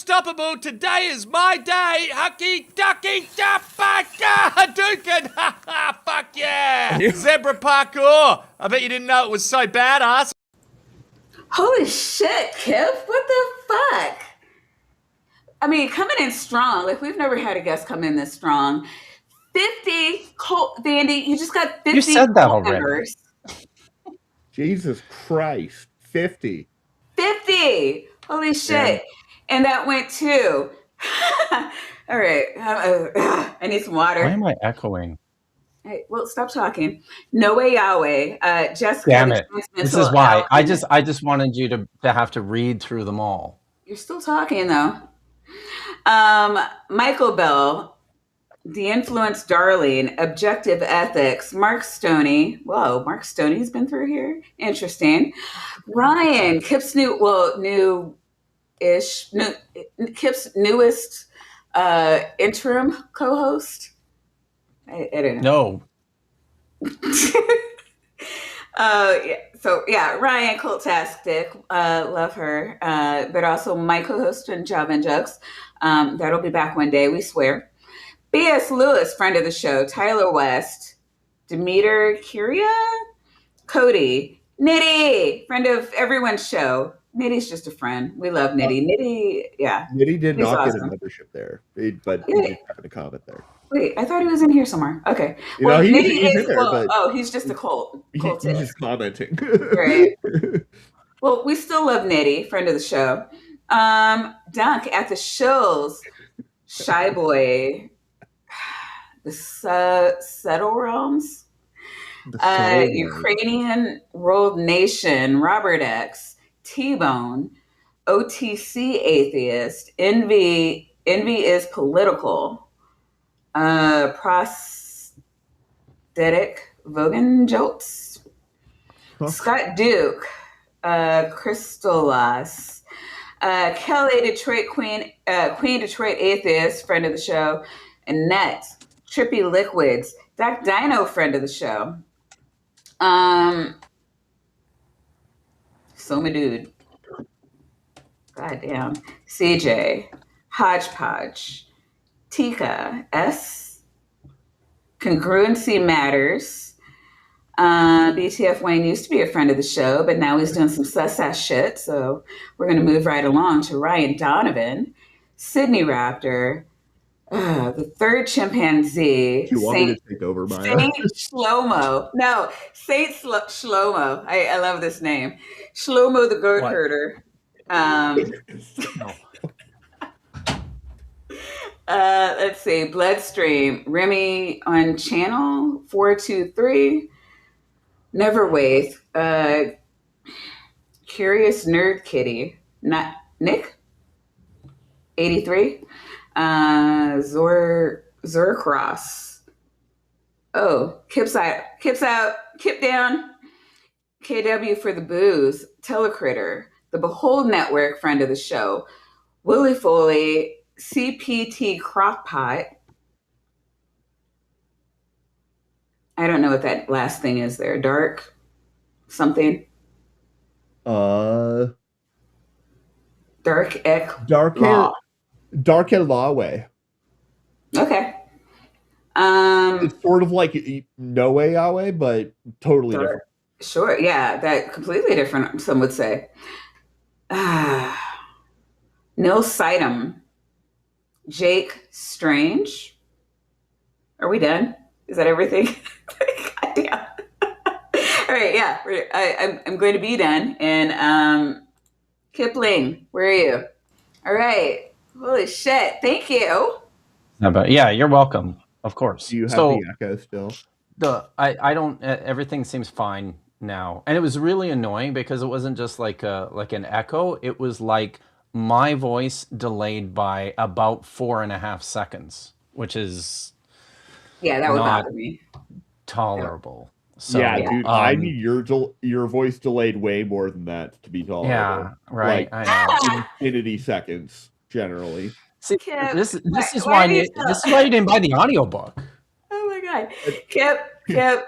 unstoppable. Today is my day. Hucky, ducky, Dukin. Fuck yeah. Zebra parkour. I bet you didn't know it was so badass. Holy shit, Kip. What the fuck? I mean, coming in strong. Like, we've never had a guest come in this strong. 50 cult, Vandy, you just got 50 You said that already. members. Jesus Christ. 50. 50! Holy shit. Yeah. And that went to... All right. I need some water. Why am I echoing? Hey, well, stop talking. No way, Yahweh. Jessica. Damn it. This is why. I just wanted you to have to read through them all. You're still talking, though. Michael Bell, The Influence Darling, Objective Ethics, Mark Stoney. Whoa, Mark Stoney's been through here? Interesting. Ryan, Kip's Kip's newest interim co-host. I don't know. No. Ryan Coltastic, love her, but also my co-host and Java and Jugs. That'll be back one day, we swear. B.S. Lewis, friend of the show, Tyler West, Demeter Curia, Cody, Nitty, friend of everyone's show. Nitty's just a friend. We love Nitty. Nitty did not awesome. get a membership there, but he did have a comment there. Wait, I thought he was in here somewhere. Okay. He's in there, but he's just a cult. he's just commenting. Right. Well, we still love Nitty, friend of the show. Dunk at the shows, Shy Boy, the Settle Realms, Ukrainian World Nation, Robert X, T-Bone, OTC Atheist, Envy is Political, Prosthetic Vogan Jolts, Scott Duke, Crystalas, Kelly Detroit Queen Detroit Atheist, friend of the show, Annette, Trippy Liquids, Doc Dino, friend of the show. So my dude. Goddamn. CJ, Hodgepodge, Tika, S, Congruency Matters. BTF Wayne used to be a friend of the show, but now he's doing some sus-ass shit. So we're going to move right along to Ryan Donovan, Sydney Raptor, the third chimpanzee. You want me to take over, Maya? Saint Shlomo. No, Saint Shlomo. I love this name. Shlomo the goat herder. Let's see. Bloodstream. Remy on channel 423. Neverwaith. Curious Nerd Kitty. Not Nick. 83. Zorcross. Oh, Kip's out. Kip down. KW for the booze. Telecritter. The Behold Network, friend of the show. Willie Foley. CPT Crockpot. I don't know what that last thing is there. Dark something. Dark Lawe. Okay. It's sort of like No Way Yahweh, but totally different. Sure, yeah, that completely different, some would say. Nil Sitem. Jake Strange. Are we done? Is that everything? God damn. All right, yeah, I'm going to be done. And Kipling, where are you? All right. Holy shit. Thank you. Yeah, you're welcome. Of course. Do you have the echo still? I don't. Everything seems fine now, and it was really annoying because it wasn't just like an echo. It was like my voice delayed by about 4.5 seconds, which is that would bother me. Tolerable. So, dude, I need your voice delayed way more than that to be tolerable. Yeah, right. Like, I know. infinity seconds generally. See, this is why you didn't buy the audiobook. Oh my god, Kip.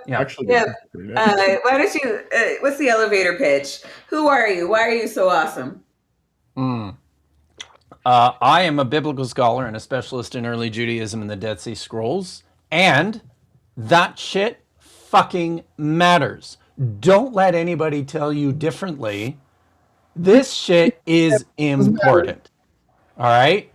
Actually, Kip. Why don't you? What's the elevator pitch? Who are you? Why are you so awesome? I am a biblical scholar and a specialist in early Judaism and the Dead Sea Scrolls, and that shit fucking matters. Don't let anybody tell you differently. This shit is important. All right?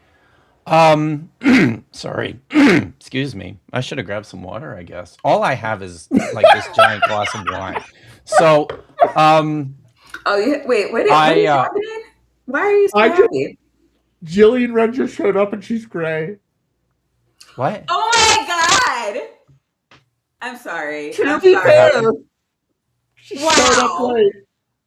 Sorry. Excuse me. I should have grabbed some water, I guess. All I have is like this giant glass of wine. So, Oh, yeah. Wait, what is happening? Why are you so happy? Jillian Wren just showed up and she's gray. What? Oh my god! I'm sorry. To be fair, she showed up late,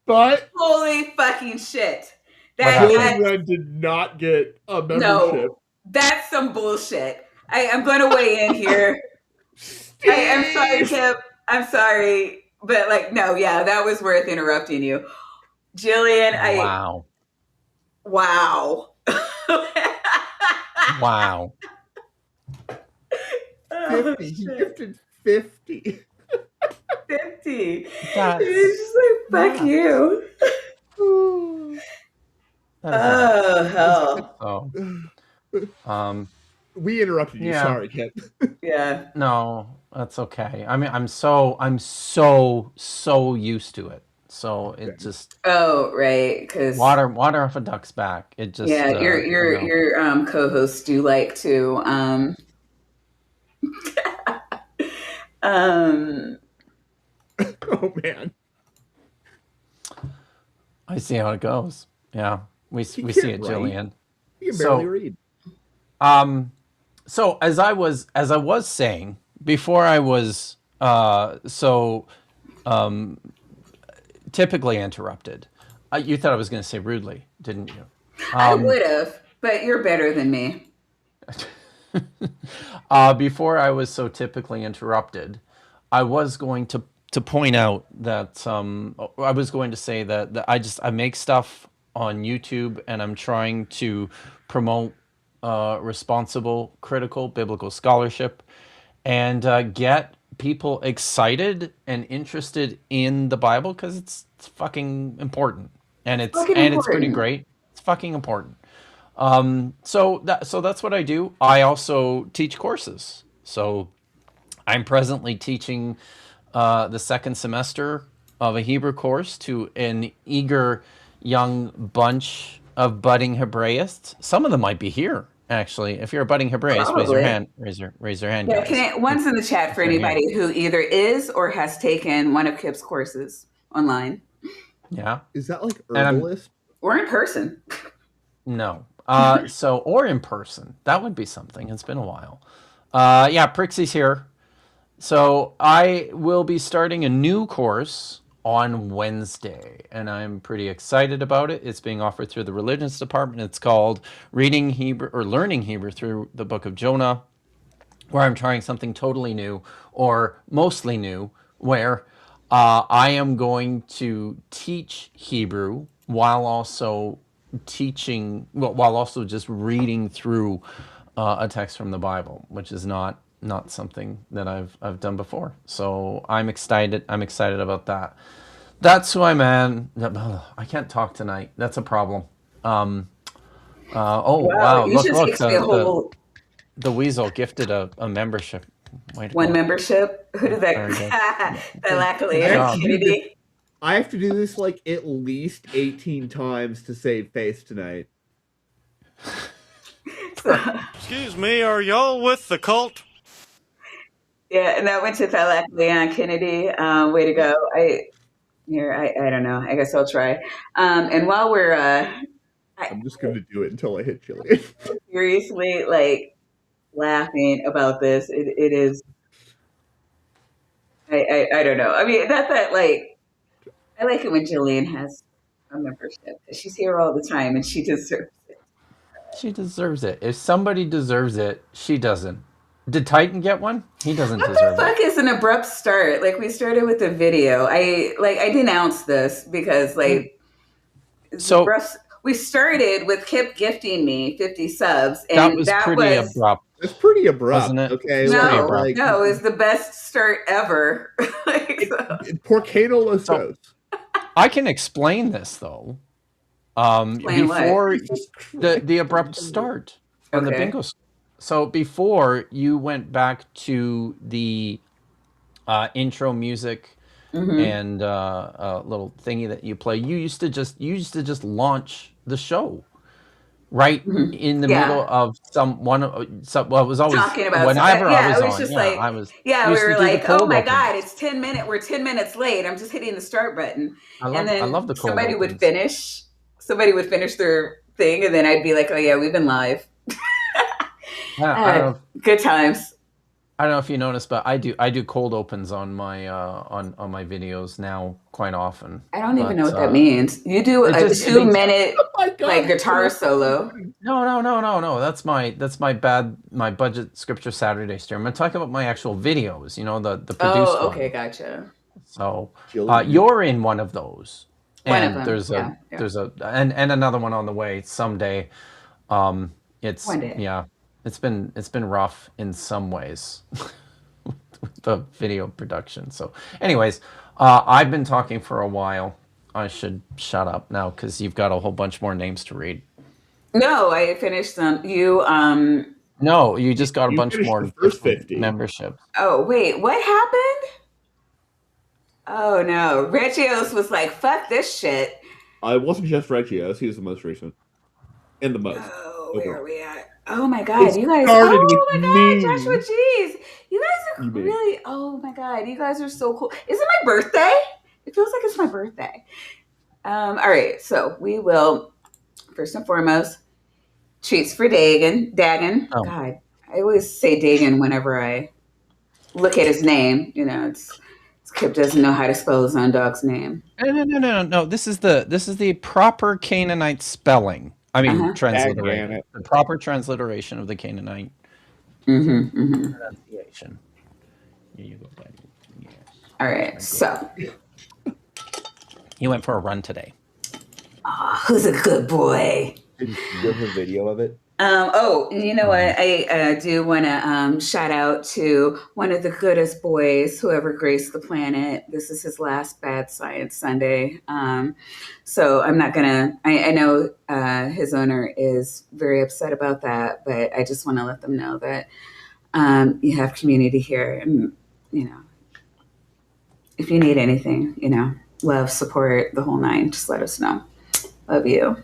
but holy fucking shit! Jillian Wren did not get a membership. No, that's some bullshit. I'm going to weigh in here. I'm sorry, Kip. I'm sorry, but like, no, yeah, that was worth interrupting you, Jillian. Wow. Wow. Wow. 50. He gifted 50. 50. That's He's just like, fuck you. Oh, hell. We interrupted you. Yeah. Sorry, Kip. Yeah. No, that's okay. I mean, I'm so used to it. So it just right, because water off a duck's back. It just your co-hosts do like to Oh man, I see how it goes. Yeah, we see it, write. Jillian. You can barely read. So as I was saying before, I was typically interrupted. You thought I was going to say rudely, didn't you? I would have, but you're better than me. Before I was so typically interrupted, I was going to point out that I was going to say that I make stuff on YouTube and I'm trying to promote responsible, critical biblical scholarship and get people excited and interested in the Bible because it's fucking important and it's pretty great. It's fucking important. So that's what I do. I also teach courses. So I'm presently teaching the second semester of a Hebrew course to an eager young bunch of budding Hebraists. Some of them might be here, actually. If you're a budding Hebraist, raise your hand. Raise your hand, guys. Yeah, one's in the chat for anybody who either is or has taken one of Kip's courses online. Yeah. Is that like herbalist? Or in person? No. Or in person. That would be something. It's been a while. Yeah, Prixie's here. So I will be starting a new course on Wednesday, and I'm pretty excited about it. It's being offered through the religions department. It's called Reading Hebrew or Learning Hebrew through the Book of Jonah, where I'm trying something totally new or mostly new, where I am going to teach Hebrew while also just reading through a text from the Bible, which is not something that I've done before. So I'm excited about that. That's who I'm at. I can't talk tonight. That's a problem. Wow. Look. The Weasel gifted a membership. One membership? Who did that? Kennedy. I have to do this like at least 18 times to save face tonight. Excuse me, are y'all with the cult? Yeah, and that went to Thalak Leon Kennedy. Way to go. I don't know. I guess I'll try. And while we're I'm just going to do it until I hit Jillian. Seriously, like laughing about this. It is. I don't know. I mean, that like. I like it when Jillian has a membership. She's here all the time, and she deserves it. She deserves it. If somebody deserves it, she doesn't. Did Titan get one? He doesn't deserve it. What the fuck is an abrupt start? Like, we started with the video. I denounced this because, like, we started with Kip gifting me 50 subs, and that was pretty abrupt. It's pretty abrupt, wasn't it? Okay, no, it was the best start ever. Por qué no lo sos? I can explain this though. Explain what? Before the abrupt start on the Okay. bingo. So before you went back to the intro music and little thingy that you play, you used to just launch the show right in the middle Yeah. of well, it was always Talking about stuff. whenever I Yeah, was it was on. just Yeah, like, I was yeah, we used to were do the like, oh cold my opens. God, it's 10 minutes. We're 10 minutes late. I'm just hitting the start button. And I then love the cold somebody would opens. finish their thing. And then I'd be like, oh yeah, we've been live. Yeah, I don't know. Good times. I don't know if you noticed, but I do cold opens on my on my videos now quite often. I don't even But know what that means. You do it a just- it 2-minute Oh my God, like guitar solo. no. That's my budget scripture Saturday stream. I'm talking about my actual videos. You know, the produced Oh, okay, ones. gotcha. So Jillian. you're in one of those, One and of them. there's Yeah. there's and another one on the way someday. It's One day. yeah, it's been rough in some ways. The video production. So anyways, I've been talking for a while. I should shut up now because you've got a whole bunch more names to read. No, I finished them. You No, you just got a You bunch finished more the first different 50. memberships. Oh, wait, what happened? Oh no. Regios was like, fuck this shit. I wasn't just Regios. He was the most recent. And the most. Oh, where overall. are we at? Oh my god, It you guys. started Oh with my me. god, Joshua, jeez. You guys are You mean. really, oh my god, you guys are so cool. Is it my birthday? It feels like it's my birthday. All right, so we will, first and foremost, treats for Dagon. Oh. God, I always say Dagon whenever I look at his name. You know, Kip doesn't know how to spell his own dog's name. No. This is the proper Canaanite spelling. I mean, transliteration. The proper transliteration of the Canaanite pronunciation. Here you go, buddy. Yes. All right, so He went for a run today. oh, who's a good boy? Did you have a video of it? Oh, you know what? I do want to shout out to one of the goodest boys who ever graced the planet. This is his last Bad Science Sunday. So I'm not going to, I know his owner is very upset about that, but I just want to let them know that you have community here. And, you know, if you need anything, you know, love, support, the whole nine, just let us know. Love you.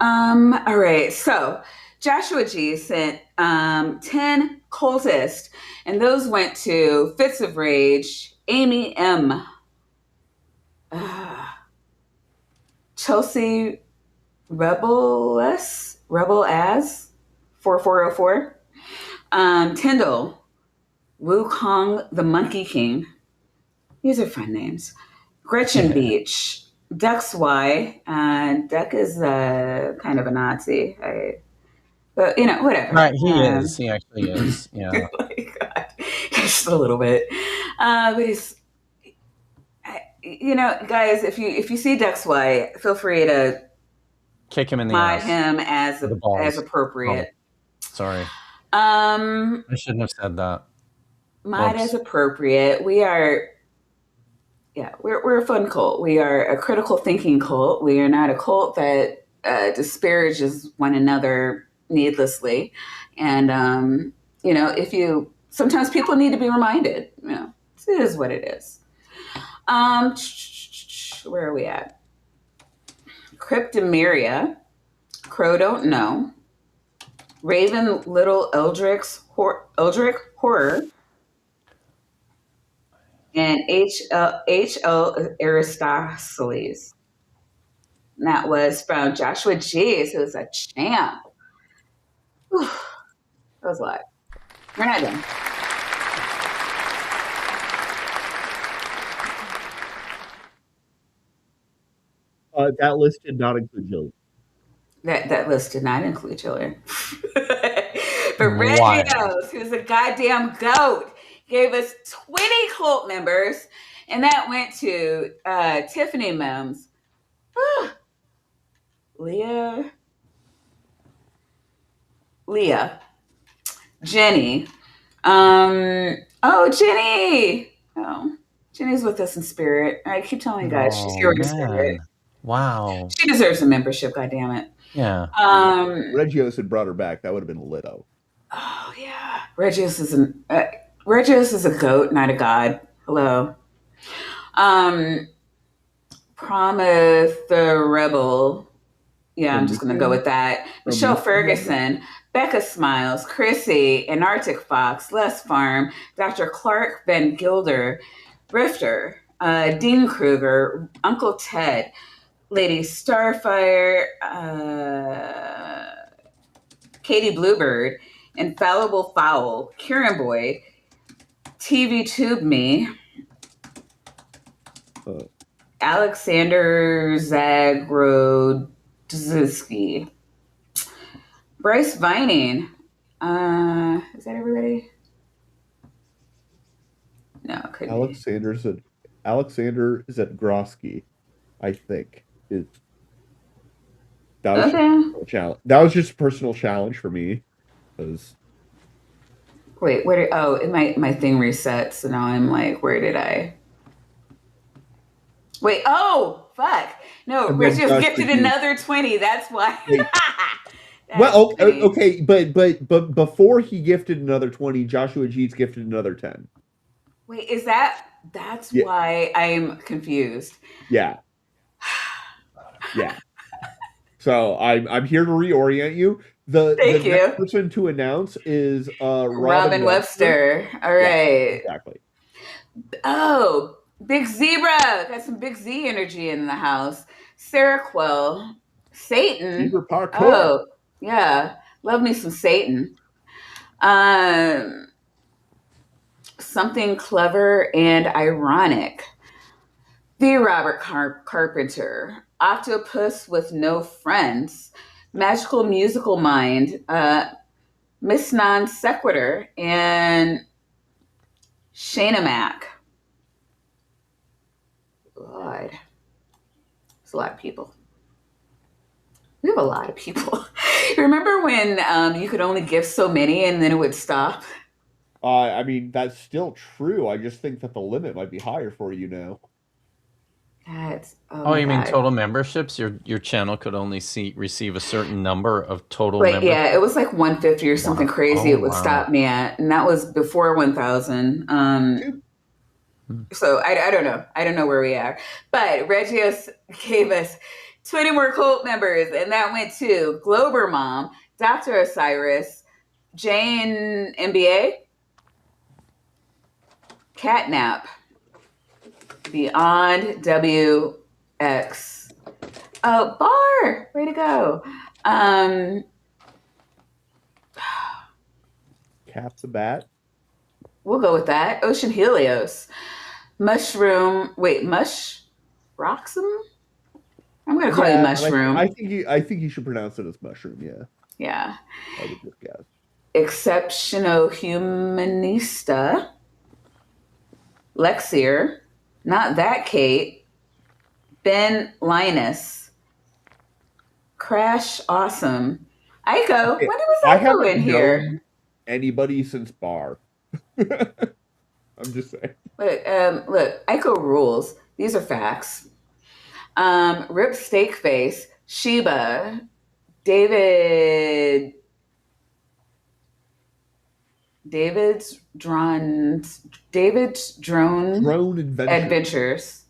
All right, so Joshua G sent 10 cultists, and those went to Fits of Rage, Amy M, Chelsea Rebel as 4404, Tyndall, Wukong the Monkey King. These are fun names. Gretchen Beach, Duck's Y. Duck is kind of a Nazi. But, you know, whatever. Right, he is. He actually is. Yeah. Oh my God. Just a little bit. But he's, you know, guys, if you see Duck's Y, feel free to Kick him in the mod ass. him as The balls. as appropriate. Sorry. I shouldn't have said that. Mod as appropriate. We are, we're a fun cult. We are a critical thinking cult. We are not a cult that disparages one another needlessly. And, you know, sometimes people need to be reminded, you know, it is what it is. Where are we at? Cryptomeria, Crow Don't Know, Raven Little Eldrick Horror, and H.L. Aristoteles. And that was from Joshua G, who's a champ. Whew. That was a lot. We're not done. That list did not include Jillian. That list did not include Jillian. But Regios, who's a goddamn goat, gave us 20 cult members, and that went to Tiffany Mims, Leah, Jenny. Jenny. Oh, Jenny's with us in spirit. I keep telling you guys, she's here in spirit. Wow. She deserves a membership, goddammit. Yeah. Regios had brought her back. That would have been litto. Oh yeah, Regius is a goat, not a god. Hello. Promise the Rebel. Yeah, I'm just gonna go with that. Michelle Ferguson, Becca Smiles, Chrissy, Antarctic Fox, Les Farm, Dr. Clark Van Gilder, Rifter, Dean Kruger, Uncle Ted, Lady Starfire, Katie Bluebird, Infallible Fowl, Kieran Boyd, TV Tube Me, Alexander Zagrodzki, Bryce Vining. Is that everybody? No, it couldn't be. Alexander Zagrodzki, I think. That was Okay. just a challenge. That was just a personal challenge for me. Wait, where did my thing reset, so now I'm like, where did I? Wait, oh fuck. No, Rich just gifted another 20. That's why. Well, okay, but before he gifted another 20, Joshua Jeets gifted another 10. Wait, that's why I'm confused. Yeah. Yeah. So I'm here to reorient you. The next person to announce is Robin Webster. All right. Yeah, exactly. Oh, Big Zebra. Got some Big Z energy in the house. Sarah Quell. Satan. Zebra parkour. Oh, yeah. Love me some Satan. Something clever and ironic. The Robert Carpenter. Octopus with no friends. Magical musical mind. Miss Non Sequitur. And Shayna Mack. God. There's a lot of people. We have a lot of people. Remember when you could only gift so many and then it would stop? I mean, that's still true. I just think that the limit might be higher for you now. You mean total memberships? Your channel could only receive a certain number of total members? Yeah, it was like 150 or something crazy it would stop me at. And that was before 1,000. So I don't know. I don't know where we are. But Regius gave us 20 more cult members, and that went to Glober Mom, Dr. Osiris, Jane MBA, Catnap, Beyond WX. Oh, Bar! Way to go. Cap the Bat. We'll go with that. Ocean Helios. Mushroom. Wait, Mush Roxum? I'm gonna call you Mushroom. I think you should pronounce it as Mushroom, yeah. Yeah. I would just guess. Exceptional Humanista. Lexier. Not that Kate. Ben Linus. Crash Awesome. Aiko. When was Aiko in here? Anybody since Bar. I'm just saying. Look, Aiko rules. These are facts. Rip Steakface, Sheba, David's Drone Adventures,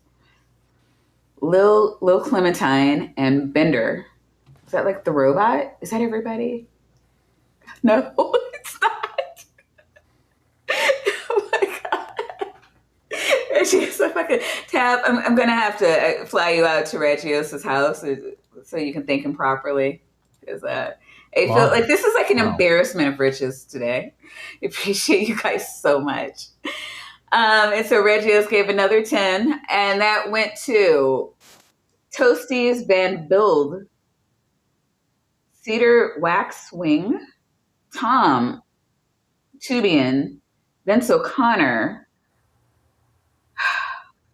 Lil Clementine, and Bender. Is that like the robot? Is that everybody? No, it's not. Oh my god. Regios, if I could tap, I'm gonna have to fly you out to Regios' house so you can thank him properly. Because I feel like this is like an embarrassment of riches today. I appreciate you guys so much. And so Regios gave another 10, and that went to Toasties Van Build, Cedar Waxwing, Tom, Tubian, Vince O'Connor,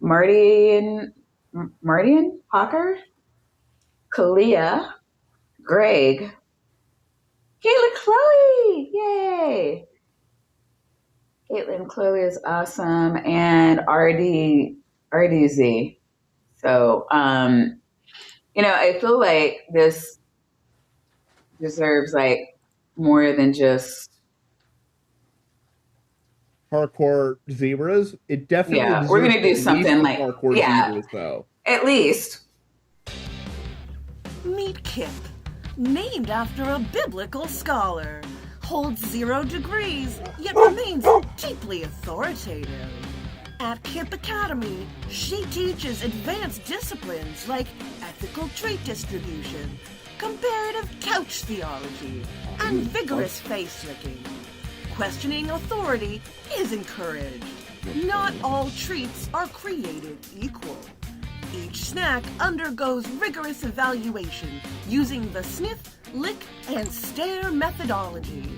Martian Hawker, Kalia, Greg, Caitlin Chloe, yay! Caitlin Chloe is awesome, and RDZ. So I feel like this deserves like more than just hardcore zebras. It definitely yeah. We're deserves gonna do at least something the like hardcore yeah, zebras, though. at least. Meet Kip, named after a biblical scholar. Holds 0 degrees, yet remains deeply authoritative. At Kip Academy, she teaches advanced disciplines like ethical trait distribution, comparative couch theology, and vigorous face licking. Questioning authority is encouraged. Not all treats are created equal. Each snack undergoes rigorous evaluation using the sniff, lick, and stare methodology.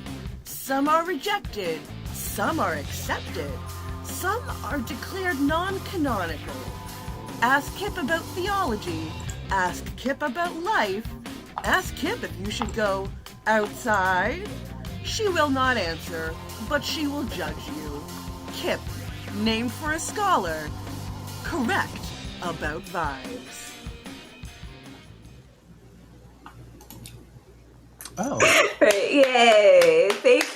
Some are rejected, some are accepted, some are declared non-canonical. Ask Kip about theology, ask Kip about life, ask Kip if you should go outside. She will not answer, but she will judge you. Kip, named for a scholar, correct about vibes. Oh. Yay! Thank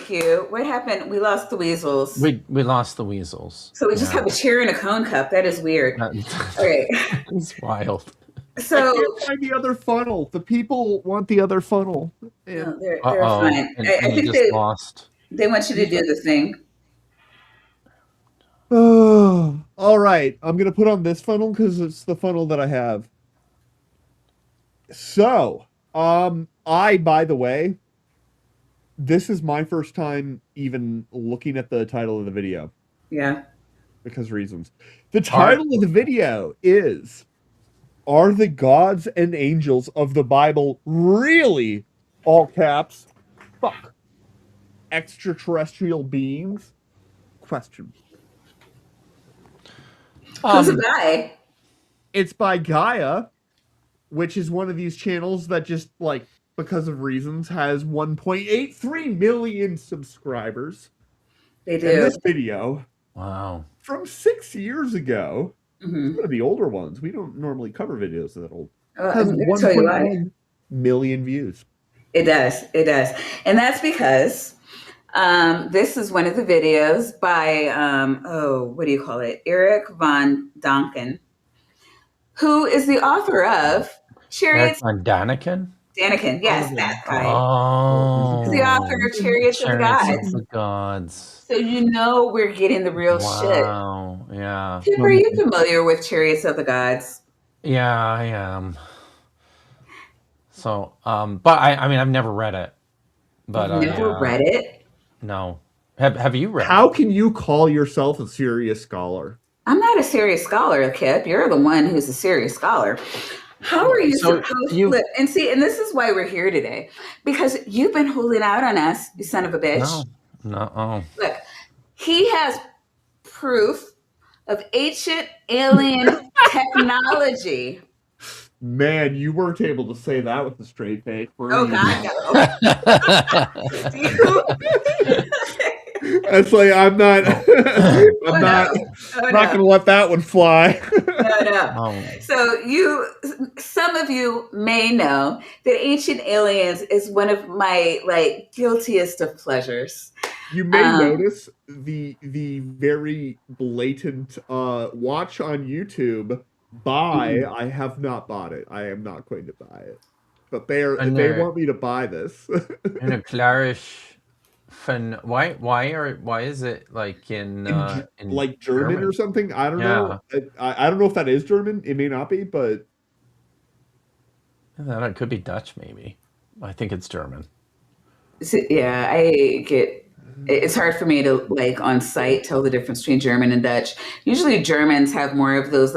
you. What happened? We lost the weasels. We lost the weasels. So we just have a chair and a cone cup. That is weird. Okay. It's wild. So I can't find the other funnel. The people want the other funnel. no, they're fine. And, I and you think just lost. they want you to do the thing. Oh, all right. I'm gonna put on this funnel because it's the funnel that I have. So, by the way, this is my first time even looking at the title of the video Yeah. because reasons. The title of the video is, "Are the gods and angels of the Bible really, all caps, fuck, extraterrestrial beings? Question." Who's it by? It's by Gaia, which is one of these channels that just, like, because of reasons, has 1.83 million subscribers. They do. And this video, Wow. from 6 years ago, Mm-hmm. it's one of the older ones. We don't normally cover videos that old. I'm Has going to tell you why. 1.1 million views. It does. And that's because this is one of the videos by, what do you call it? Erich von Däniken, who is the author of Chariots. Erich von Däniken? Däniken, yes, that guy. Oh. He's the author of Chariots of the Gods. Of the Gods. So we're getting the real shit. Wow. Yeah. Kip, are you familiar with Chariots of the Gods? Yeah, I am. So, but I mean, I've never read it. But You've never read it? No. Have you read How it? can you call yourself a serious scholar? I'm not a serious scholar, Kip. You're the one who's a serious scholar. How are you supposed to live? And this is why we're here today. Because you've been holding out on us, you son of a bitch. No. Look, he has proof of ancient alien technology. Man, you weren't able to say that with a straight face. Oh, God, no. That's like, I'm not gonna let that one fly. No. So some of you may know that Ancient Aliens is one of my guiltiest of pleasures. You may notice the very blatant watch on YouTube. I have not bought it. I am not going to buy it. But they want me to buy this. In a clarish. Why is it like in like German or something? I don't know. I don't know if that is German. It may not be, but it could be Dutch. Maybe I think it's German. Yeah, it's hard for me to on sight tell the difference between German and Dutch. Usually Germans have more of those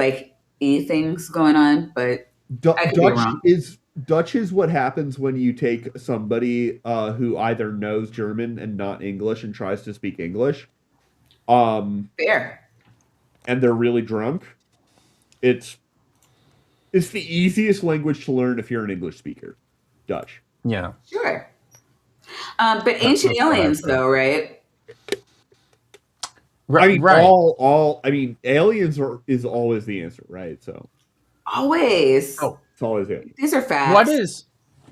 E things going on, but Dutch is what happens when you take somebody who either knows German and not English and tries to speak English. Fair. And they're really drunk. It's the easiest language to learn if you're an English speaker. Dutch. Yeah. Sure. But Ancient Aliens, though, right? I mean, right. I mean, aliens is always the answer, right? So. Always. Oh, It's always it. These are facts.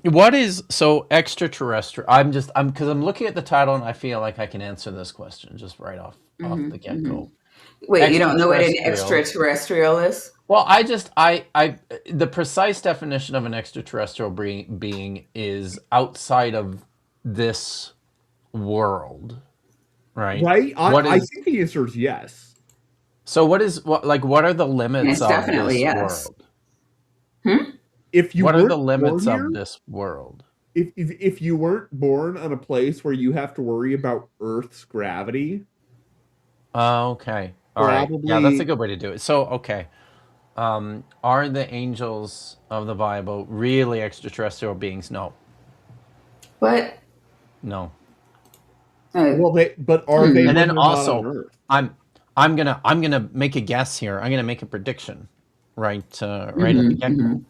what is so extraterrestrial? Because I'm looking at the title and I feel like I can answer this question just right off the get go. Wait, you don't know what an Extraterrestrial. extraterrestrial is? Well, the precise definition of an extraterrestrial being is outside of this world, right? Right? What I is think the answer is yes. so? What are the limits It's of definitely this yes. world? If you What are weren't the limits born of here, this world? if you weren't born on a place where you have to worry about Earth's gravity, Okay, all right, yeah, that's a probably good way to do it. So, okay, are the angels of the Bible really extraterrestrial beings? No, What? no. well, but are they And when then they're not on also, Earth? I'm gonna make a guess here. I'm gonna make a prediction, right at the get go,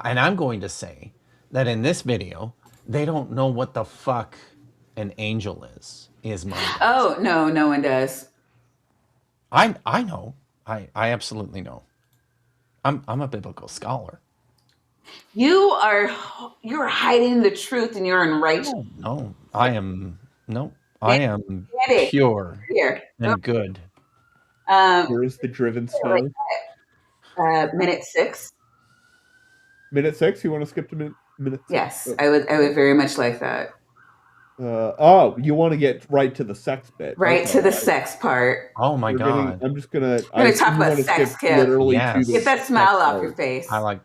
and I'm going to say that in this video they don't know what the fuck an angel is. Is my guess. Oh, no, no one does. I know. I absolutely know. I'm a biblical scholar. You're hiding the truth and you're unrighteous. No, I am Get it. pure Here. and good. Where is the driven snow? Minute 6. Minute 6? You want to skip to minute 6? Yes, I would very much like that. You want to get right to the sex bit. Right Okay, to the right. sex part. Oh my god. I'm just gonna. We're gonna I talk assume you about wanna sex, skip Kip. literally Yes. to the Get that sex smile off part. your face. I like.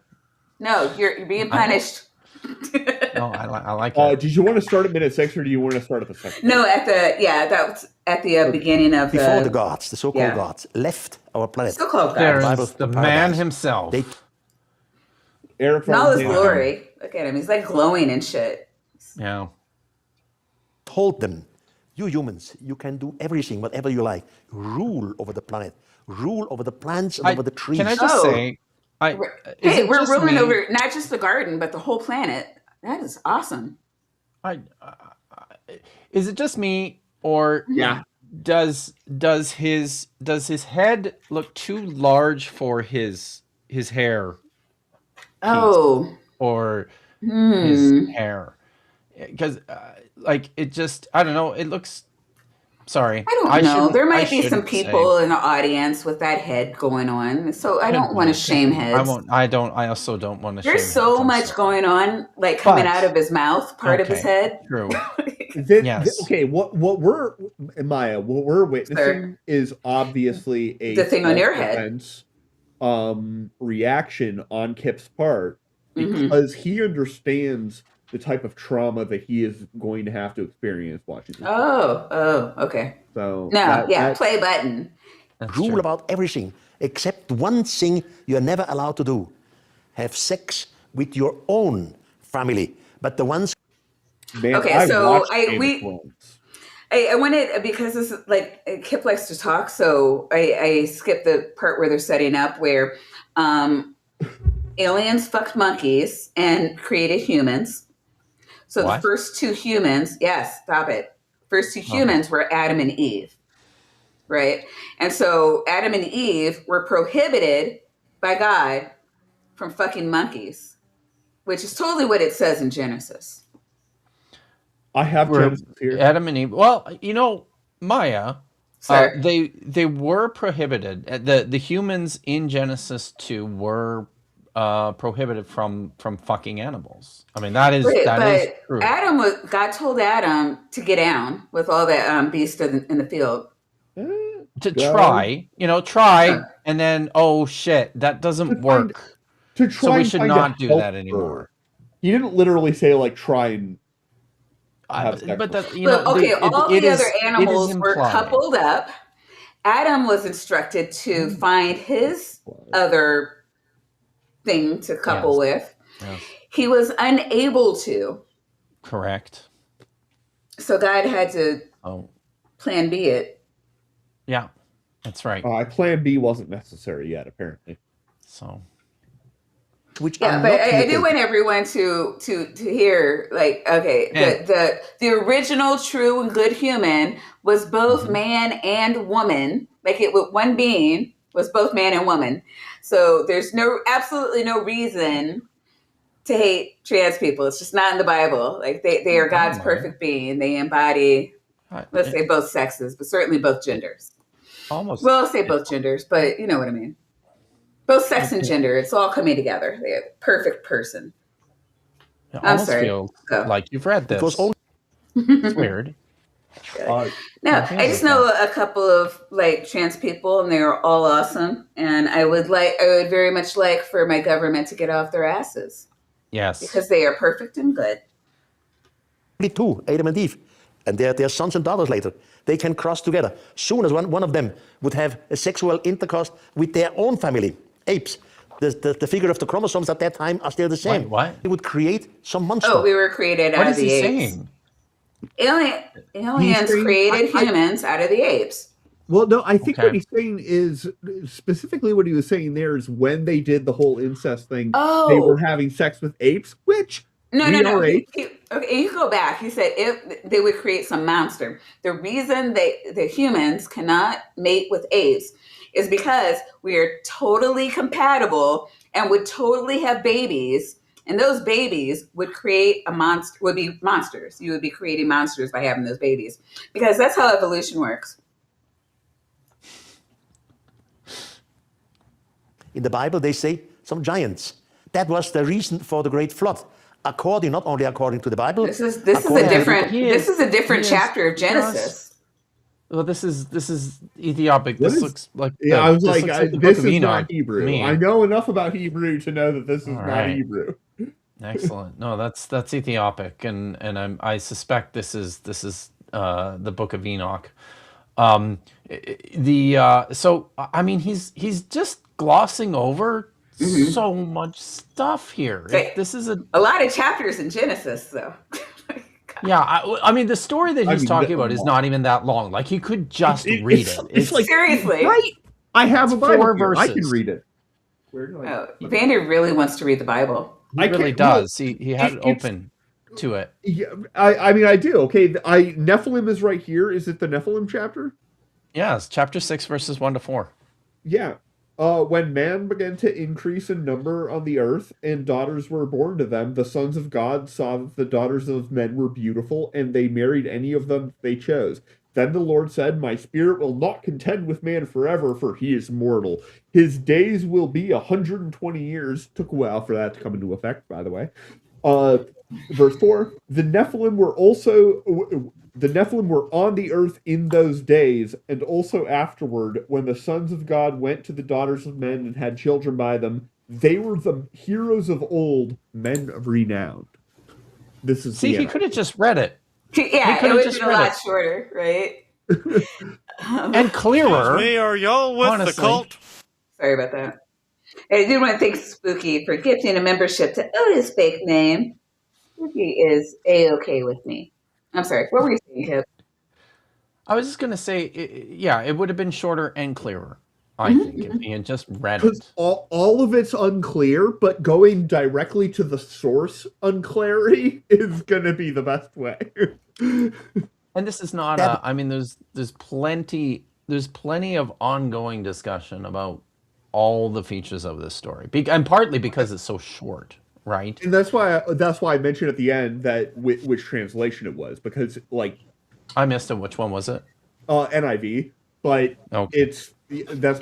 No, you're being punished. No, I like it. Did you want to start at minute 6 or do you want to start at the sex part? No, that was at the beginning of Before the the gods, the so-called gods, left our planet. so-called There's God. Bible the man paradise. himself. They Erich In all von his Däniken. glory. Look at him. He's like glowing and shit. Yeah. told them, you humans, you can do everything, whatever you like. Rule over the planet. Rule over the plants and over the trees. Can I just Oh. say, is Hey, it we're just ruling me? over not just the garden, but the whole planet. That is awesome. Is it just me, or Yeah. does his head look too large for his hair Oh. or his hair? Because it just, I don't know. It looks. Sorry, I don't know. There might be some shouldn't people say. in the audience with that head going on. So I don't Could want to be. shame heads. I won't. I don't. I also don't want to. There's shame so heads, I'm much sorry. going on, like coming But- out of his mouth, part of his Okay, head. True. Yes. Okay, what we're Maya, what we're witnessing Sir. is obviously a The thing on your head. self-defense, reaction on Kip's part Mhm. because he understands the type of trauma that he is going to have to experience watching this. Oh, okay. So No, that- play button. That's Rule true. about everything, except one thing you're never allowed to do. Have sex with your own family. But the ones man, Okay, I so watched Game of Thrones. I wanted, because this is like Kip likes to talk, so I skipped the part where they're setting up where aliens fucked monkeys and created humans. So What? the first two humans, yes, stop it. First two humans were Adam and Eve, right? And so Adam and Eve were prohibited by God from fucking monkeys, which is totally what it says in Genesis. I have We're Genesis here. Adam and Eve. Well, Maya, Sir. they were prohibited. The humans in Genesis 2 were prohibited from fucking animals. I mean, that is true. God told Adam to get down with all that beast in the field. To God. try, and then oh shit, that doesn't work. To try So we and should find not a do helper. that anymore. He didn't literally say like try and have sex But with that But okay, all the other it is animals were implied. coupled up. Adam was instructed to find his other thing to couple with. Yes. He was unable to. Correct. So God had to Oh, plan B it. yeah, that's right. Plan B wasn't necessary yet, apparently. So which Yeah, are but not I do mutated. want everyone to hear, like, okay, Yeah. the original true and good human was both man and woman, like it with one being, was both man and woman. So there's absolutely no reason to hate trans people. It's just not in the Bible. Like they are God's perfect being. They embody, let's say both sexes, but certainly both genders. Almost. Well, I'll say both genders, but you know what I mean. Both sex and gender. It's all coming together. They're a perfect person. I'm sorry. Feel like you've read this. It's weird. No, I just know a couple of like trans people, and they're all awesome. And I would very much like for my government to get off their asses. Yes, because they are perfect and good. Two, Adam and Eve, and their sons and daughters later. They can cross together. Soon as one of them would have a sexual intercourse with their own family, apes. The figure of the chromosomes at that time are still the same. Wait, what? They would create some monster. Oh, we were created out of the apes. Saying? Aliens created humans out of the apes. Well, no, I think what he's saying is, specifically what he was saying there is when they did the whole incest thing, they were having sex with apes, which No. Okay, you go back. He said if they would create some monster. The reason the humans cannot mate with apes is because we are totally compatible and would totally have babies. And those babies would create would be monsters. You would be creating monsters by having those babies, because that's how evolution works. In the Bible, they say some giants. That was the reason for the great flood. Not only according to the Bible. This is a different chapter of Genesis. Well, this is Ethiopic. Looks like I was like, this is Enoch, not Hebrew. me. I know enough about Hebrew to know that this is not Hebrew. Excellent. No, that's Ethiopic, and I suspect this is the Book of Enoch. So I mean he's just glossing over so much stuff here. This is a lot of chapters in Genesis, though. Yeah, I mean the story that he's talking about is not even that long. Like he could just read it. It's like, seriously, right? I have a Bible here. I can verses. read it. Vander really wants to read the Bible. He really does. He had it open to it. Yeah, I mean I do. Okay, Nephilim is right here. Is it the Nephilim chapter? Yes, chapter 6, verses 1 to 4. Yeah. When man began to increase in number on the earth, and daughters were born to them, the sons of God saw that the daughters of men were beautiful, and they married any of them they chose. Then the Lord said, My spirit will not contend with man forever, for he is mortal. His days will be 120 years. Took a while for that to come into effect, by the way. Verse 4, the Nephilim were on the earth in those days, and also afterward, when the sons of God went to the daughters of men and had children by them. They were the heroes of old, men of renown. This is he could have just read it. Yeah, it would have been a lot shorter, right? And clearer. Excuse me, are y'all with honestly. the cult? Sorry about that. I do want to thank Spooky for gifting a membership to Otis' fake name. Spooky is A-okay with me. I'm sorry, what were you saying, Kip? I was just going to say, it would have been shorter and clearer, I think, if he had just read it. All of it's unclear, but going directly to the source unclarity is going to be the best way. And this is not I mean, there's plenty of ongoing discussion about all the features of this story, and partly because it's so short, right? And that's why I mentioned at the end that which translation it was, because like I missed it. Which one was it? NIV, but okay. That's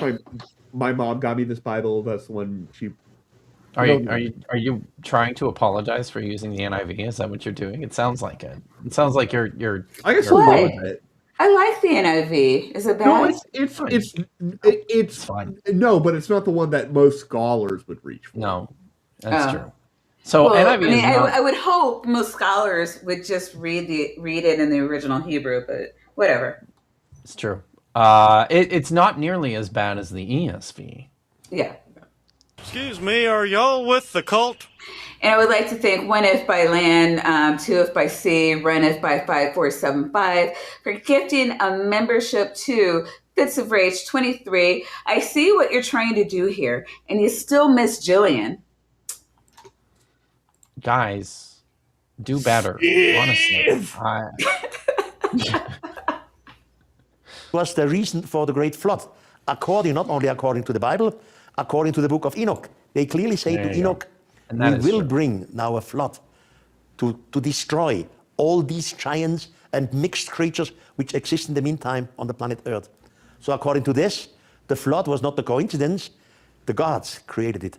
my mom got me this Bible. That's the one she. Are you trying to apologize for using the NIV? Is that what you're doing? It sounds like it. It sounds like you're. I guess I'm wrong with it. I like the NIV. Is it bad? No, it's fine. No, but it's not the one that most scholars would reach for. No, that's true. So NIV I would hope most scholars would just read it in the original Hebrew, but whatever. It's true. It's not nearly as bad as the ESV. Yeah. Excuse me, are y'all with the cult? And I would like to thank One If by Land, Two If by Sea, Run If by 5475 for gifting a membership to Fits of Rage 23. I see what you're trying to do here, and you still miss Jillian. Guys, do better. Honestly. Was the reason for the great flood. not only according to the Bible, according to the book of Enoch. They clearly say There to you go. Enoch, And that we is will true. bring now a flood to destroy all these giants and mixed creatures which exist in the meantime on the planet Earth. So according to this, the flood was not a coincidence. The gods created it.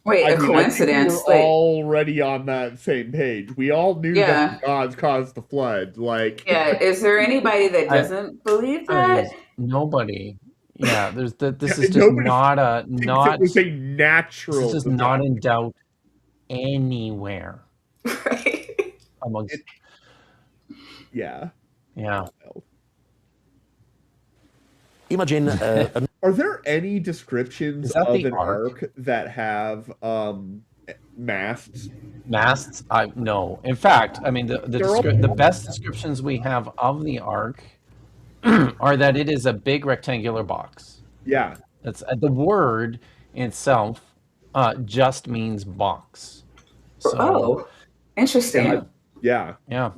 Wait, a I think coincidence? we were Like, already on that same page. We all knew Yeah. that the gods caused the flood. Like, yeah, is there anybody that doesn't believe that? Nobody. Yeah, this is just nobody not thinks it was a this natural is just not in disaster. doubt anywhere Right. amongst. Yeah. Yeah. Imagine Are there any descriptions Is that of the an ark? ark that have masts? Masts? No. In fact, I mean They're all- the best descriptions we have of the ark are that it is a big rectangular box. Yeah. That's the word itself just means box. So Oh, interesting. Yeah. yeah.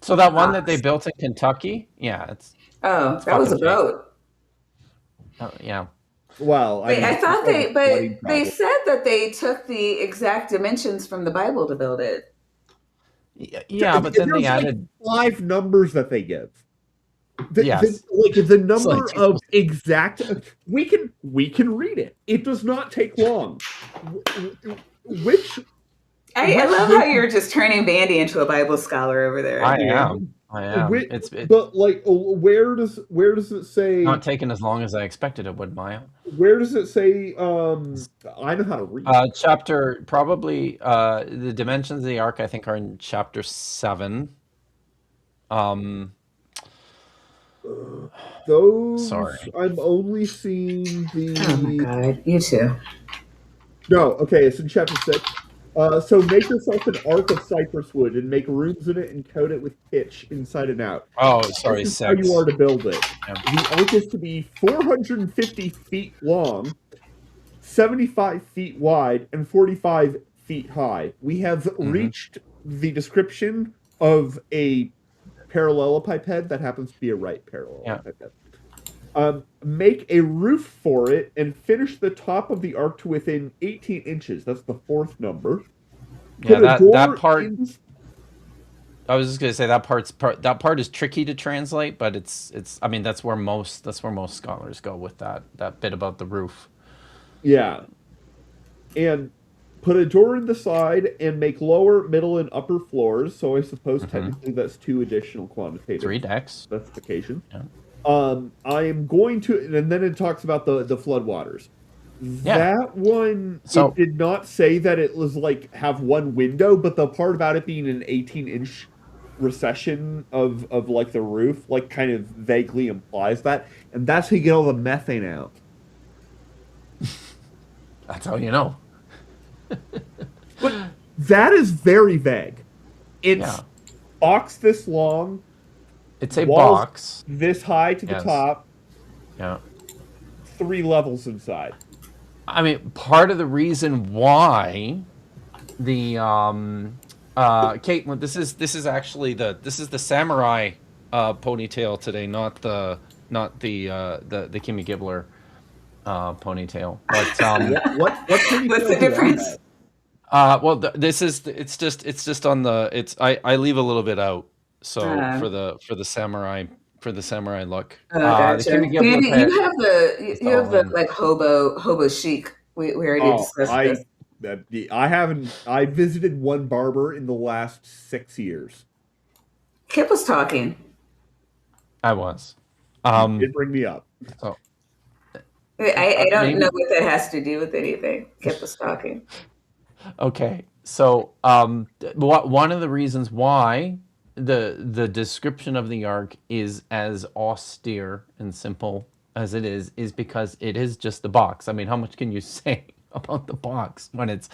So that one that they built in Kentucky, yeah, it's Oh, that was a fucking boat. yeah. Well, Wait, I thought it's but flooding they problem. said that they took the exact dimensions from the Bible to build it. Yeah, but then they There's, added 5 numbers that they give. Yes. The number like- of exact. We can read it. It does not take long. Which I love how you're just turning Bandy into a Bible scholar over there. I am. It's but like, where does it say? not taking as long as I expected it would, Maya. Where does it say? I know how to read. Chapter probably the dimensions of the ark I think are in chapter 7. Those. sorry. I'm only seeing the. Oh my God, you too. No, okay, it's in chapter 6. So make yourself an ark of cypress wood and make rooms in it and coat it with pitch inside and out. Oh, sorry, This is 6. how you are to build it. Yeah. The ark is to be 450 feet long, 75 feet wide, and 45 feet high. We have reached the description of a parallelepiped that happens to be a right parallelepiped. Make a roof for it and finish the top of the ark to within 18 inches. That's the 4th number. Yeah, Put a that door part. in- I was just gonna say that part is tricky to translate, but it's. I mean, that's where most scholars go with that bit about the roof. Yeah. And put a door in the side and make lower, middle, and upper floors. So I suppose technically that's 2 additional quantitative 3 decks. specification. Yeah. I am going to, and then it talks about the floodwaters. Yeah. That one, So- it did not say that it was like have one window, but the part about it being an 18-inch recession of like the roof, like kind of vaguely implies that, and that's how you get all the methane out. That's how you know. But that is very vague. It's Yeah. box this long, It's a walls box. this high to the Yes. top, Yeah. 3 levels inside. I mean, part of the reason why the Kate, this is actually the samurai ponytail today, not the Kimmy Gibbler ponytail. But What's the difference? well, it's just on the I leave a little bit out, so for the samurai look. Oh, gotcha. The Kimmy Gibbler Bandy, pet- you have the in. like hobo chic. We already discussed this. I visited one barber in the last 6 years. Kip was talking. I was. It bring me up. So I don't maybe- know what that has to do with anything. Kip was talking. okay, so one of the reasons why the description of the ark is as austere and simple as it is because it is just the box. I mean, how much can you say about the box when it's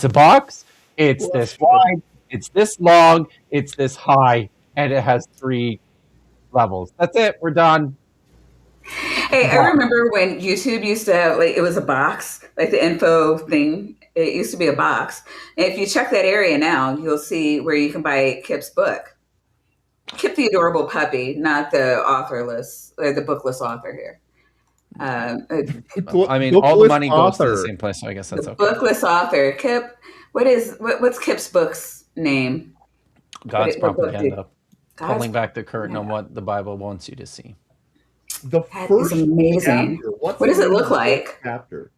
a box? It's this wide, it's this long, it's this high, and it has 3 levels. That's it. We're done. Hey, I remember when YouTube used to have, like, it was a box, like the info thing. It used to be a box. And if you check that area now, you'll see where you can buy Kip's book. Kip the Adorable Puppy, not the authorless, or the bookless author here. I mean, all the money goes to the same place, so I guess that's The okay. bookless author, Kip. What's Kip's book's name? God's what book propaganda, God's pulling back the curtain on propaganda. what the Bible wants you to see. The That is first amazing. chapter. What's What the does it name look of the first like? Chapter.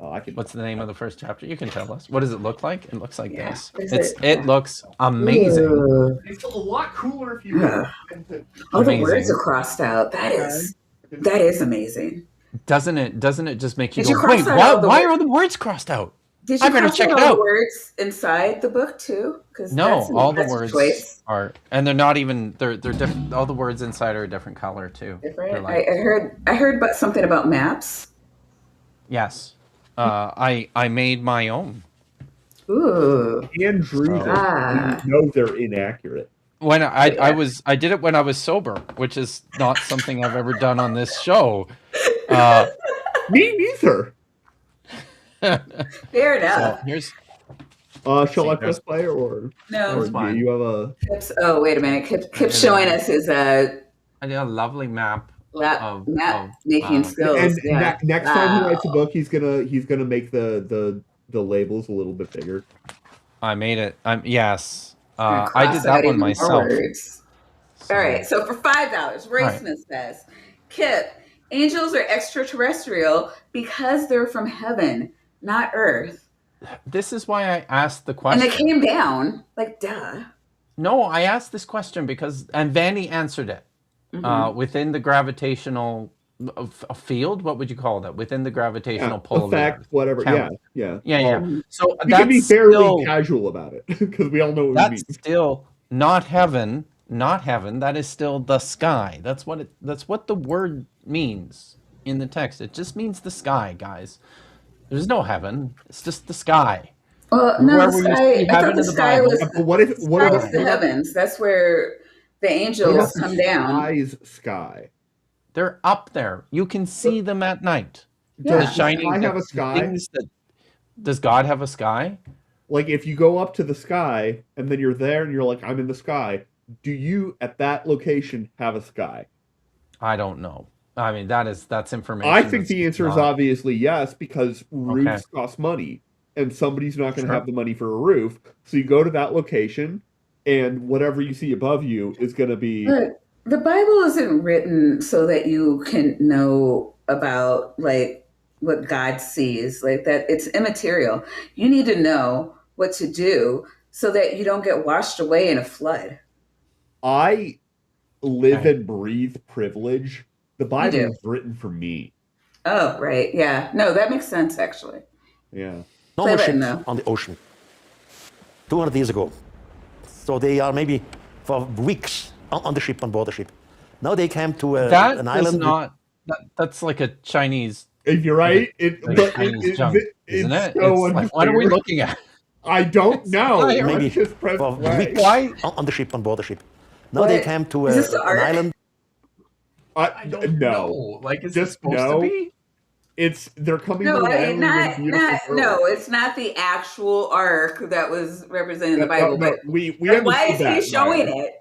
Oh, I can. What's the name of the first chapter? You can tell us. What does it look like? It looks like Yeah. this. What is It it? looks amazing. Ooh. It's a lot cooler if you. Ugh. All the words Amazing. are crossed out. That is amazing. Doesn't it just make you Did you go, cross wait, out all the why words? are the words crossed out? Did you I better cross check out it all the out. words inside the book too? Because No, all the that's a words choice. are, and they're not even, they're different. All the words inside are a different color too. They're Different. like, I heard about something about maps. yes. I made my own. Ooh. And drew them. Ah. You know they're inaccurate. When I did it when I was sober, which is not something I've ever done on this show. Me neither. Fair enough. So here's Shall I press play or No. That's fine. you have a? Kip's, oh, wait a minute. Kip's showing us his I did a lovely map of map making skills. And Yeah. next time he writes a book, he's gonna make the labels a little bit bigger. I made it. Yes. Gonna I cross did out that one even more myself. words. So- All right. So for $5, Raceman says, Kip, angels are extraterrestrial because they're from heaven, not Earth. This is why I asked the And question. they came down. Like, duh. No, I asked this question because, and Vanny answered it. Within the gravitational field, what would you call that? Within the gravitational pull effect, of the Earth. whatever. Count. Yeah. So You can be fairly still, casual about it because we all know what we that's mean. still not heaven. Not heaven. That is still the sky. That's what the word means in the text. It just means the sky, guys. There's no heaven. It's just the sky. Well, no, Where the will you sky, see I thought heaven the in the sky Bible? was But what if the heavens. That's where the what angels about come the down. sky? They're up there. You can see them at night. Yeah. Does the sky have a sky? Does God have a sky? Like if you go up to the sky and then you're there and you're like, I'm in the sky, do you at that location have a sky? I don't know. I mean, that's information. I think that's the answer is not- obviously yes, because roofs cost money and somebody's not going to have the money for a roof. So you go to that location and whatever you see above you is going to be. But the Bible isn't written so that you can know about like what God sees, like that. It's immaterial. You need to know what to do so that you don't get washed away in a flood. I live and breathe privilege. The Bible do. is written for me. Oh, right. Yeah. No, that makes sense, actually. Yeah. Normal Play ship button, though. on the ocean 200 years ago. So they are maybe for weeks on the ship, on board the ship. Now they came to That an is island. not. That's like a Chinese. If you're right, Chinese junk, isn't it? so It's like, what are we unfair. looking at? I don't know. Maybe Let's just press for play. weeks Why? on the ship, on board the ship. Now they What? came to Is this the an Ark? island. No. Like, is Just it supposed no. to be? They're coming No, to an I island mean, with beautiful girls. no, it's not the actual ark that was represented in the Bible. No, But we why is understood he that, showing Maya. it?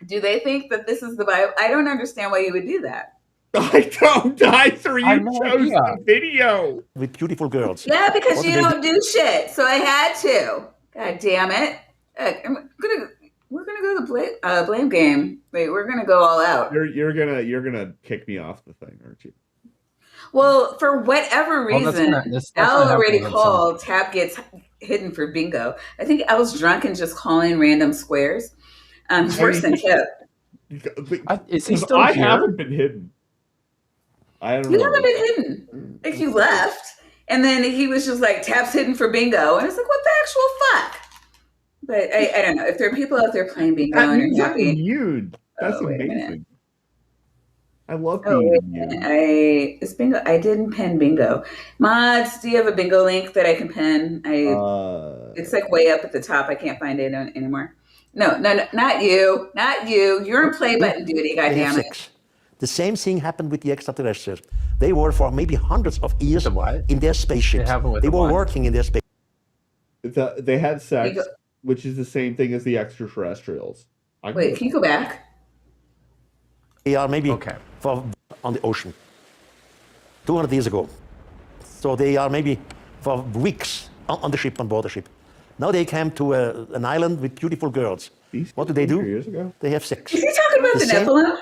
Do they think that this is the Bible? I don't understand why you would do that. I don't either. I have You no chose idea. the video. With beautiful girls. Yeah, because What you did they don't do shit, so I had to. God damn it! We're gonna go to the blame game. Wait, we're gonna go all out. You're gonna kick me off the thing, aren't you? Well, for whatever Well, that's reason, that's Al not already happening called Tab Gets Hidden for bingo. I think Al's drunk and just calling random squares. He's worse than Kip. Is he 'Cause still I here? haven't been hidden. I don't You know. haven't been hidden. Like you left, and then he was just like Tab's hidden for bingo, and I was like, what the actual fuck? But I don't know if there are people out there playing bingo That and means are I'm happy. immune. That's Oh, wait a minute. amazing. I love Oh, being wait a immune. minute. It's bingo. I didn't pin bingo. Mods, do you have a bingo link that I can pin? It's like way up at the top. I can't find it anymore. No, not you. Not you. You're in play button duty, They have goddammit. sex. The same thing happened with the extraterrestrials. They were for maybe hundreds of years The what? in their spaceships. They happened with They the were what? working in their space. They had sex, You which is the same thing as the extraterrestrials. Wait, can you go back? They are maybe Okay. for on the ocean 200 years ago. So they are maybe for weeks on the ship, on board the ship. Now they came to an island with beautiful girls. What do they 200 do? years ago? They have sex. Is he talking about the same- Nephilim?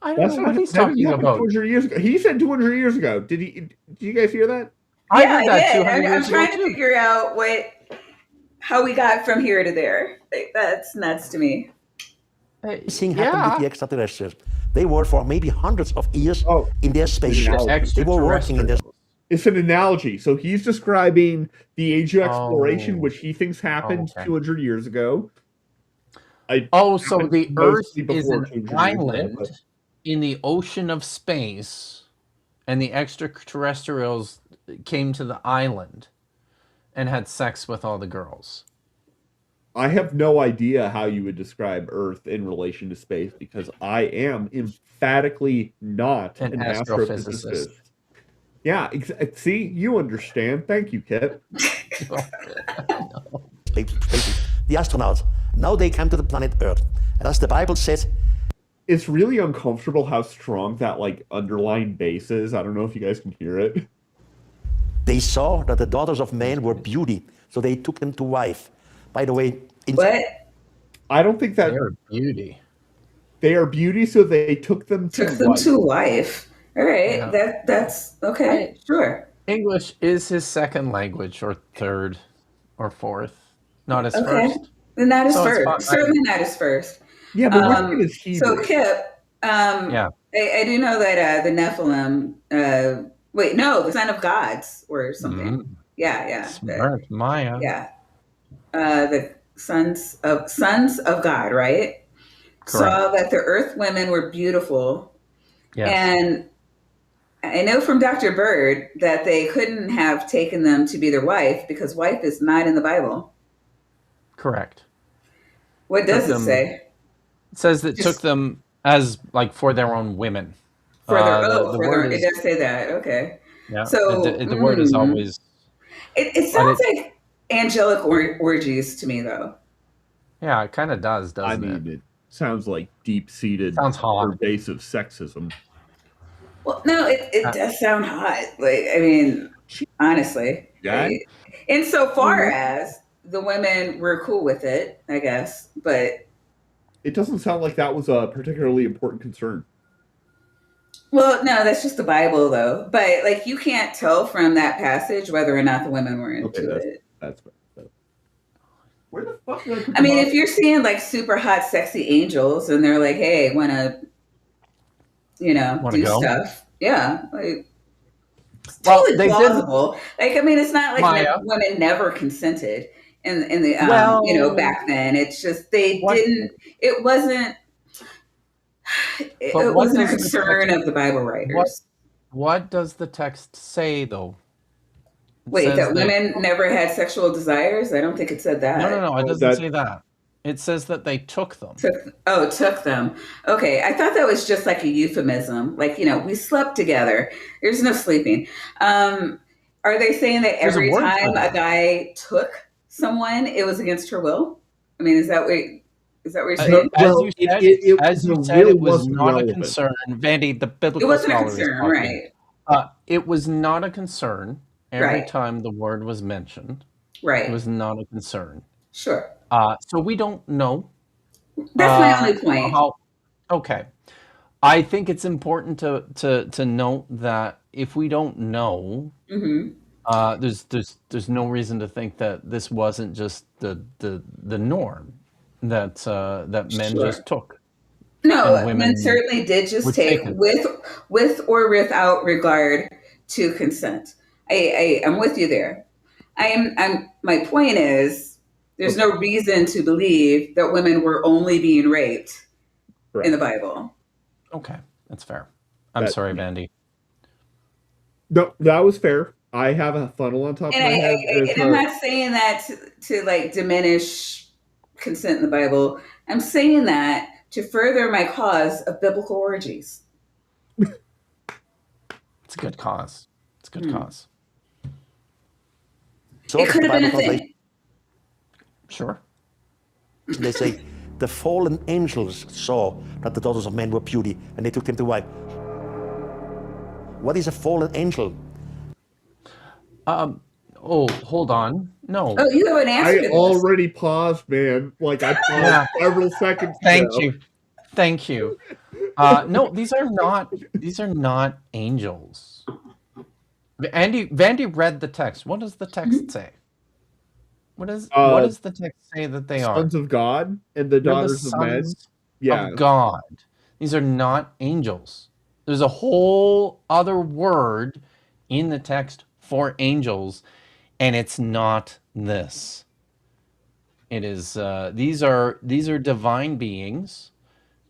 I don't know what he's that didn't talking happen about. 200 years ago. He said 200 years ago. Did you guys hear that? I Yeah, heard I that did. 200 I'm years trying ago to too. figure out how we got from here to there. Like, that's nuts to me. This thing happened with the extraterrestrials. They were for maybe hundreds of years Oh, in their spaceships. They were working in their. It's an analogy. So he's describing the age of exploration, Oh. which he thinks happened Okay. 200 years ago. So the Earth is before an 200 years ago, island but- in the ocean of space, and the extraterrestrials came to the island and had sex with all the girls. I have no idea how you would describe Earth in relation to space because I am emphatically not An an astrophysicist. astrophysicist. Yeah, see, you understand. Thank you, Kit. The astronauts. Now they come to the planet Earth. And as the Bible says, It's really uncomfortable how strong that like underlying bass is. I don't know if you guys can hear it. they saw that the daughters of men were beauty, so they took them to wife. By the way, What? I don't think that They're beauty. they are beauty, so they took them to Took them wife. to wife. All right. Yeah. That's okay. Sure. English is his second language, or third, or fourth. Not his Okay. first. Not his So it's first. fine. Certainly not his first. Yeah, but what is Hebrew? So Kip, Yeah. I do know that the Nephilim. Wait, no, the son of gods or something. Mm. Yeah. Smart, Maya. Yeah. The sons of God, right? Saw that the earth women were beautiful. Yes. And I know from Dr. Bird that they couldn't have taken them to be their wife because wife is not in the Bible. Correct. What does Took it them- say? It says that Just- took them as like for their own women. For their the word it is, does say that. Okay. yeah. So, the word is always It sounds like angelic orgies to me, though. yeah. It kind of does, I doesn't it? mean, it sounds like deep-seated, Sounds hot. pervasive sexism. Well, no, it does sound hot. Like, I mean, honestly. Yeah. Right? Insofar as the women were cool with it, I guess. But, It doesn't sound like that was a particularly important concern. well, no, that's just the Bible, though. But, like, you can't tell from that passage whether or not the women were into it. That's fair. Where the fuck did put I mean, them if you're seeing, like, super hot, sexy angels and they're like, hey, want to, Wanna do go? stuff. Yeah. Like, Well, totally they did. plausible. Like, I mean, it's not like Maya. women never consented in the Well, back then. It's just they what- didn't. It wasn't. It But what wasn't a does the concern text- of the Bible writers. What does the text say though? It Wait, says that women never had sexual desires? I don't think it said that. No. It doesn't that- say that. It says that they took them. Took them. Okay, I thought that was just like a euphemism. Like, we slept together. There's no sleeping. Are they saying that There's a every word for time a that. guy took someone, it was against her will? I mean, is that what you're As saying? Well, you said, the will it was wasn't not relevant. a concern. Vandy, the It biblical wasn't a scholar is concern, talking. right? It was not a concern every Right. time the word was mentioned. Right. It was not a concern. Sure. So we don't know. That's my only point. Okay. I think it's important to note that if we don't know, Hmm. there's no reason to think that this wasn't just the norm that men Sure. just took. No, And women men certainly did just would take take it. with or without regard to consent. I'm with you there. My point is there's no reason to believe that women were only being raped in the Bible. Okay, that's fair. I'm That- sorry, Vandy. No, that was fair. I have a funnel on top of my head. And I'm not saying that to like diminish consent in the Bible. I'm saying that to further my cause of biblical orgies. It's a good cause. It's a good cause. so It could have been a Bible translation, thing. Sure. they say the fallen angels saw that the daughters of men were beauty, and they took them to wife. What is a fallen angel? Oh, hold on. No. Oh, you have an answer I to this. already paused, man. Like I paused Yeah. several seconds Thank ago. you. Thank you. No, these are not angels. Vandy read the text. What does the text say? What does the text say that they are? Sons of God and the They're the daughters of men. sons Yeah. of God. These are not angels. There's a whole other word in the text for angels, and it's not this. It is these are divine beings.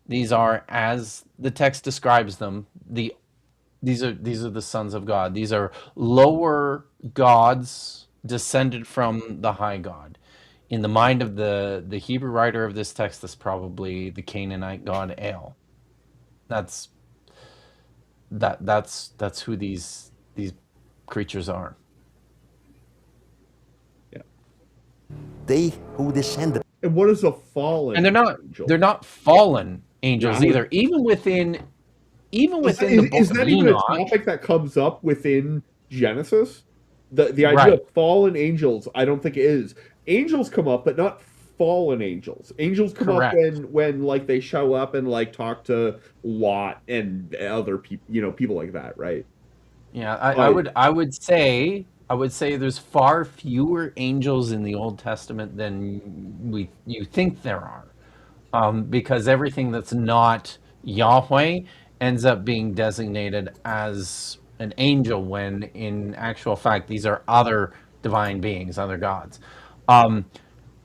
These are, as the text describes them, these are the sons of God. These are lower gods descended from the high God. In the mind of the Hebrew writer of this text, that's probably the Canaanite god El. That's who these creatures are. Yeah. They who descended. And what is a fallen And angel? they're not fallen angels Yeah. either. Even within the book Is of that even a Enoch, topic that comes up within Genesis? The idea Right. of fallen angels, I don't think it is. Angels come up, but not fallen angels. Angels come Correct. up when like they show up and like talk to Lot and other people, people like that, right? Yeah, I would say there's far fewer angels in the Old Testament than you think there are, because everything that's not Yahweh ends up being designated as an angel when in actual fact these are other divine beings, other gods,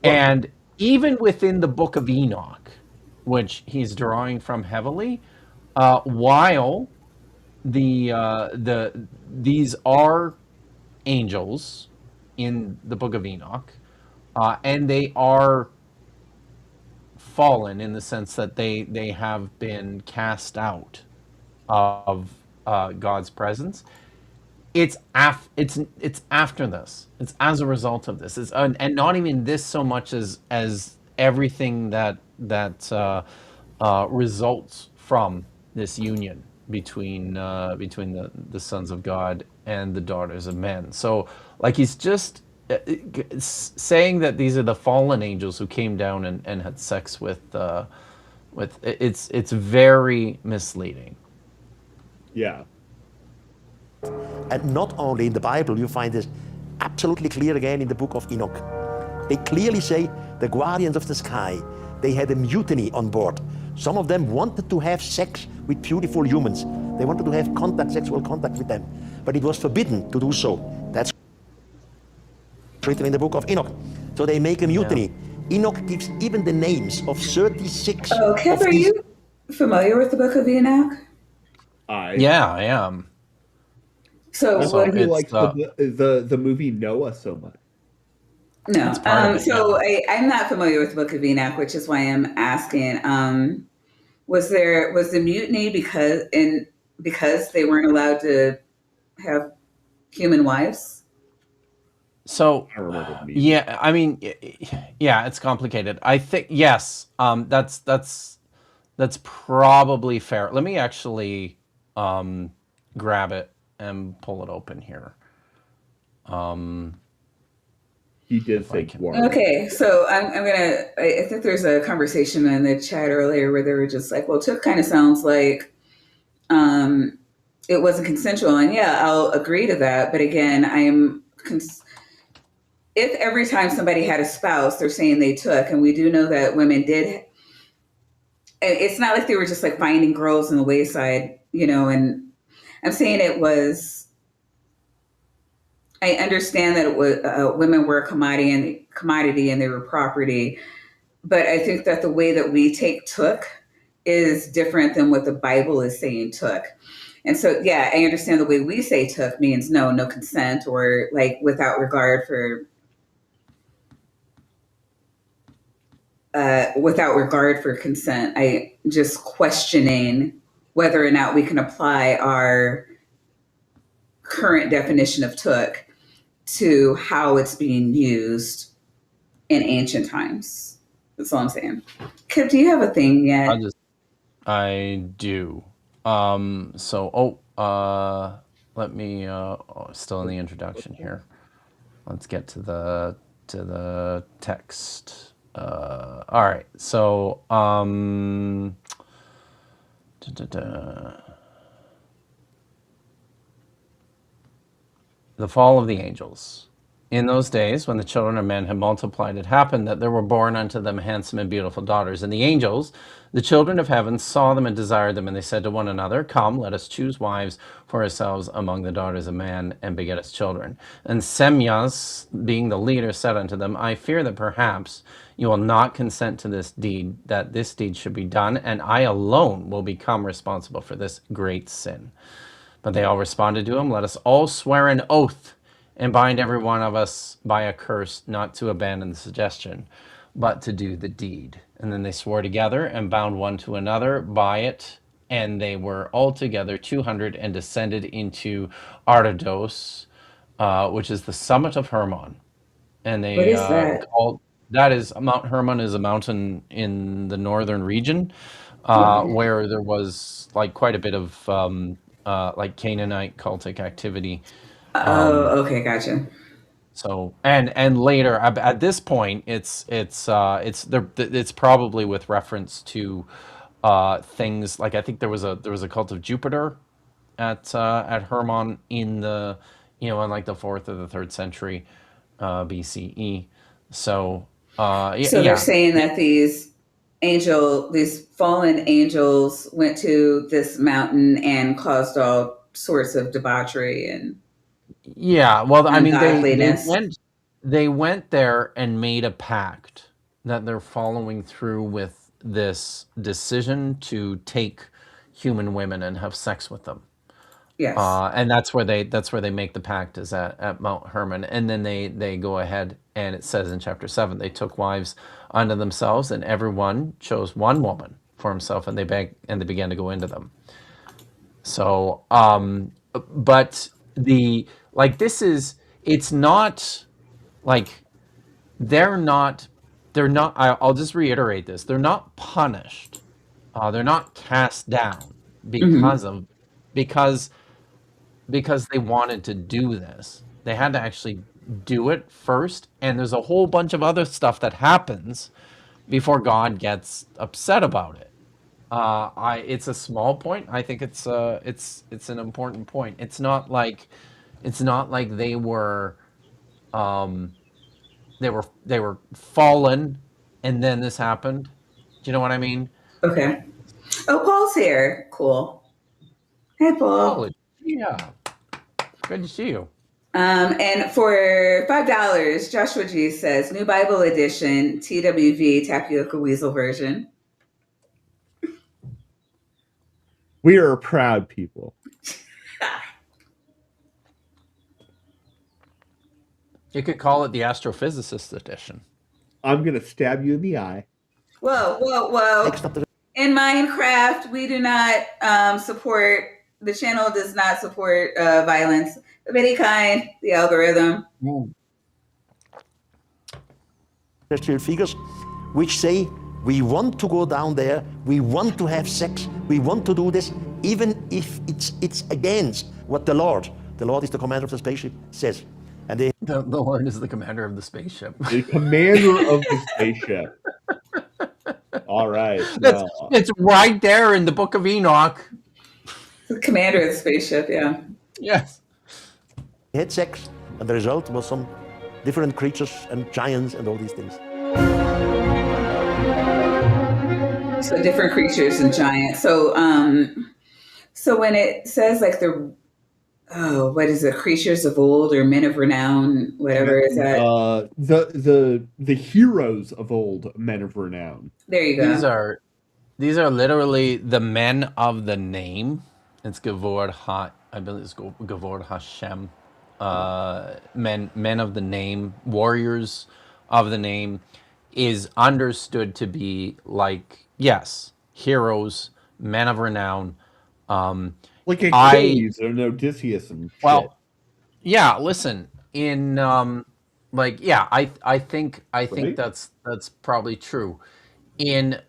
and even within the book of Enoch, which he's drawing from heavily, while these are angels in the book of Enoch, and they are fallen in the sense that they have been cast out of God's presence. It's after this. It's as a result of this. It's and not even this so much as everything that results from this union between the sons of God and the daughters of men. So, like, he's just saying that these are the fallen angels who came down and had sex with it's very misleading. Yeah. And not only in the Bible, you find this absolutely clear again in the book of Enoch. They clearly say the guardians of the sky, they had a mutiny on board. Some of them wanted to have sex with beautiful humans. They wanted to have sexual contact with them. But it was forbidden to do so. That's written in the book of Enoch. So they make a mutiny. Yeah. Enoch gives even the names of 36. Oh, Kev, are you familiar with the book of Enoch? Yeah, I am. So that's why he likes the movie Noah so much. No. I'm not familiar with the book of Enoch, which is why I'm asking. Was the mutiny because they weren't allowed to have human wives? So yeah, I mean, yeah, it's complicated. I think yes, that's probably fair. Let me actually grab it and pull it open here. He did think okay, so I think there's a conversation in the chat earlier where they were just like, well, Took kind of sounds like it wasn't consensual, and yeah, I'll agree to that. But again, if every time somebody had a spouse, they're saying they took, and we do know that women did, and it's not like they were just like finding girls in the wayside, and I'm saying it was. I understand that it was women were a commodity and they were property, but I think that the way that we take took is different than what the Bible is saying took. And so, yeah, I understand the way we say took means no consent, or like without regard for consent. I just questioning whether or not we can apply our current definition of took to how it's being used in ancient times. That's all I'm saying. Kip, do you have a thing yet? I do. let me still in the introduction here. Let's get to the text. All right. So the fall of the angels. In those days, when the children of men had multiplied, it happened that there were born unto them handsome and beautiful daughters. And the angels, the children of heaven, saw them and desired them. And they said to one another, Come, let us choose wives for ourselves among the daughters of man, and beget us children. And Semyas, being the leader, said unto them, I fear that perhaps you will not consent to this deed, that this deed should be done, and I alone will become responsible for this great sin. But they all responded to him, Let us all swear an oath and bind every one of us by a curse not to abandon the suggestion, but to do the deed. And then they swore together and bound one to another by it. And they were altogether 200 and descended into Ardados, which is the summit of Hermon. And What they is that? called that is Mount Hermon is a mountain in the northern region, Okay. where there was like quite a bit of like Canaanite cultic activity. Oh, okay, gotcha. So and later at this point, it's probably with reference to things like I think there was a cult of Jupiter at Hermon in the in like the 4th or the 3rd century BCE. So So they're yeah. saying that these fallen angels went to this mountain and caused all sorts of debauchery and Yeah, well, I mean, ungodliness. they went there and made a pact that they're following through with this decision to take human women and have sex with them. Yes. And that's where they make the pact is at Mount Hermon, and then they go ahead and it says in chapter 7 they took wives unto themselves, and everyone chose one woman for himself, and they began to go into them. So, but the like this is it's not like they're not I'll just reiterate this. They're not punished. They're not cast down Hmm. because of because because they wanted to do this. They had to actually do it first, and there's a whole bunch of other stuff that happens before God gets upset about it. It's a small point. I think it's an important point. It's not like um, they were fallen, and then this happened. Do you know what I mean? Okay. Oh, Paul's here. Cool. Hey, Oh, Paul. yeah. Good to see you. And for $5, Joshua G says New Bible Edition, TWV Tapioca Weasel version. We are a proud people. You could call it the Astrophysicist Edition. I'm gonna stab you in the eye. Whoa, whoa, whoa. In Minecraft, we do not support, the channel does not support violence of any kind, the algorithm. Terrestrial figures which say, we want to go down there, we want to have sex, we want to do this, even if it's against what the Lord is the commander of the spaceship, says. And they The Lord is the commander of the spaceship. The commander of the spaceship. All right. It's right there in the book of Enoch. The commander of the spaceship, yeah. Yes. had sex, and the result was some different creatures and giants and all these things. So different creatures and giants. So so when it says like what is it, creatures of old or men of renown, whatever is that? The heroes of old, men of renown. There you go. These are literally the men of the name. It's I believe it's Gavor Hashem. Men of the name, warriors of the name, is understood to be like, yes, heroes, men of renown. Like Achilles and Odysseus and shit. Well, yeah, listen, in I think Right? that's probably true. In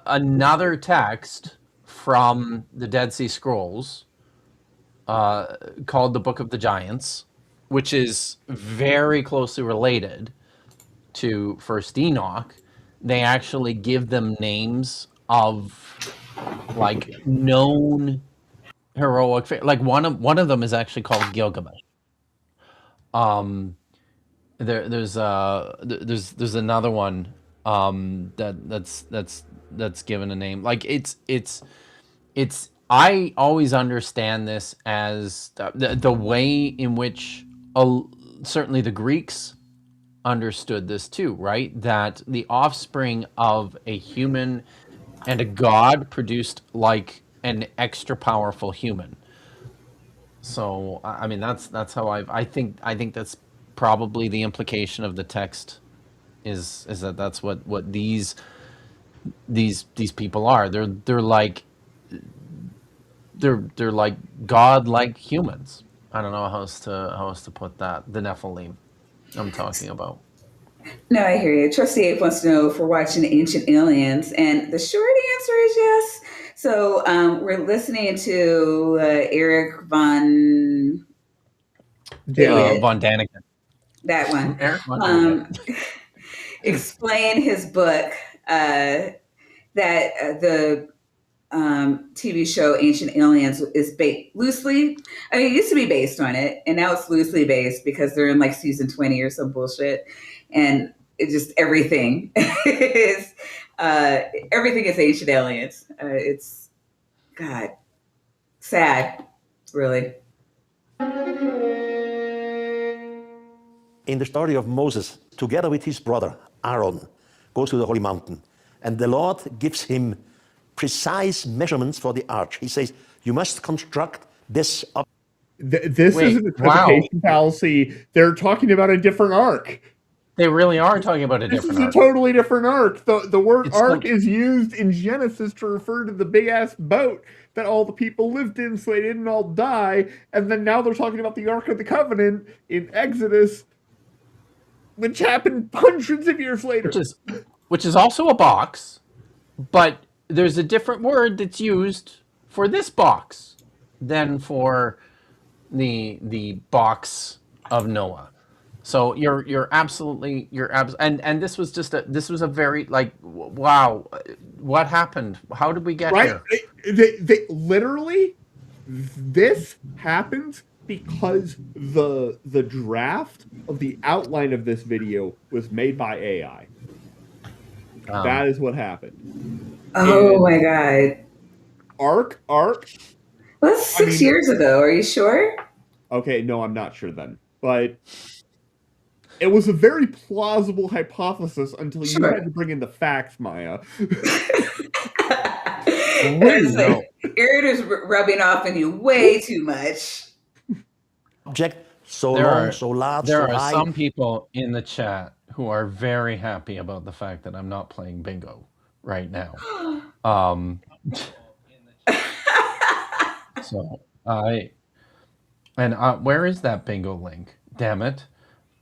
another text from the Dead Sea Scrolls, called the Book of the Giants, which is very closely related to First Enoch. They actually give them names of like known heroic, like one of them is actually called Gilgamesh. There's another one that's given a name. Like it's I always understand this as the way in which certainly the Greeks understood this too, right? That the offspring of a human and a god produced like an extra powerful human. So I mean that's how I think that's probably the implication of the text is that that's what these people are. They're like god-like humans. I don't know how else to put that. The Nephilim I'm talking about. No, I hear you. Trusty Ape wants to know if we're watching Ancient Aliens, and the short answer is yes. So we're listening to Erich von von Däniken. That one. Erich von Däniken. Explain his book that the TV show Ancient Aliens is loosely. I mean, it used to be based on it, and now it's loosely based because they're in like season 20 or some bullshit, and it just everything is Ancient Aliens. It's God, sad, really. In the story of Moses, together with his brother Aaron, goes to the holy mountain, and the Lord gives him precise measurements for the arch. He says, you must construct this up. This is an interpretation fallacy. They're talking about a different ark. They really are talking about a different ark. This is a totally different ark. The word ark is used in Genesis to refer to the big-ass boat that all the people lived in so they didn't all die. And then now they're talking about the Ark of the Covenant in Exodus, which happened hundreds of years later. Which is also a box, but there's a different word that's used for this box than for the box of Noah. So you're absolutely and this was a very like, wow, what happened? How did we get here? They literally, this happened because the draft of the outline of this video was made by AI. That is what happened. Oh my God. Ark. Well, that's 6 years ago. Are you sure? Okay, no, I'm not sure then. But it was a very plausible hypothesis until you had to bring in the facts, Maya. Aaron is rubbing off on you way too much. Object so long, so large, there so are high. some people in the chat who are very happy about the fact that I'm not playing bingo right now. Where is that bingo link? Damn it.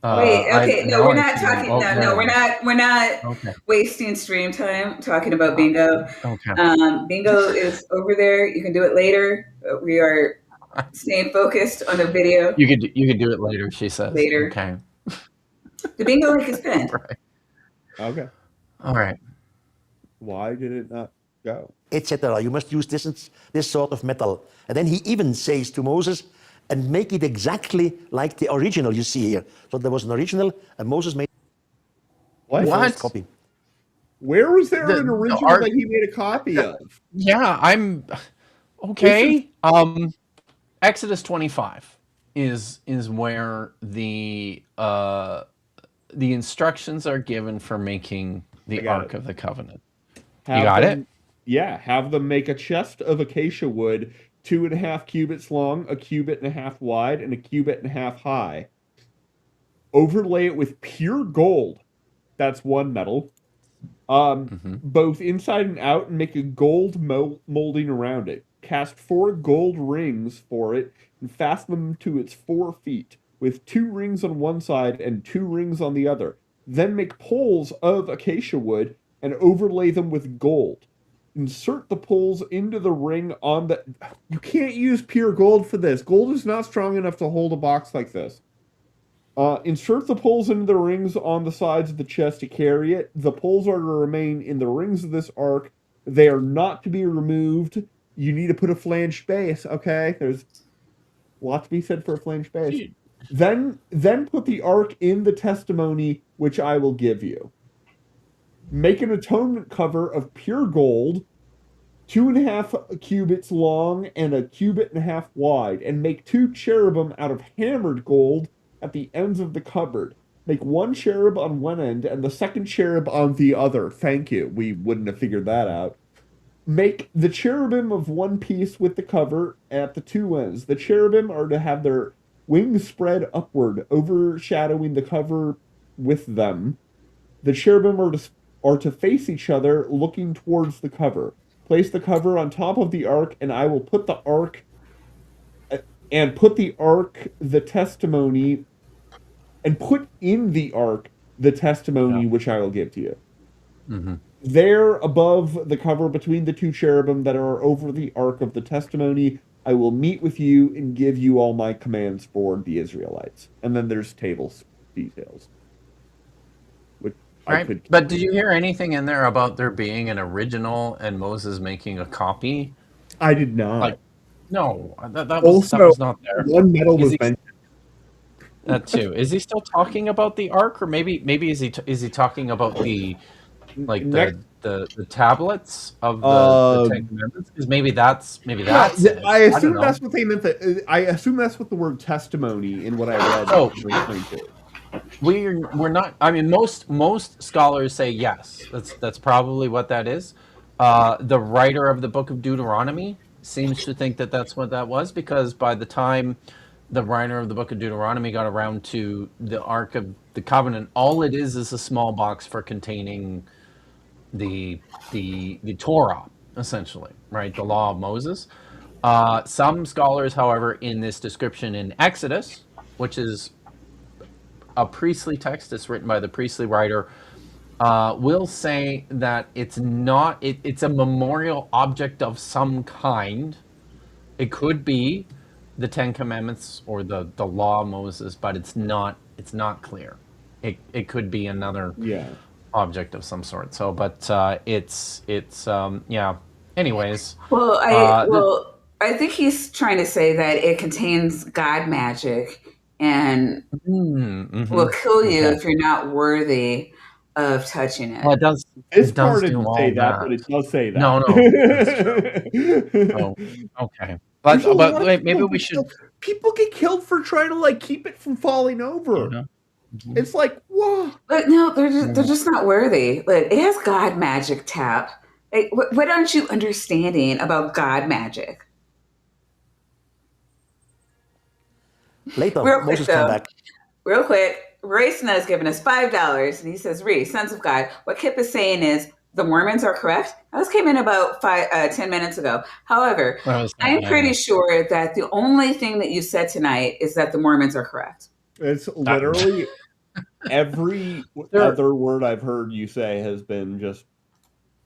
Wait, okay, no, we're not talking. No, we're not wasting stream time talking about bingo. Okay. Bingo is over there. You can do it later. We are staying focused on the video. You could do it later, she says. Later. Okay. The bingo link is pinned. Right. Okay. All right. Why did it not go? Etc. You must use this sort of metal. And then he even says to Moses, and make it exactly like the original you see here. So there was an original, and Moses made what? Copy. Where was there an original that he made a copy of? Yeah, I'm okay. Exodus 25 is where the instructions are given for making the Ark of the Covenant. You got it? Yeah, have them make a chest of acacia wood, 2.5 cubits long, 1.5 cubits wide, and 1.5 cubits high. Overlay it with pure gold. That's one metal. Both inside and out, and make a gold molding around it. Cast 4 gold rings for it, and fasten them to its 4 feet, with 2 rings on one side and 2 rings on the other. Then make poles of acacia wood, and overlay them with gold. insert the poles into the ring on the... You can't use pure gold for this. Gold is not strong enough to hold a box like this. Insert the poles into the rings on the sides of the chest to carry it. The poles are to remain in the rings of this ark. They are not to be removed. You need to put a flanged base, okay? There's a lot to be said for a flanged base. Then put the ark in the testimony which I will give you. Make an atonement cover of pure gold, 2.5 cubits long and a cubit and a half wide, and make 2 cherubim out of hammered gold at the ends of the cupboard. Make 1 cherub on one end and the second cherub on the other. Thank you. We wouldn't have figured that out. Make the cherubim of one piece with the cover at the 2 ends. The cherubim are to have their wings spread upward, overshadowing the cover with them. The cherubim are to face each other, looking towards the cover. Place the cover on top of the ark, and I will put the ark, the testimony, and put in the ark the testimony which I will give to you. Mm-hmm. There, above the cover, between the 2 cherubim that are over the ark of the testimony, I will meet with you and give you all my commands for the Israelites. And then there's tables details. Which I could... But did you hear anything in there about there being an original and Moses making a copy? I did not. Like, no, that was not there. One medal was mentioned. That too. Is he still talking about the ark, or maybe is he talking about the the tablets of the Ten Commandments? Because maybe that's it. I assume that's what they meant. I assume that's what the word testimony in what I read. Oh, we're not. I mean, most scholars say yes. That's probably what that is. The writer of the book of Deuteronomy seems to think that that's what that was, because by the time the writer of the book of Deuteronomy got around to the Ark of the Covenant, all it is a small box for containing the Torah, essentially, right? The law of Moses. Some scholars, however, in this description in Exodus, which is a priestly text, it's written by the priestly writer, will say that it's not. It's a memorial object of some kind. It could be the Ten Commandments or the law of Moses, but it's not clear. It could be another object of some sort. So, but it's yeah. Anyways, I think he's trying to say that it contains God magic and will kill you if you're not worthy of touching it. Well, it does. This part didn't say that, but it does say that. No, that's true. Oh, okay. But maybe we should. People get killed for trying to keep it from falling over. Mm-hmm. It's like, whoa. But no, they're just not worthy. Like, it has God magic, Tap. Like, what aren't you understanding about God magic? Later, Moses come back. Real quick, Royce has given us $5, and he says, "Reese, sons of God." What Kip is saying is the Mormons are correct. This came in about 10 minutes ago. However, I'm pretty sure that the only thing that you said tonight is that the Mormons are correct. It's literally every other word I've heard you say has been just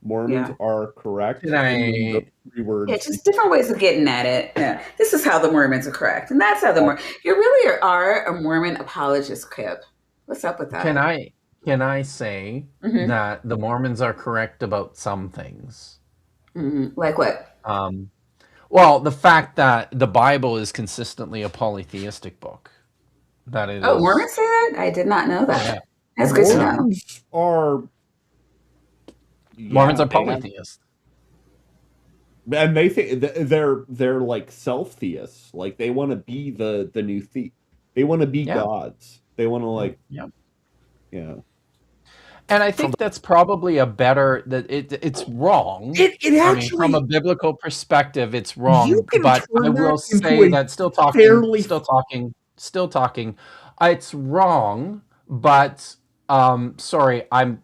Mormons are correct. Three words. Yeah, just different ways of getting at it. Yeah. This is how the Mormons are correct. And that's how the Mormons... You really are a Mormon apologist, Kip. What's up with that? Can I say that the Mormons are correct about some things? Like what? Well, the fact that the Bible is consistently a polytheistic book. That is. Oh, Mormons say that? I did not know that. Yeah. That's good to know. Mormons are polytheists. And they think they're like self-theists. Like, they want to be the new they want to be gods. They want to yeah. And I think that's probably a better it's wrong. It actually, from a biblical perspective, it's wrong. But I will say that still talking. It's wrong, but sorry, I'm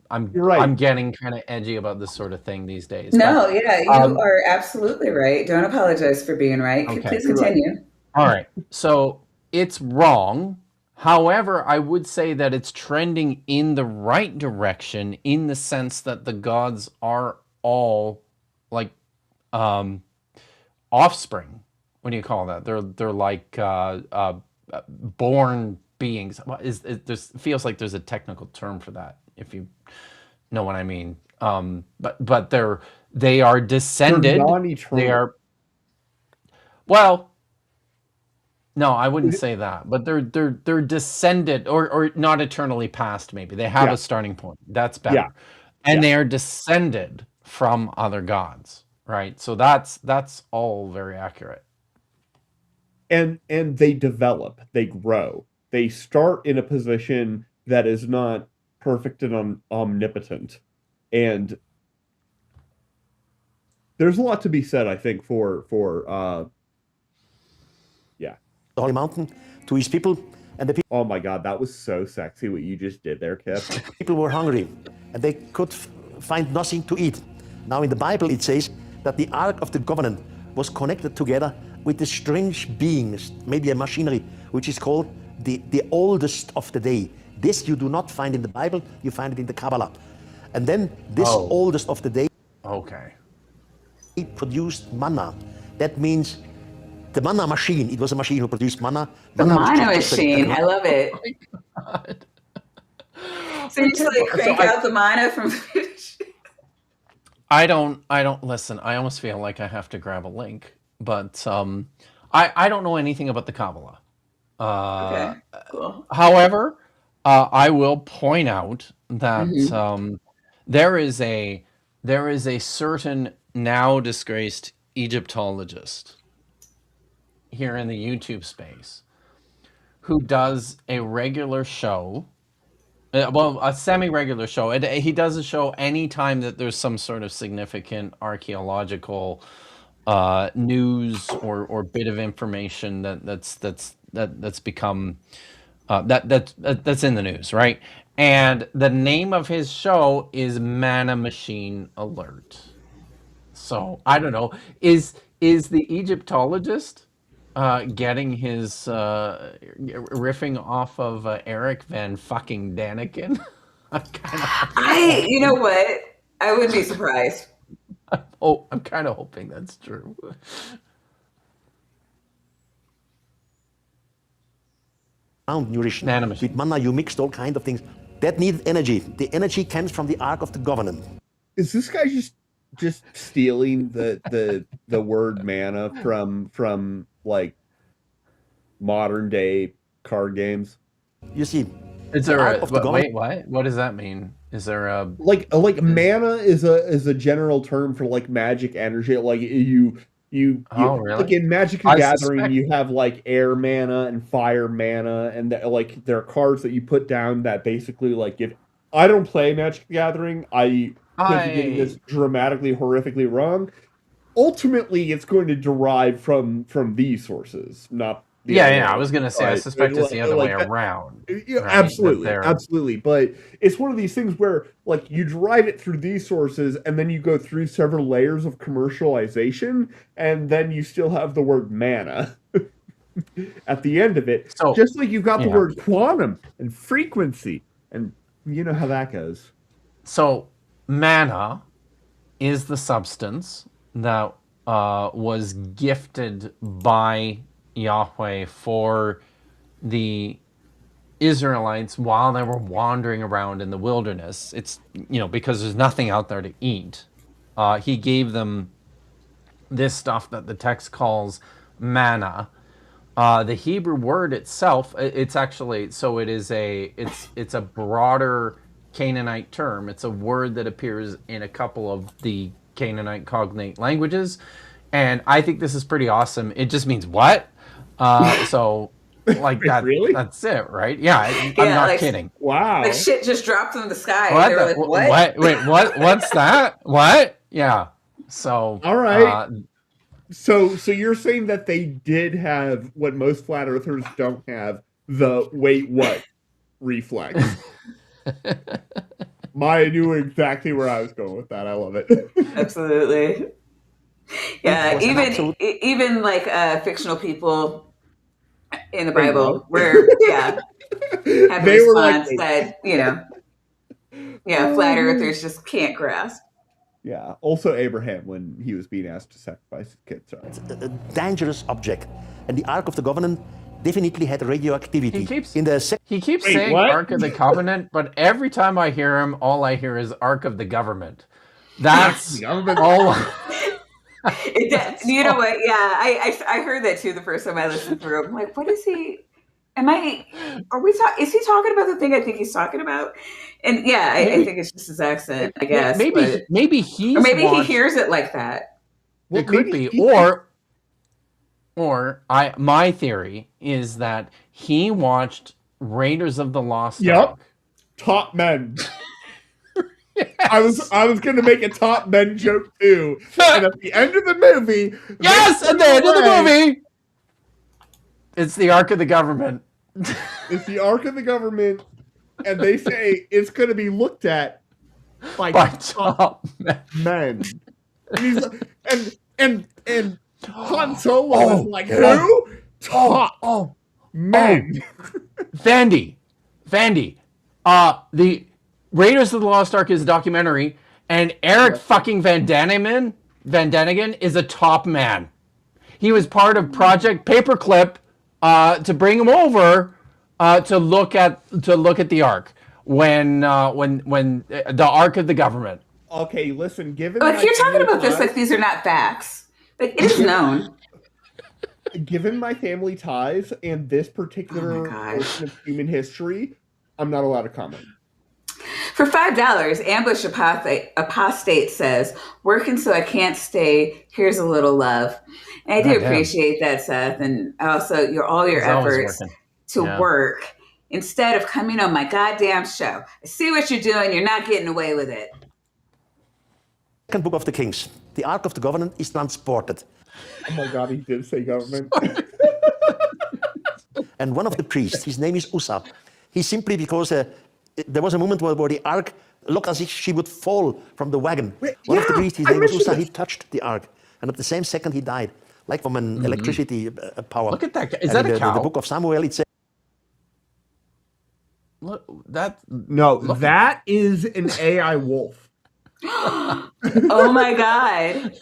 right. I'm getting kind of edgy about this sort of thing these days. No, you are absolutely right. Don't apologize for being right. Okay. Please continue. All right. So it's wrong. However, I would say that it's trending in the right direction, in the sense that the gods are all like offspring. What do you call that? They're like born beings. There's feels like there's a technical term for that, if you know what I mean. But they are They're descended. They non-eternal. are, well, no, I wouldn't say that, but they're descended, or not eternally past. Maybe they have Yeah. a starting point. That's better, Yeah. and Yeah. they are descended from other gods, right? So that's all very accurate. And they develop, they grow. They start in a position that is not perfect and omnipotent. And there's a lot to be said, I think, for the Holy Mountain to his people, and the oh my God, that was so sexy what you just did there, Kip. people were hungry, and they could find nothing to eat. Now in the Bible it says that the Ark of the Covenant was connected together with the strange beings, maybe a machinery, which is called the oldest of the day. This you do not find in the Bible, you find it in the Kabbalah. And then this oldest of the day Okay. produced manna. That means the manna machine, it was a machine who produced manna. The Manna was mana just- machine. I love it. God. So you just like crank out the mana from I don't listen. I almost feel like I have to grab a link, but I don't know anything about the Kabbalah. Okay, cool. However, I will point out that there is a certain now disgraced Egyptologist here in the YouTube space who does a regular show, well, a semi-regular show. He does a show anytime that there's some sort of significant archaeological news or bit of information that's become that's in the news, right? And the name of his show is Mana Machine Alert. So I don't know. Is the Egyptologist getting his riffing off of Erich von fucking Däniken? You know what? I wouldn't be surprised. I'm kind of hoping that's true. Nourishing. Mana machine. With manna you mixed all kinds of things. That needed energy. The energy comes from the Ark of the Covenant. Is this guy just stealing the word mana from like modern day card games? You see, Is there Ark a of the wait? What? What does that mean? Is there a Like mana is a general term for like magic energy. Like you Oh, really? like in Magic the I Gathering, suspect- you have like air mana and fire mana, and like there are cards that you put down that basically like give. I don't play Magic the Gathering. I could be getting this dramatically, horrifically wrong. Ultimately, it's going to derive from these sources, not the other way. I was gonna say I Right. suspect it's the other way Like, around. Yeah, right? absolutely, That they're- absolutely. But it's one of these things where, like, you derive it through these sources, and then you go through several layers of commercialization, and then you still have the word mana at the end of it. So- just like you've got the yeah. word quantum and frequency, and you know how that goes. So mana is the substance that was gifted by Yahweh for the Israelites while they were wandering around in the wilderness. It's, because there's nothing out there to eat. He gave them this stuff that the text calls manna. The Hebrew word itself, it's actually, so it's a broader Canaanite term. It's a word that appears in a couple of the Canaanite cognate languages. And I think this is pretty awesome. It just means what? So like that, Really? that's it, right? Yeah, I'm Yeah, not like- kidding. Wow. Like shit just dropped from the sky. What? They were like, what? Wait, what's that? What? Yeah. So All right. So you're saying that they did have what most flat earthers don't have, the wait what reflex. Maya knew exactly where I was going with that. I love it. Absolutely. Yeah, was an absolute- even like fictional people in the Wait, Bible what? where have a They were like, response that, flat earthers just can't grasp. Yeah. Also Abraham when he was being asked to sacrifice his kid. Sorry. A dangerous object. And the Ark of the Covenant definitely had radioactivity. He keeps in the he keeps Wait, saying what? Ark of the Covenant, but every time I hear him, all I hear is Ark of the Government. That's all. You know what? Yeah, I heard that too the first time I listened through. I'm like, what is he? Is he talking about the thing I think he's talking about? And yeah, I think it's just his accent, I guess. Maybe he's or maybe watched, he hears it like that. It could be, my theory is that he watched Raiders of the Lost Ark. Top men. Yes. I was gonna make a top men joke too. And at the end of the movie, yes, at the end of the movie, it's the Ark of the Government. It's the Ark of the Government, and they say it's gonna be looked at by top men. And Han Solo is like, who? Top men. Vandy. The Raiders of the Lost Ark is a documentary, and Erich fucking Van Däniken is a top man. He was part of Project Paperclip to bring him over to look at the Ark when the Ark of the Government. Okay, listen. Like you're talking about this like these are not facts. Like it is known. Given my family ties and this particular portion of human history, I'm not allowed to comment. For $5, Ambush Apostate says, working so I can't stay. Here's a little love. And I do appreciate that, Seth. And also all your efforts to work instead of coming on my goddamn show. I see what you're doing. You're not getting away with it. Second book of the Kings. The Ark of the Covenant is transported. Oh my God, he did say government. And one of the priests, his name is Uzzah. He simply, because there was a moment where the ark looked as if she would fall from the wagon. One of the priests, his name was Uzzah, he touched the ark. And at the same second, he died, like from an electricity power. Look at that guy. Is that a cow? The book of Samuel, it says... Look, that is an AI wolf. Oh my God.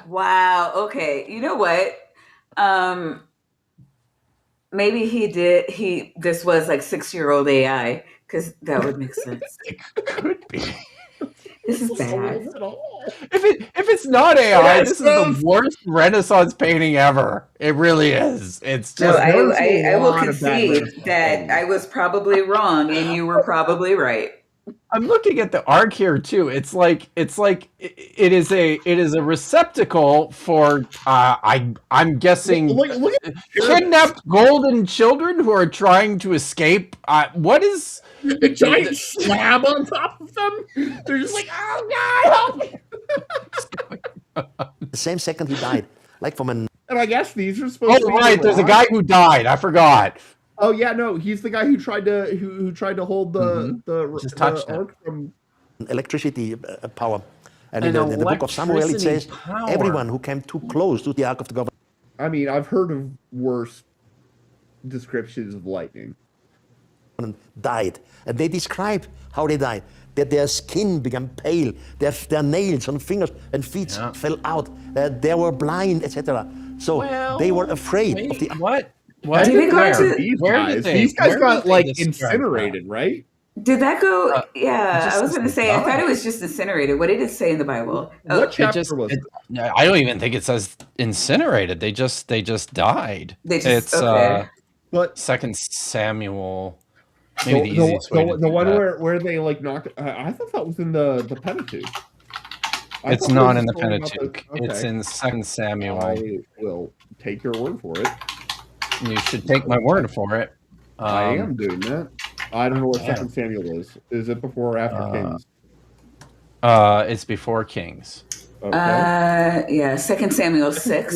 Wow. Okay. You know what? Maybe this was like 6-year-old AI, because that would make sense. It could be. This is bad. If it's not AI, this is the worst Renaissance painting ever. It really is. It's just. No, I will concede that I was probably wrong and you were probably right. I'm looking at the ark here too. It is a receptacle for I'm guessing kidnapped golden children who are trying to escape. What is a giant slab on top of them? They're just like, oh God, help me! The same second he died, like from an. And I guess these are supposed to be. Oh right, there's a guy who died. I forgot. Oh yeah, no, he's the guy who tried to hold the ark from electricity power. And in the book of Samuel, it says, everyone who came too close to the Ark of the Covenant. I mean, I've heard of worse descriptions of lightning. Died. And they describe how they died. That their skin became pale, their nails and fingers and feet fell out, they were blind, etc. So they were afraid of the... What? These guys got like incinerated, right? Did that go? I was going to say, I thought it was just incinerated. What did it say in the Bible? What chapter was it? I don't even think it says incinerated. They just died. It's What? 2 Samuel. Maybe the one where they like knocked. I thought that was in the Pentateuch. It's not in the Pentateuch. Okay. It's in 2 Samuel. I will take your word for it. You should take my word for it. I am doing that. I don't know what 2 Samuel is. Is it before or after Kings? It's before Kings. Okay. 2 Samuel 6.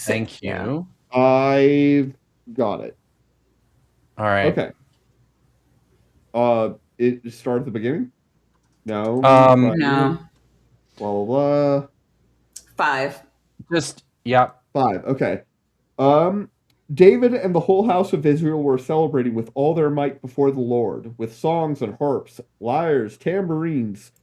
Thank you. I got it. All right. Okay. It started at the beginning? No. No. Blah, blah, blah. 5. 5. Okay. David and the whole house of Israel were celebrating with all their might before the Lord, with songs and harps, lyres, tambourines,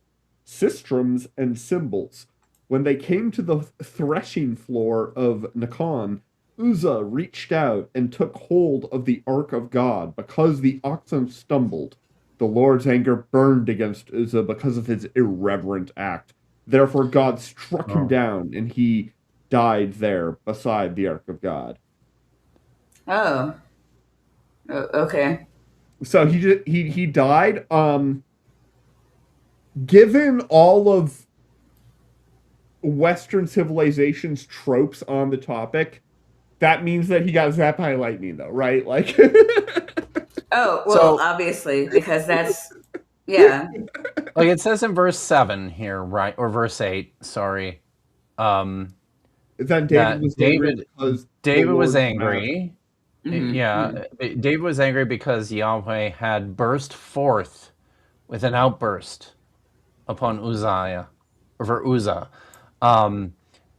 sistrums and cymbals. When they came to the threshing floor of Nakan, Uzzah reached out and took hold of the ark of God because the oxen stumbled. The Lord's anger burned against Uzzah because of his irreverent act. Therefore God struck him down, and he died there beside the ark of God. Oh. Okay. So he died. Given all of Western civilization's tropes on the topic, that means that he got zapped by lightning, though, right? Like, Oh, well, obviously, because that's, yeah. Like it says in verse 7 here, right? Or verse 8, sorry. then That David was angry because David the was Lord angry. Mhm, Yeah, David was angry because Yahweh had burst forth with an outburst upon Uzziah, over Uzzah.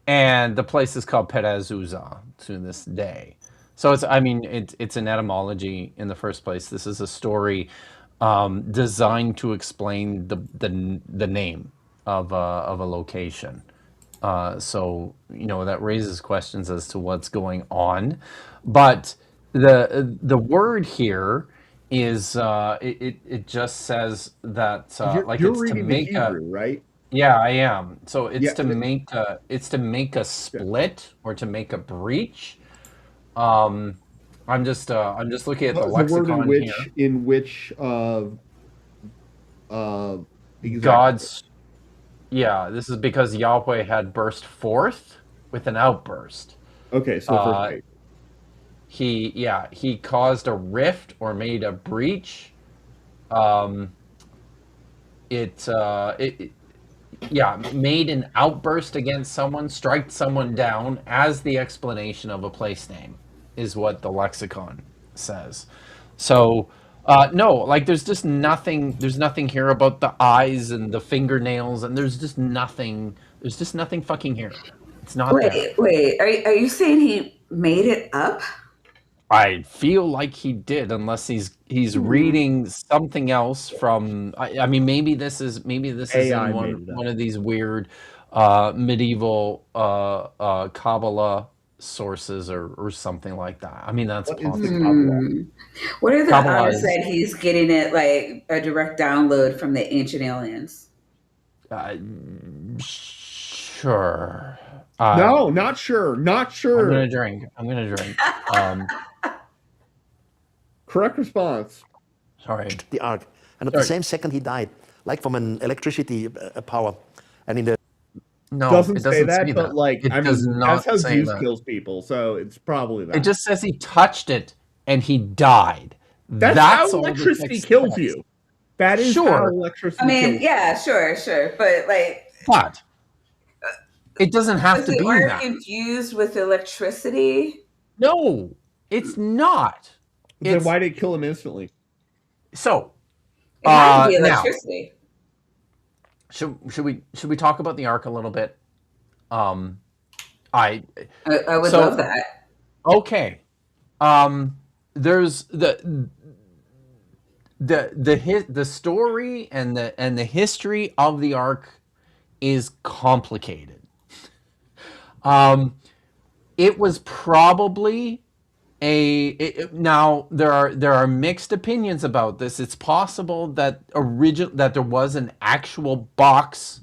And the place is called Perez Uzzah to this day. So it's an etymology in the first place. This is a story designed to explain the name of a location. So that raises questions as to what's going on, but the word here is it just says that you're it's to reading the make Hebrew, right? yeah, I am. So it's Yeah. to make a split or to make a breach. I'm just looking at the The word lexicon here. in which exactly. God's Yeah, this is because Yahweh had burst forth with an outburst. Okay, so verse 8. He caused a rift or made a breach. Made an outburst against someone, strike someone down as the explanation of a place name is what the lexicon says. So no, like there's nothing here about the eyes and the fingernails, and there's just nothing fucking here. It's not there. Wait. Are you saying he made it up? I feel like he did, unless he's reading something else from. I mean, maybe this is AI in made it up. one of these weird medieval Kabbalah sources or something like that. I mean, that's What is possible. the Kabbalah? What are the Kabbalah odds is- that he's getting it like a direct download from the ancient aliens? Sure. No, not sure. Not sure. I'm gonna drink. Correct response. Sorry. The ark. And at the same second he died, like from an electricity power. And in the No, Doesn't it say doesn't that, say but that. like, It I does mean, not that's how say Zeus that. kills people, so it's probably that. It just says he touched it and he died. That's how all the electricity text kills says. you. That is Sure. how electricity I mean, kills yeah, sure, but like, But it doesn't have was to the be ark that. infused with electricity? No, it's not. you. Then It's why did it kill him instantly? so. It had to be Now, electricity. should we talk about the ark a little bit? I I would so- love that. Okay. There's the story and the history of the ark is complicated. It was probably now there are mixed opinions about this. It's possible that there was an actual box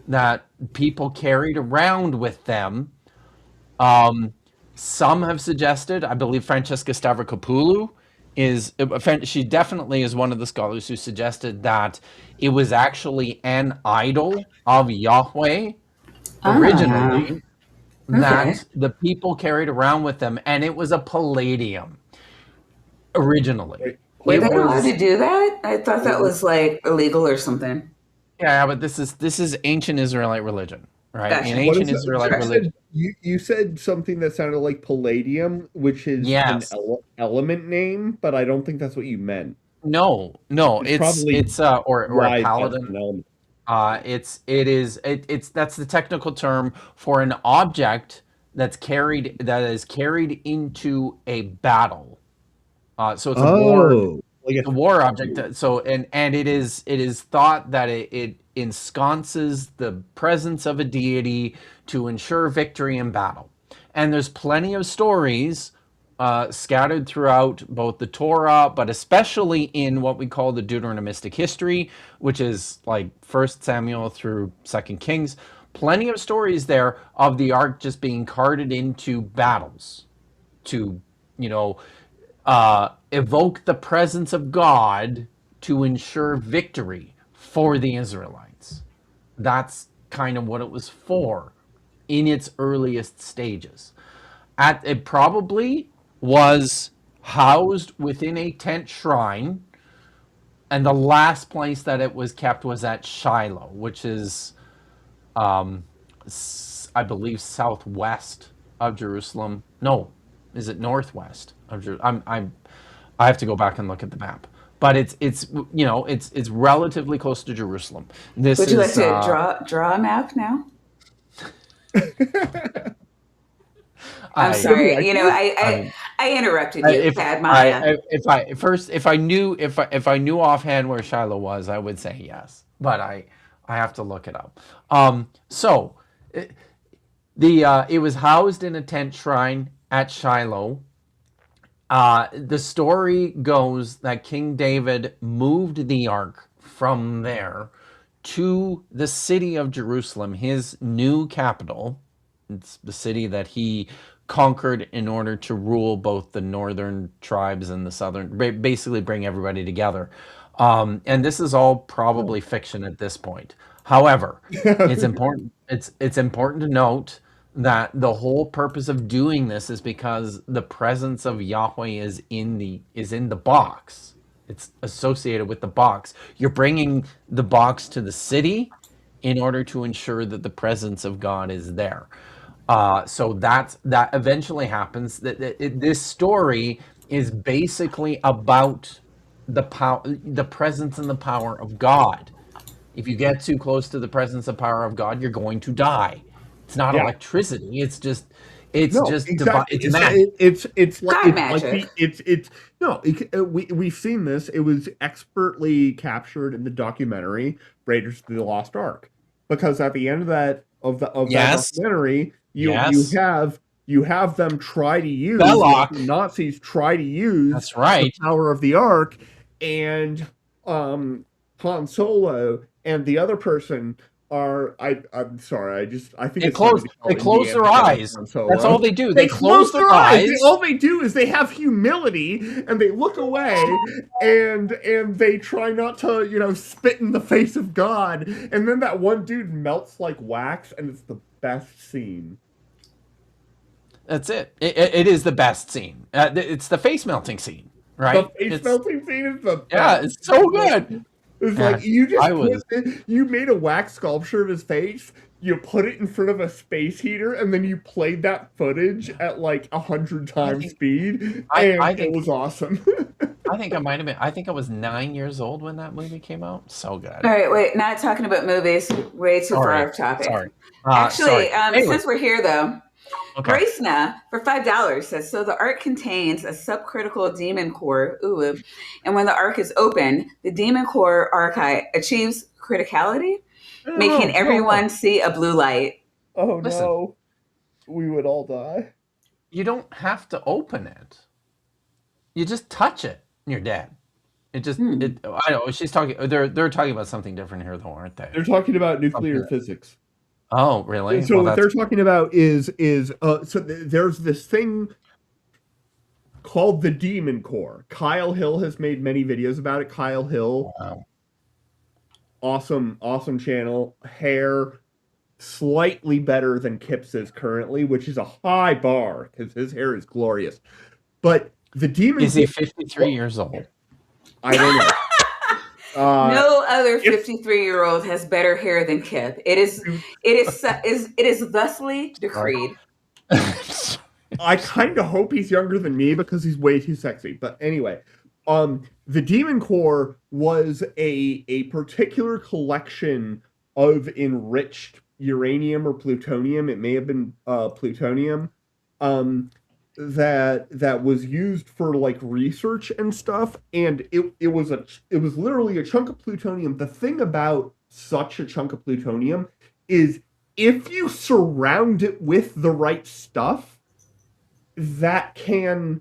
that people carried around with them. Some have suggested, I believe Francesca Stavrokopoulou she definitely is one of the scholars who suggested that it was actually an idol of Yahweh originally that the people carried around with them, and it was a palladium originally. Were It they allowed was- to do that? I thought that was like illegal or something. Yeah, but this is ancient Israelite religion, right? Gotcha. In What ancient is that? Israelite You religion. said- You said something that sounded like palladium, which is Yes. an element name, but I don't think that's what you meant. No, It's probably or a Why that's paladin. an element. That's the technical term for an object that is carried into a battle. So it's a war. Like It's a war object. So and it is thought that ensconces the presence of a deity to ensure victory in battle. And there's plenty of stories scattered throughout both the Torah, but especially in what we call the Deuteronomistic history, which is like 1 Samuel through 2 Kings. Plenty of stories there of the ark just being carted into battles to, evoke the presence of God to ensure victory for the Israelites. That's kind of what it was for in its earliest stages. It probably was housed within a tent shrine, and the last place that it was kept was at Shiloh, which is, I believe, southwest of Jerusalem. No, is it northwest of Jerusalem? I have to go back and look at the map, but it's relatively close to Jerusalem. Would you like to draw a map now? I'm sorry. I interrupted you. If I knew offhand where Shiloh was, I would say yes, but I have to look it up. It was housed in a tent shrine at Shiloh. The story goes that King David moved the ark from there to the city of Jerusalem, his new capital. It's the city that he conquered in order to rule both the northern tribes and the southern, basically bring everybody together. And this is all probably fiction at this point. However, it's important. It's important to note that the whole purpose of doing this is because the presence of Yahweh is in the box. It's associated with the box. You're bringing the box to the city in order to ensure that the presence of God is there. So that eventually happens. This story is basically about the presence and the power of God. If you get too close to the presence and power of God, you're going to die. It's not electricity. It's just exactly. It's magic. It's like God magic. We've seen this. It was expertly captured in the documentary Raiders of the Lost Ark, because at the end of that documentary, you have them try to use Belloc. Nazis try to use That's right. the power of the Ark, and Han Solo and the other person are I'm sorry, I think they close their eyes. That's all they do. They close their eyes. All they do is they have humility and they look away and they try not to, spit in the face of God. And then that one dude melts like wax, and it's the best scene. That's it. It is the best scene. It's the face melting scene, right? The face melting scene is the best. Yeah, it's so good. It's like you made a wax sculpture of his face, you put it in front of a space heater, and then you played that footage at like 100 times speed, and it was awesome. I think I was 9 years old when that movie came out. So good. All right, wait, not talking about movies. Way too far off topic. Sorry. Actually, anyway. Since we're here though, Okay. Gracena for $5 says, so the ark contains a subcritical demon core, and when the ark is open, the demon core archive achieves criticality, making everyone see a blue light. Oh no, we would all die. You don't have to open it. You just touch it, and you're dead. It just, I know, she's talking, they're talking about something different here though, aren't they? They're talking about nuclear physics. Oh, really? So what they're talking about is there's this thing called the Demon Core. Kyle Hill has made many videos about it. Kyle Hill, wow. Awesome channel. Hair slightly better than Kips's currently, which is a high bar because his hair is glorious. But the Demon is he 53 years old? I don't know. No other 53-year-old has better hair than Kip. It is thusly decreed. I kind of hope he's younger than me because he's way too sexy. But anyway, the Demon Core was a particular collection of enriched uranium or plutonium. It may have been plutonium. That was used for like research and stuff, and it was literally a chunk of plutonium. The thing about such a chunk of plutonium is if you surround it with the right stuff, that can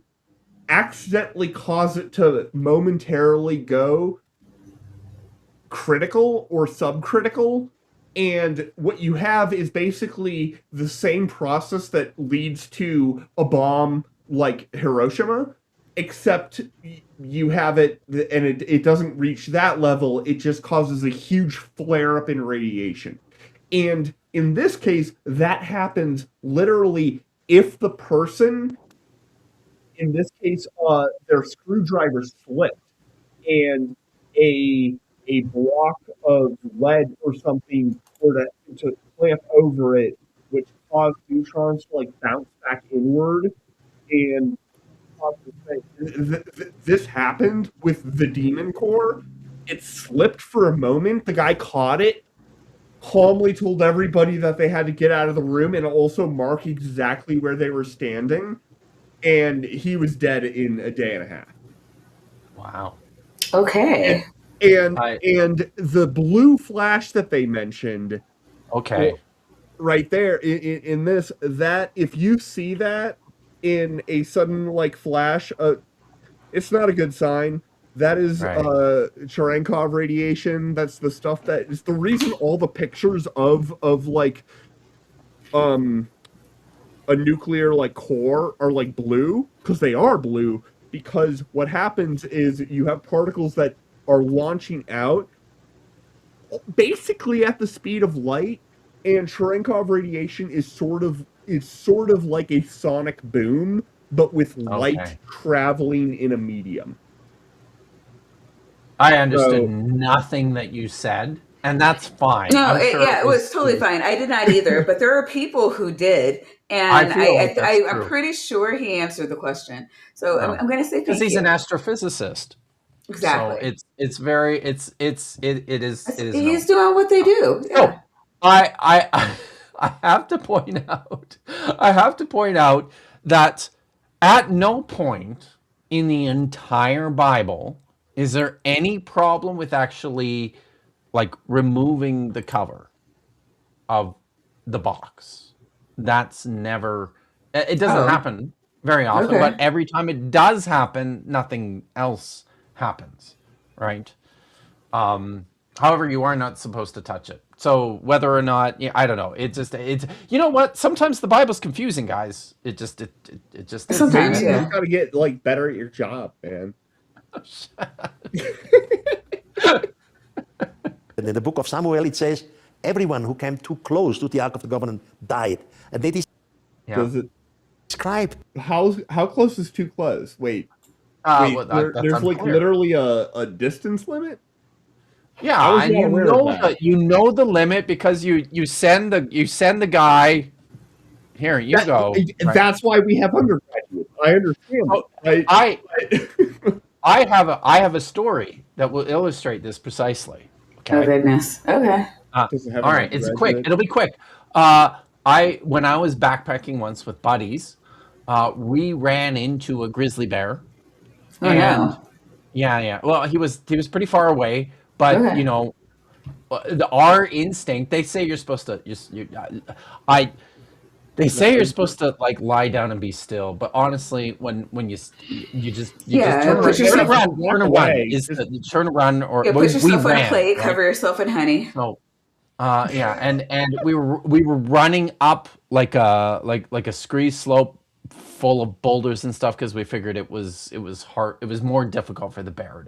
accidentally cause it to momentarily go critical or subcritical. And what you have is basically the same process that leads to a bomb like Hiroshima, except you have it, and it doesn't reach that level, it just causes a huge flare-up in radiation. And in this case, that happens literally if the person, in this case, their screwdriver slipped, and a block of lead or something were to clamp over it, which caused neutrons to like bounce back inward and cause the thing. This happened with the Demon Core. It slipped for a moment. The guy caught it, calmly told everybody that they had to get out of the room and also mark exactly where they were standing. And he was dead in a day and a half. Wow. Okay. And the blue flash that they mentioned, Okay. right there in this, that if you see that in a sudden like flash, it's not a good sign. That is Right. Cherenkov radiation. That's the stuff that is the reason all the pictures of like a nuclear like core are like blue, because they are blue, because what happens is you have particles that are launching out basically at the speed of light, and Cherenkov radiation is sort of like a sonic boom, but with light traveling in a medium. I understood nothing that you said, and that's fine. No, it was totally fine. I did not either, but there are people who did, and I'm pretty sure he answered the question. So I'm going to say thank you. Because he's an astrophysicist. Exactly. So it is. He's doing what they do. Yeah. So I have to point out. I have to point out that at no point in the entire Bible is there any problem with actually like removing the cover of the box. That's never. It doesn't happen very often, but every time it does happen, nothing else happens, right? However, you are not supposed to touch it. So whether or not, I don't know. It's you know what? Sometimes the Bible's confusing, guys. It just Sometimes, you got to get like better at your job, man. And in the book of Samuel, it says, everyone who came too close to the Ark of the Covenant died. And they Does it describe how close is too close? Wait, well, there's like literally a distance limit. Yeah, and you know the limit because you send the guy. Here you go. That's why we have undergraduates. I understand. I have a story that will illustrate this precisely. Okay. Oh goodness. Okay. All right, it's quick. It'll be quick. When I was backpacking once with buddies, we ran into a grizzly bear. Oh no. Yeah. Well, he was pretty far away, but you know, our instinct. They say you're supposed to. They say you're supposed to like lie down and be still, but honestly, when you just turn around or put yourself on a plate, cover yourself in honey. So, and we were running up like a scree slope full of boulders and stuff because we figured it was hard. It was more difficult for the bear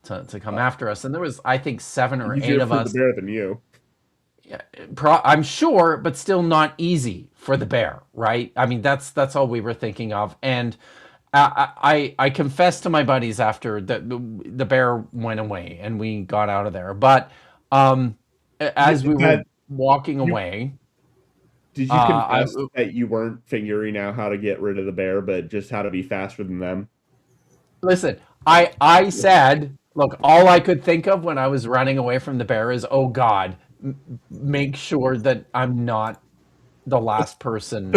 to come after us, and there was I think 7 or 8 of us. The bear than you. Yeah, I'm sure, but still not easy for the bear, right? I mean, that's all we were thinking of, and I confessed to my buddies after the bear went away and we got out of there. But as we were walking away, did you confess that you weren't figuring out how to get rid of the bear, but just how to be faster than them? Listen, I said, look, all I could think of when I was running away from the bear is, oh God, make sure that I'm not the last person.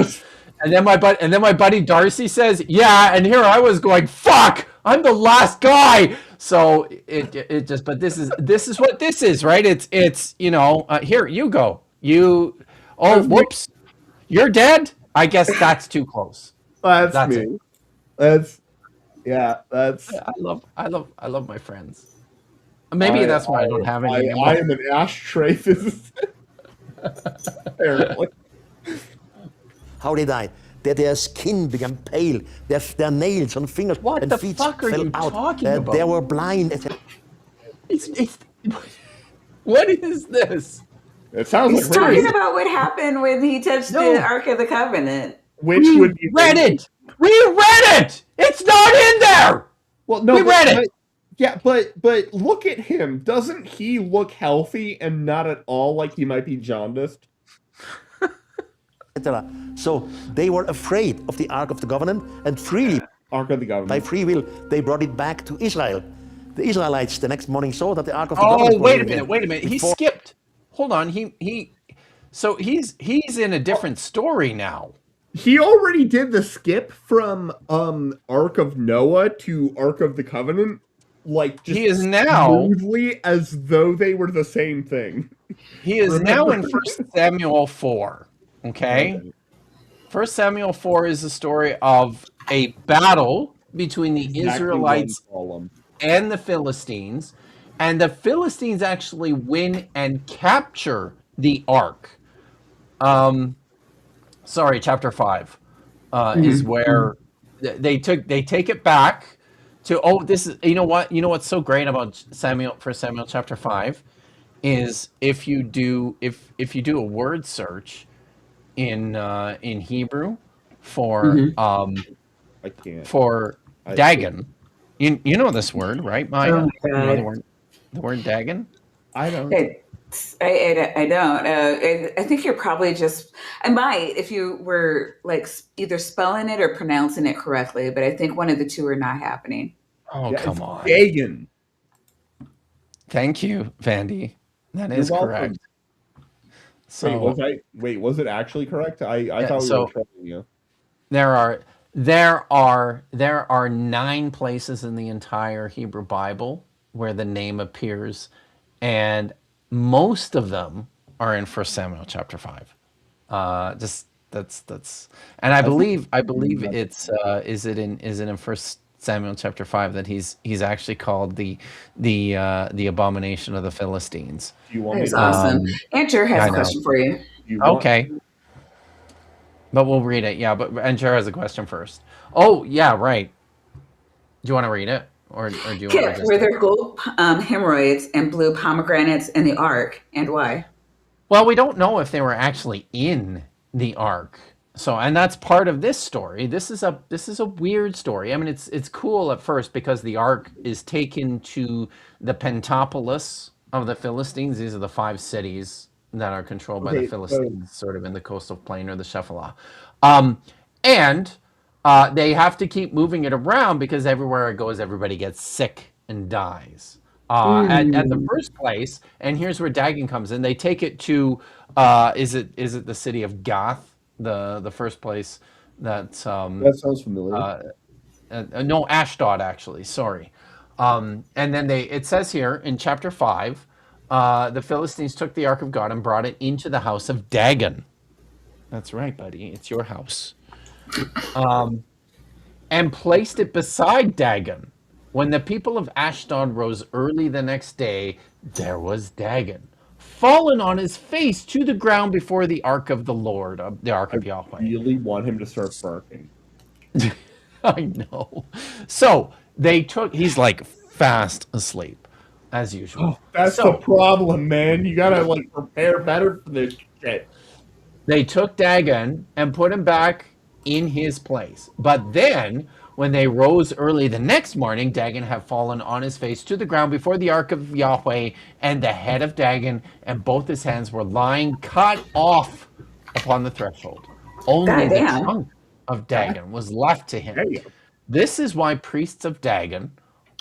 And then my buddy Darcy says, yeah, and here I was going, fuck, I'm the last guy. So it just, but this is what this is, right? It's here you go. Whoops, you're dead. I guess that's too close. That's That's me. it. That's I love my friends. Maybe that's why I don't have any anymore. I am an ashtray physicist. Apparently. How they died. Their skin became pale. Their nails and fingers What and the feet fuck are fell you out. talking They about? were blind. What is this? It sounds He's like talking about what happened when he touched No. the Ark of the Covenant. which We would you read think? it. We read it. It's not in there. Well, no, We read it. Yeah, but look at him. Doesn't he look healthy and not at all like he might be jaundiced? etc. So they were afraid of the Ark of the Covenant, and freely, Ark of the by Covenant. free will, they brought it back to Israel. The Israelites the next morning saw that the Ark of the Covenant Oh, was wait a again. minute. He skipped. Hold on. So he's in a different story now. He already did the skip from Ark of Noah to Ark of the Covenant, like just He is now- smoothly as though they were the same thing. He is now in Remember? 1 Samuel 4. Okay? 1 Samuel 4 is the story of a battle between the Exactly Israelites one column. and the Philistines, and the Philistines actually win and capture the ark. Chapter 5 is where they take it back to. This is, what's so great about First Samuel chapter 5 is if you do a word search in Hebrew for I can't. for I Dagon. You know this word, right, Maya? Oh my You know God. the word Dagon? I don't. I don't. I think you're probably just. I might if you were like either spelling it or pronouncing it correctly, but I think one of the two are not happening. Oh, Yeah, come it's on. Dagon. Thank you, Vandy. That You're is welcome. correct. So Was it actually correct? I thought we so- were trolling you. there are 9 places in the entire Hebrew Bible where the name appears, and most of them are in 1 Samuel chapter 5. That's and I believe it's is it in 1 Samuel chapter 5 that he's actually called the abomination of the Philistines. Do you want me That's to? awesome. Andrew has I a know. question for you. Do you want- Okay. But we'll read it, yeah. But Angela has a question first. Oh, yeah, right. Do you want to read it, or do you want to Kip, just? were there gold hemorrhoids and blue pomegranates in the Ark, and why? Well, we don't know if they were actually in the ark. So, and that's part of this story. This is a weird story. I mean, it's cool at first because the ark is taken to the Pentapolis of the Philistines. These are the 5 cities that are controlled by the Okay, so- Philistines, sort of in the coastal plain or the Shephelah. And they have to keep moving it around because everywhere it goes, everybody gets sick and dies. At the first place, and here's where Dagon comes in. They take it to is it the city of Gath, the first place that's That sounds familiar. no, Ashdod actually. Sorry. And then it says here in chapter 5, the Philistines took the ark of God and brought it into the house of Dagon. That's right, buddy. It's your house. And placed it beside Dagon. When the people of Ashdod rose early the next day, there was Dagon, fallen on his face to the ground before the ark of the Lord, the ark of Yahweh. Really want him to start barking. I know. So he's like fast asleep, as usual. That's the problem, man. You gotta like prepare better for this shit. They took Dagon and put him back in his place. But then, when they rose early the next morning, Dagon had fallen on his face to the ground before the ark of Yahweh, and the head of Dagon and both his hands were lying cut off upon the threshold. Only the Goddamn. trunk of Dagon was left to him. Damn. This is why priests of Dagon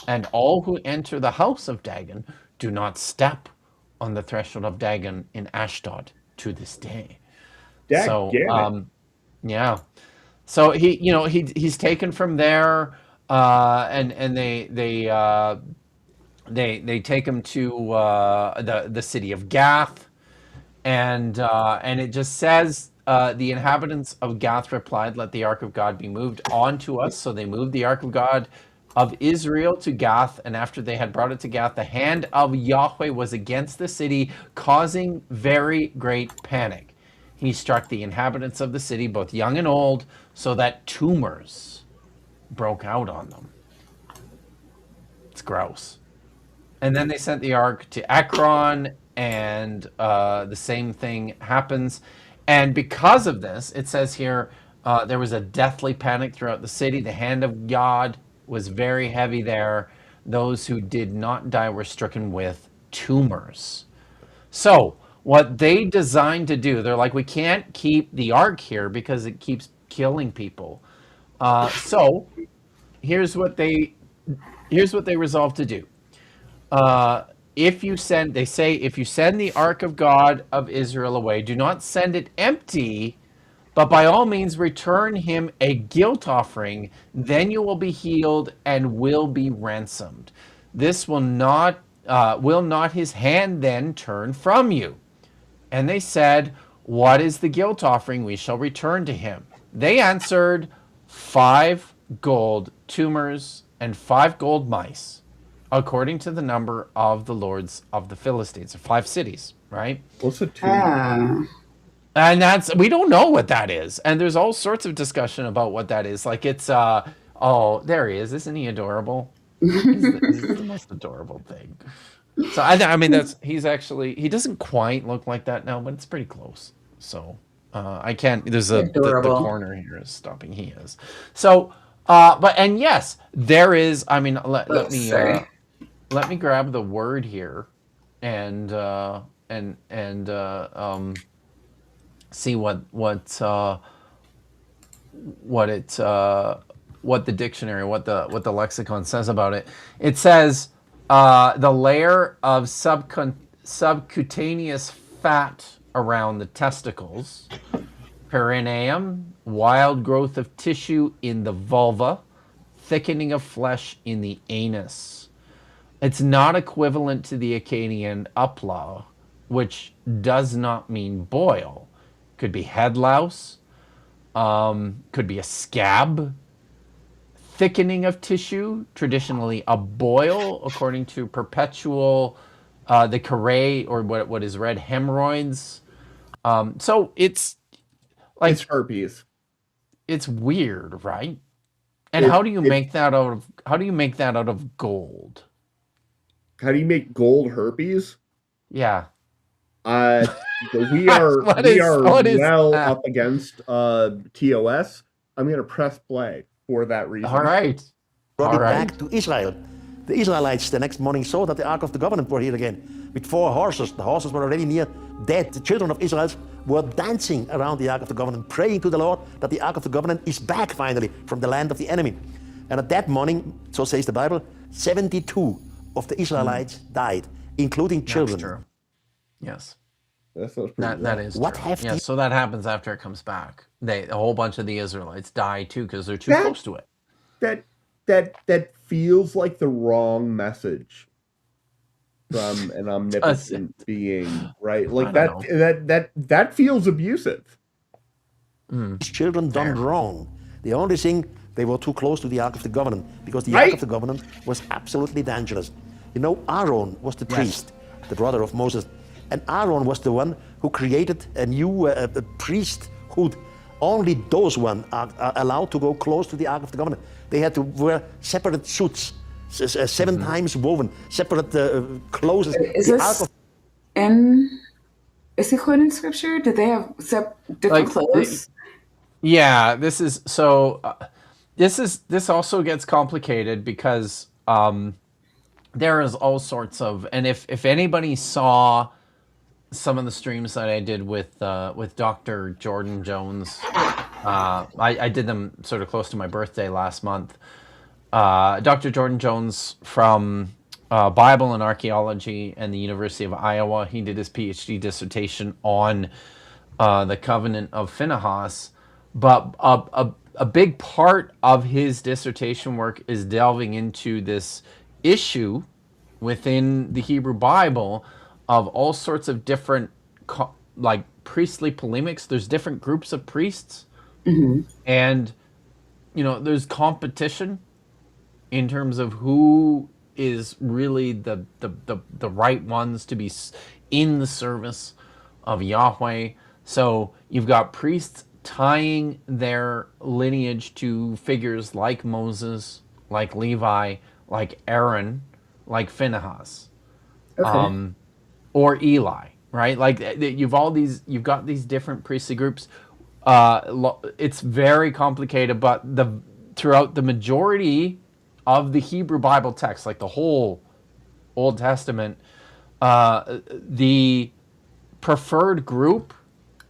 and all who enter the house of Dagon do not step on the threshold of Dagon in Ashdod to this day. So, yeah. So he's taken from there, and they they take him to the city of Gath, and it just says the inhabitants of Gath replied, "Let the ark of God be moved on to us." So they moved the ark of God of Israel to Gath, and after they had brought it to Gath, the hand of Yahweh was against the city, causing very great panic. He struck the inhabitants of the city, both young and old, so that tumors broke out on them. It's gross. And then they sent the ark to Ekron, and the same thing happens. And because of this, it says here, there was a deathly panic throughout the city. The hand of God was very heavy there. Those who did not die were stricken with tumors. So, what they designed to do, they're like, we can't keep the ark here because it keeps killing people. So, here's what they resolved to do. If you send the ark of God of Israel away, do not send it empty, but by all means return him a guilt offering. Then you will be healed and will be ransomed. This will not his hand then turn from you. And they said, what is the guilt offering we shall return to him? They answered, 5 gold tumors and 5 gold mice, according to the number of the lords of the Philistines, 5 cities, right? What's a tumor? And we don't know what that is. And there's all sorts of discussion about what that is. Like it's, oh, there he is. Isn't he adorable? He's the most adorable thing. So I mean, he doesn't quite look like that now, but it's pretty close. So I can't, the corner here is stopping. He is. So, and yes, there is, I mean, let me grab the word here and see what the dictionary, what the lexicon says about it. It says the layer of subcutaneous fat around the testicles, perineum, wild growth of tissue in the vulva, thickening of flesh in the anus. It's not equivalent to the Akkadian upla, which does not mean boil. Could be head louse, could be a scab, thickening of tissue, traditionally a boil, according to perpetual, the Carré, or what is read, hemorrhoids. So it's like it's herpes. It's weird, right? And how do you make that out of gold? How do you make gold herpes? Yeah. We are well up against TOS. I'm going to press play for that reason. All right. Brought it back to Israel. The Israelites the next morning saw that the Ark of the Covenant were here again with 4 horses. The horses were already near dead. The children of Israel were dancing around the Ark of the Covenant, praying to the Lord that the Ark of the Covenant is back finally from the land of the enemy. And at that morning, so says the Bible, 72 of the Israelites died, including children. That's true. Yes. That is what true. hefty. Yes, so that happens after it comes back. A whole bunch of the Israelites die too because they're too close to it. That feels like the wrong message from an omnipotent being, right? Like that feels abusive. Children done wrong. The only thing, they were too close to the Ark of the Covenant because the Ark of the Covenant was absolutely dangerous. You know, Aaron was the priest, the brother of Moses. And Aaron was the one who created a new priesthood. Only those one are allowed to go close to the Ark of the Covenant. They had to wear separate suits, 7 times woven, separate clothes. Is he quoted in scripture? Did they have different clothes? Yeah, this is so. This also gets complicated because there is all sorts of, and if anybody saw some of the streams that I did with Dr. Jordan Jones, I did them sort of close to my birthday last month. Dr. Jordan Jones from Bible and Archaeology and the University of Iowa, he did his PhD dissertation on the Covenant of Phinehas, but a big part of his dissertation work is delving into this issue within the Hebrew Bible of all sorts of different like priestly polemics. There's different groups of priests, and there's competition in terms of who is really the right ones to be in the service of Yahweh. So you've got priests tying their lineage to figures like Moses, like Levi, like Aaron, like Phinehas, or Eli, right? Like you've got these different priestly groups. It's very complicated, but throughout the majority of the Hebrew Bible text, like the whole Old Testament, the preferred group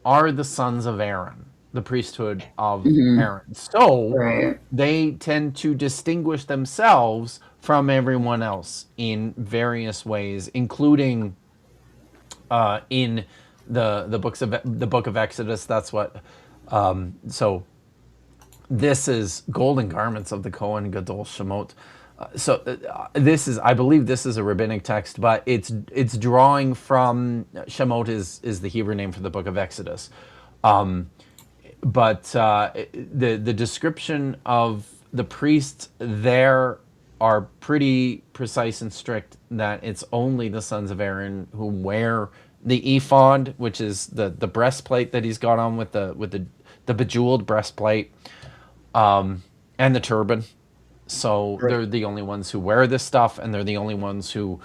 are the sons of Aaron, the priesthood of Aaron. So they tend to distinguish themselves from everyone else in various ways, including in the book of Exodus. That's what. So this is golden garments of the Kohen Gadol Shemot. I believe this is a rabbinic text, but it's drawing from Shemot is the Hebrew name for the book of Exodus. But the description of the priests there are pretty precise and strict, that it's only the sons of Aaron who wear the ephod, which is the breastplate that he's got on with the bejeweled breastplate, and the turban. So they're the only ones who wear this stuff, and they're the only ones who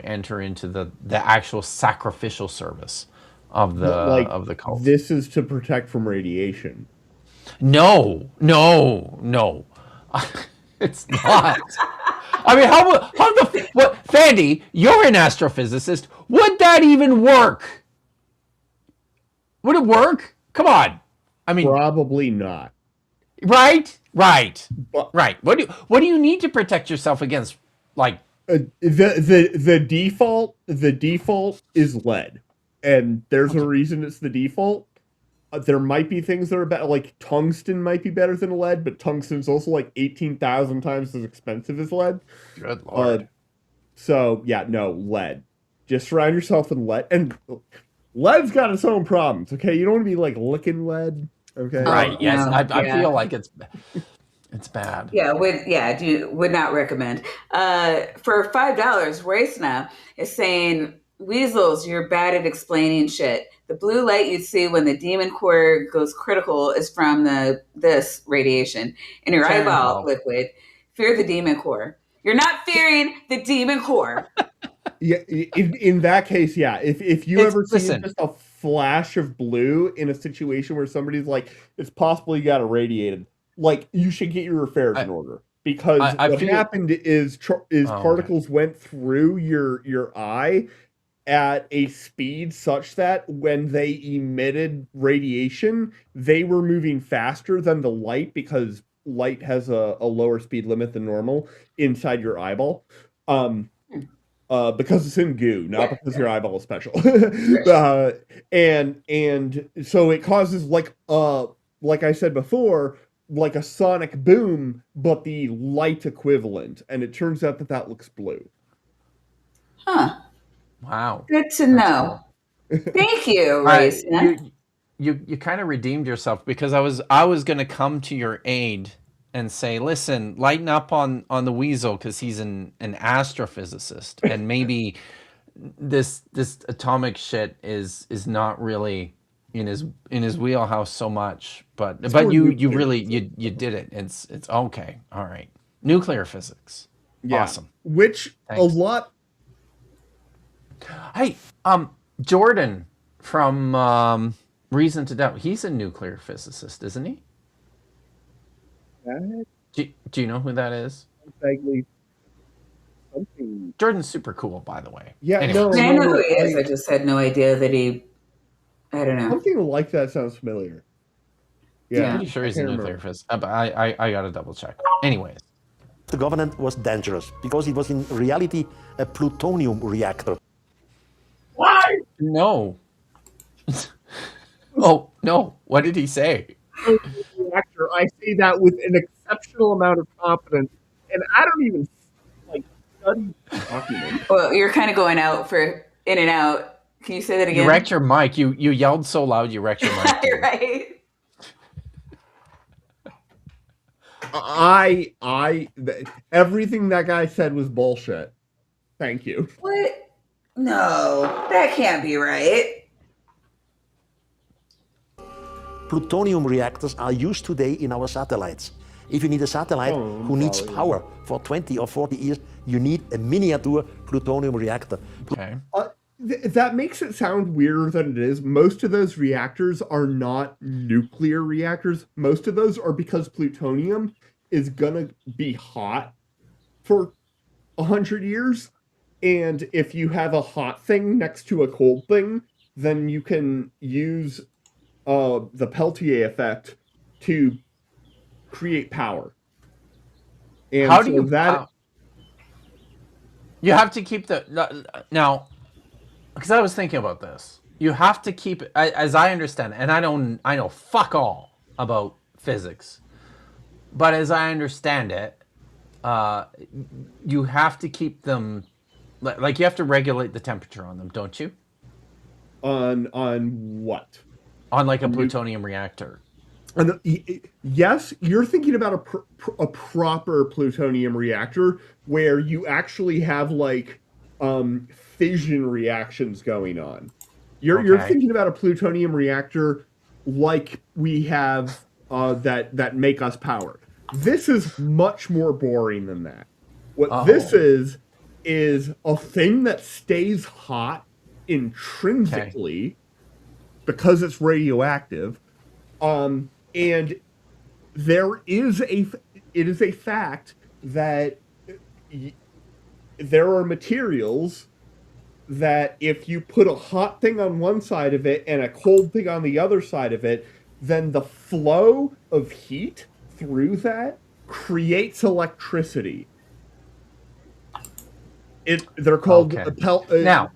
enter into the actual sacrificial service of the cult. This is to protect from radiation. No, it's not. I mean, what, Fandy? You're an astrophysicist. Would that even work? Would it work? Come on. I mean, probably not. Right. What do you need to protect yourself against? Like the default is lead, and there's a reason it's the default. There might be things that are better, like tungsten might be better than lead, but tungsten's also like 18,000 times as expensive as lead. Good Lord. So yeah, no, lead. Just surround yourself with lead, and lead's got its own problems. Okay, you don't want to be like licking lead. Okay, right? Yes, I feel like it's bad. Yeah, would not recommend. For $5, Racena is saying, weasels, you're bad at explaining shit. The blue light you see when the demon core goes critical is from this radiation in your eyeball liquid. Fear the demon core. You're not fearing the demon core. Yeah, in that case, yeah. If you ever see just a flash of blue in a situation where somebody's like, it's possible you got irradiated, like, you should get your affairs in order, because what happened is particles went through your eye at a speed such that when they emitted radiation, they were moving faster than the light, because light has a lower speed limit than normal inside your eyeball. Because it's in goo, not because your eyeball is special. And so it causes like I said before, like a sonic boom, but the light equivalent. And it turns out that looks blue. Huh. Wow. Good to know. Cool. Thank you, Racena. You kind of redeemed yourself, because I was going to come to your aid and say, listen, lighten up on the weasel, because he's an astrophysicist, and maybe this atomic shit is not really in his wheelhouse so much. But you did it. It's okay. All right. Nuclear physics. Yeah. Awesome. Which Thanks. A lot. Hey, Jordan from Reason to Doubt. He's a nuclear physicist, isn't he? Do you know who that is? Vaguely. Something. Jordan's super cool, by the way. Yeah, I know who he is. I just had no idea that he. I don't know. Something like that sounds familiar. Yeah, I'm pretty sure he's a nuclear physicist. But I gotta double check. Anyways, the government was dangerous because it was in reality a plutonium reactor. Why? No. Oh no! What did he say? Reactor. I say that with an exceptional amount of confidence, and I don't even study documents. Well, you're kind of going in and out. Can you say that again? You wrecked your mic. You yelled so loud you wrecked your mic. You're right. Everything that guy said was bullshit. Thank you. What? No, that can't be right. Plutonium reactors are used today in our satellites. If you need a satellite who needs power for 20 or 40 years, you need a miniature plutonium reactor. Okay. That makes it sound weirder than it is. Most of those reactors are not nuclear reactors. Most of those are because plutonium is gonna be hot for 100 years. And if you have a hot thing next to a cold thing, then you can use the Peltier effect to create power. And How do so you that you have to keep now, because I was thinking about this. You have to keep, as I understand, and I know fuck all about physics, but as I understand it, you have to keep them, like you have to regulate the temperature on them, don't you? on what? On like a plutonium reactor. And yes, you're thinking about a proper plutonium reactor where you actually have like fission reactions going on. You're thinking about a plutonium reactor like we have that make us power. This is much more boring than that. What this is a thing that stays hot intrinsically because it's radioactive. And it is a fact that there are materials that if you put a hot thing on one side of it and a cold thing on the other side of it, then the flow of heat through that creates electricity. They're called now.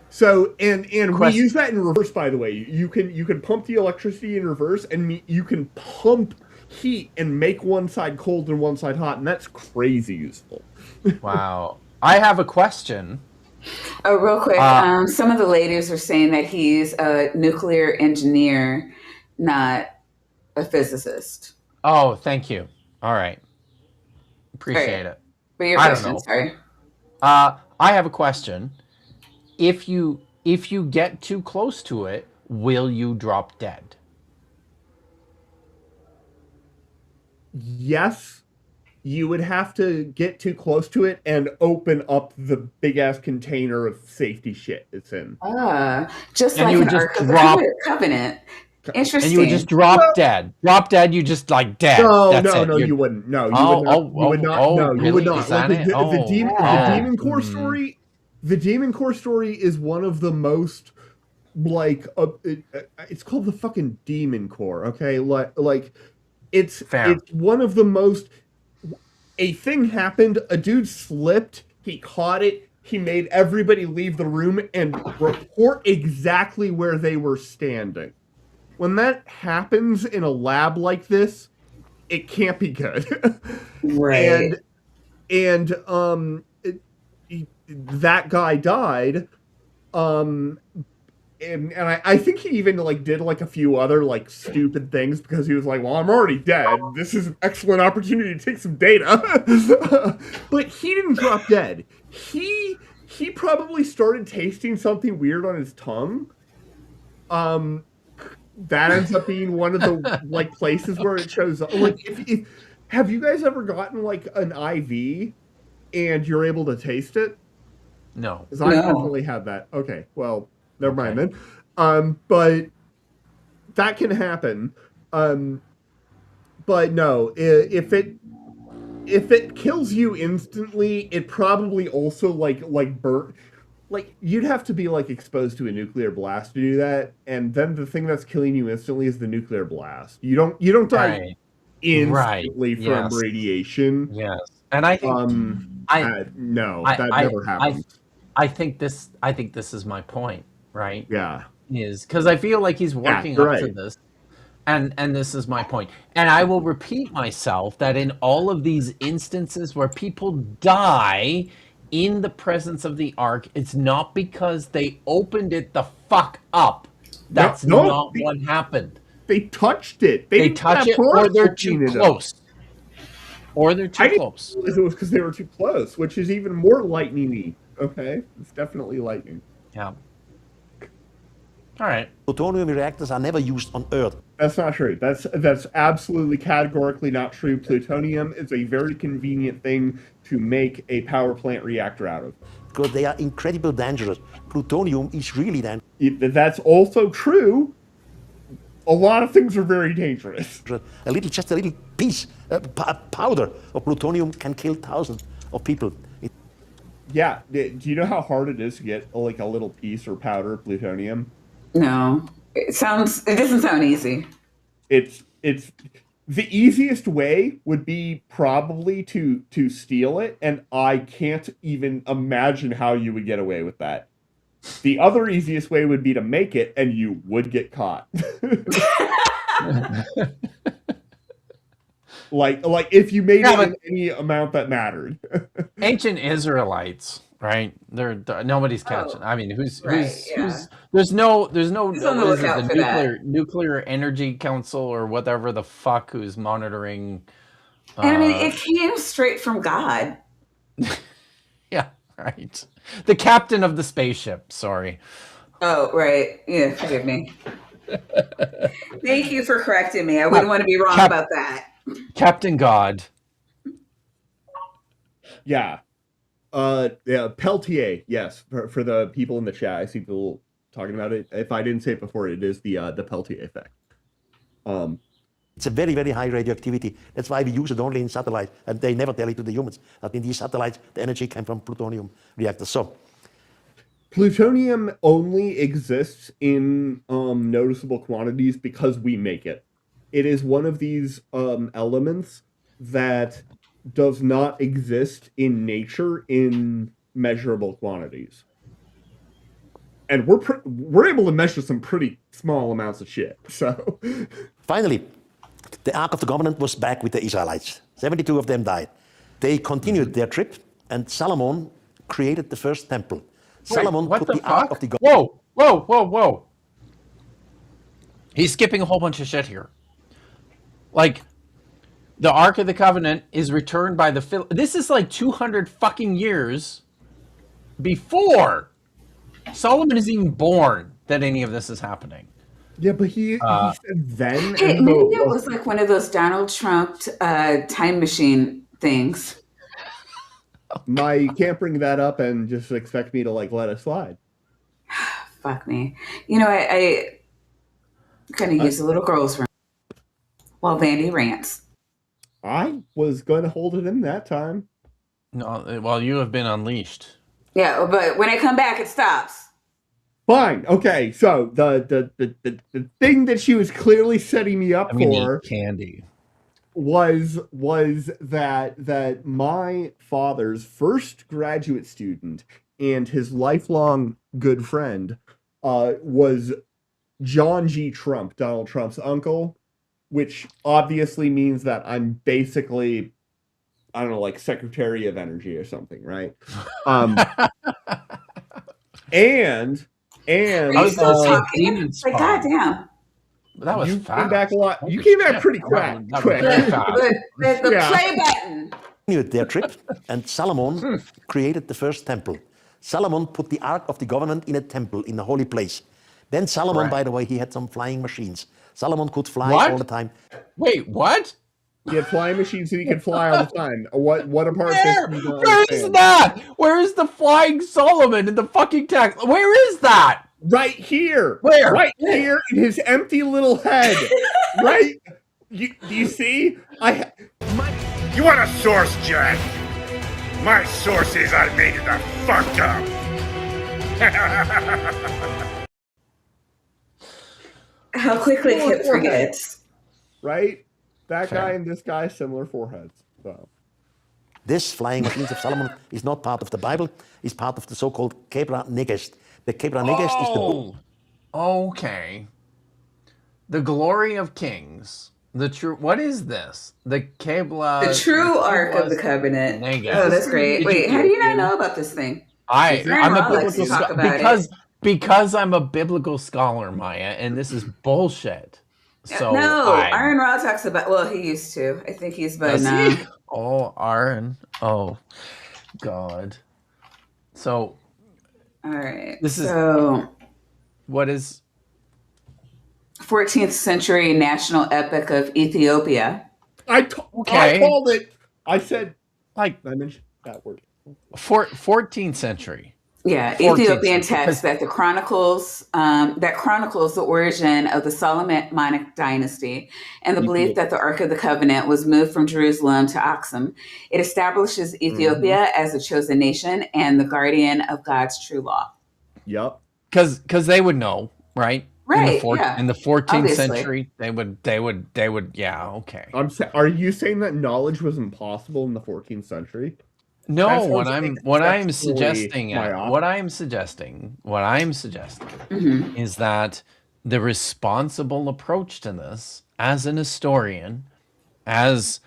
So and we use that in reverse. By the way, you can pump the electricity in reverse, and you can pump heat and make one side cold and one side hot, and that's crazy useful. Wow. I have a question. Oh, real quick. Some of the ladies are saying that he's a nuclear engineer, not a physicist. Oh, thank you. All right. Appreciate it. But your question, sorry. I have a question. If you get too close to it, will you drop dead? Yes, you would have to get too close to it and open up the big ass container of safety shit it's in. Just and like an Ark of the Covenant. Interesting. And you would just drop dead. Drop dead. You just like dead. No, you wouldn't. No, you would not. No, you would not. Like the Demon Core story. The Demon Core story is one of the most like it's called the fucking Demon Core. Okay, like it's one of the most. A thing happened. A dude slipped. He caught it. He made everybody leave the room and report exactly where they were standing. When that happens in a lab like this, it can't be good. Right. And that guy died. And I think he even like did like a few other like stupid things because he was like, well, I'm already dead. This is an excellent opportunity to take some data. But he didn't drop dead. He probably started tasting something weird on his tongue. That ends up being one of the like places where it shows up. Like, if have you guys ever gotten like an IV and you're able to taste it? No. Because I definitely had that. Okay, well, never mind then. But that can happen. But no, if it kills you instantly, it probably also like burn. Like, you'd have to be, like, exposed to a nuclear blast to do that, and then the thing that's killing you instantly is the nuclear blast. You don't die instantly from radiation. Yes. And I think that never happens. I think this is my point, right? Yeah. Is because I feel like he's working up to this. And this is my point. And I will repeat myself that in all of these instances where people die in the presence of the ark, it's not because they opened it the fuck up. That's not what happened. They touched it. They touch it, or they're too close. Or they're too close. It was because they were too close, which is even more lightning-y. Okay, it's definitely lightning. Yeah. All right. Plutonium reactors are never used on Earth. That's not true. That's absolutely categorically not true. Plutonium is a very convenient thing to make a power plant reactor out of. Because they are incredibly dangerous. Plutonium is really dangerous. That's also true. A lot of things are very dangerous. Just a little piece, powder of plutonium can kill thousands of people. Yeah. Do you know how hard it is to get like a little piece or powder of plutonium? No. It doesn't sound easy. It's the easiest way would be probably to steal it, and I can't even imagine how you would get away with that. The other easiest way would be to make it, and you would get caught. like if you made it in any amount that mattered. Ancient Israelites, right? They're nobody's catching. I mean, who's there's no on the lookout for that. nuclear energy council or whatever the fuck who's monitoring. And I mean, it came straight from God. Yeah, right. The captain of the spaceship. Sorry. Oh, right. Yeah, forgive me. Thank you for correcting me. I wouldn't want to be wrong about that. Captain God. Yeah. Yeah, Peltier, yes. For the people in the chat, I see people talking about it. If I didn't say it before, it is the Peltier effect. It's a very, very high radioactivity. That's why we use it only in satellites, and they never tell it to the humans. That in these satellites, the energy came from plutonium reactors. So, plutonium only exists in noticeable quantities because we make it. It is one of these elements that does not exist in nature in measurable quantities. And we're able to measure some pretty small amounts of shit. So finally, the Ark of the Covenant was back with the Israelites. 72 of them died. They continued their trip, and Solomon created the first temple. Solomon put the Ark of the Covenant. Whoa. He's skipping a whole bunch of shit here. Like, the Ark of the Covenant is returned by the this is like 200 fucking years before Solomon is even born that any of this is happening. Yeah, but he said then. Maybe it was like one of those Donald Trump time machine things. You can't bring that up and just expect me to like let it slide. Fuck me. You know, I kind of use a little girl's room while Vandy rants. I was going to hold it in that time. No, well, you have been unleashed. Yeah, but when I come back, it stops. Fine. Okay. So the thing that she was clearly setting me up for candy was that my father's first graduate student and his lifelong good friend was John G. Trump, Donald Trump's uncle, which obviously means that I'm basically, I don't know, like Secretary of Energy or something, right? And I was talking. Like, goddamn. That was fast. Came back a lot. You came back pretty quick. The play button. Continued their trip, and Solomon created the first temple. Solomon put the Ark of the Covenant in a temple in a holy place. Then Solomon, by the way, he had some flying machines. Solomon could fly all the time. Wait, what? He had flying machines and he could fly all the time. What a part of this? Where is that? Where is the flying Solomon in the fucking text? Where is that? Right here. Where? Right here in his empty little head. Right? Do you see? You want a source, Jack? My source is I made it the fuck up. How quickly Kip forgets. Right? That guy and this guy, similar foreheads. So. This flying machines of Solomon is not part of the Bible. It's part of the so-called Kebra Negest. The Kebra Negest is the book. Okay. The glory of kings. The true. What is this? The Kebla. The true Ark of the Kebla's Covenant. Negev. Oh, that's great. Did Wait, you- how do you not know about this thing? Aaron I'm a Raw likes to biblical talk scholar about it. because I'm a biblical scholar, Maya, and this is bullshit. So No, Aaron Raw talks about. Well, he used to. I think he's been. Does he? Oh, Aaron. Oh, God. So. All right. This is. So. What is? 14th century national epic of Ethiopia. I called it. I said, I mentioned that word. 14th century. Yeah, 14th Ethiopian century. text that chronicles the origin of the Solomonic dynasty and the belief that the Ark of the Covenant was moved from Jerusalem to Aksum. It establishes Ethiopia as a chosen nation and the guardian of God's true law. Yep. Because they would know, right? Right. In the 14th Obviously. century, they would. Yeah. Okay. Are you saying that knowledge was impossible in the 14th century? No, what I'm suggesting is that the responsible approach to this, as an historian, as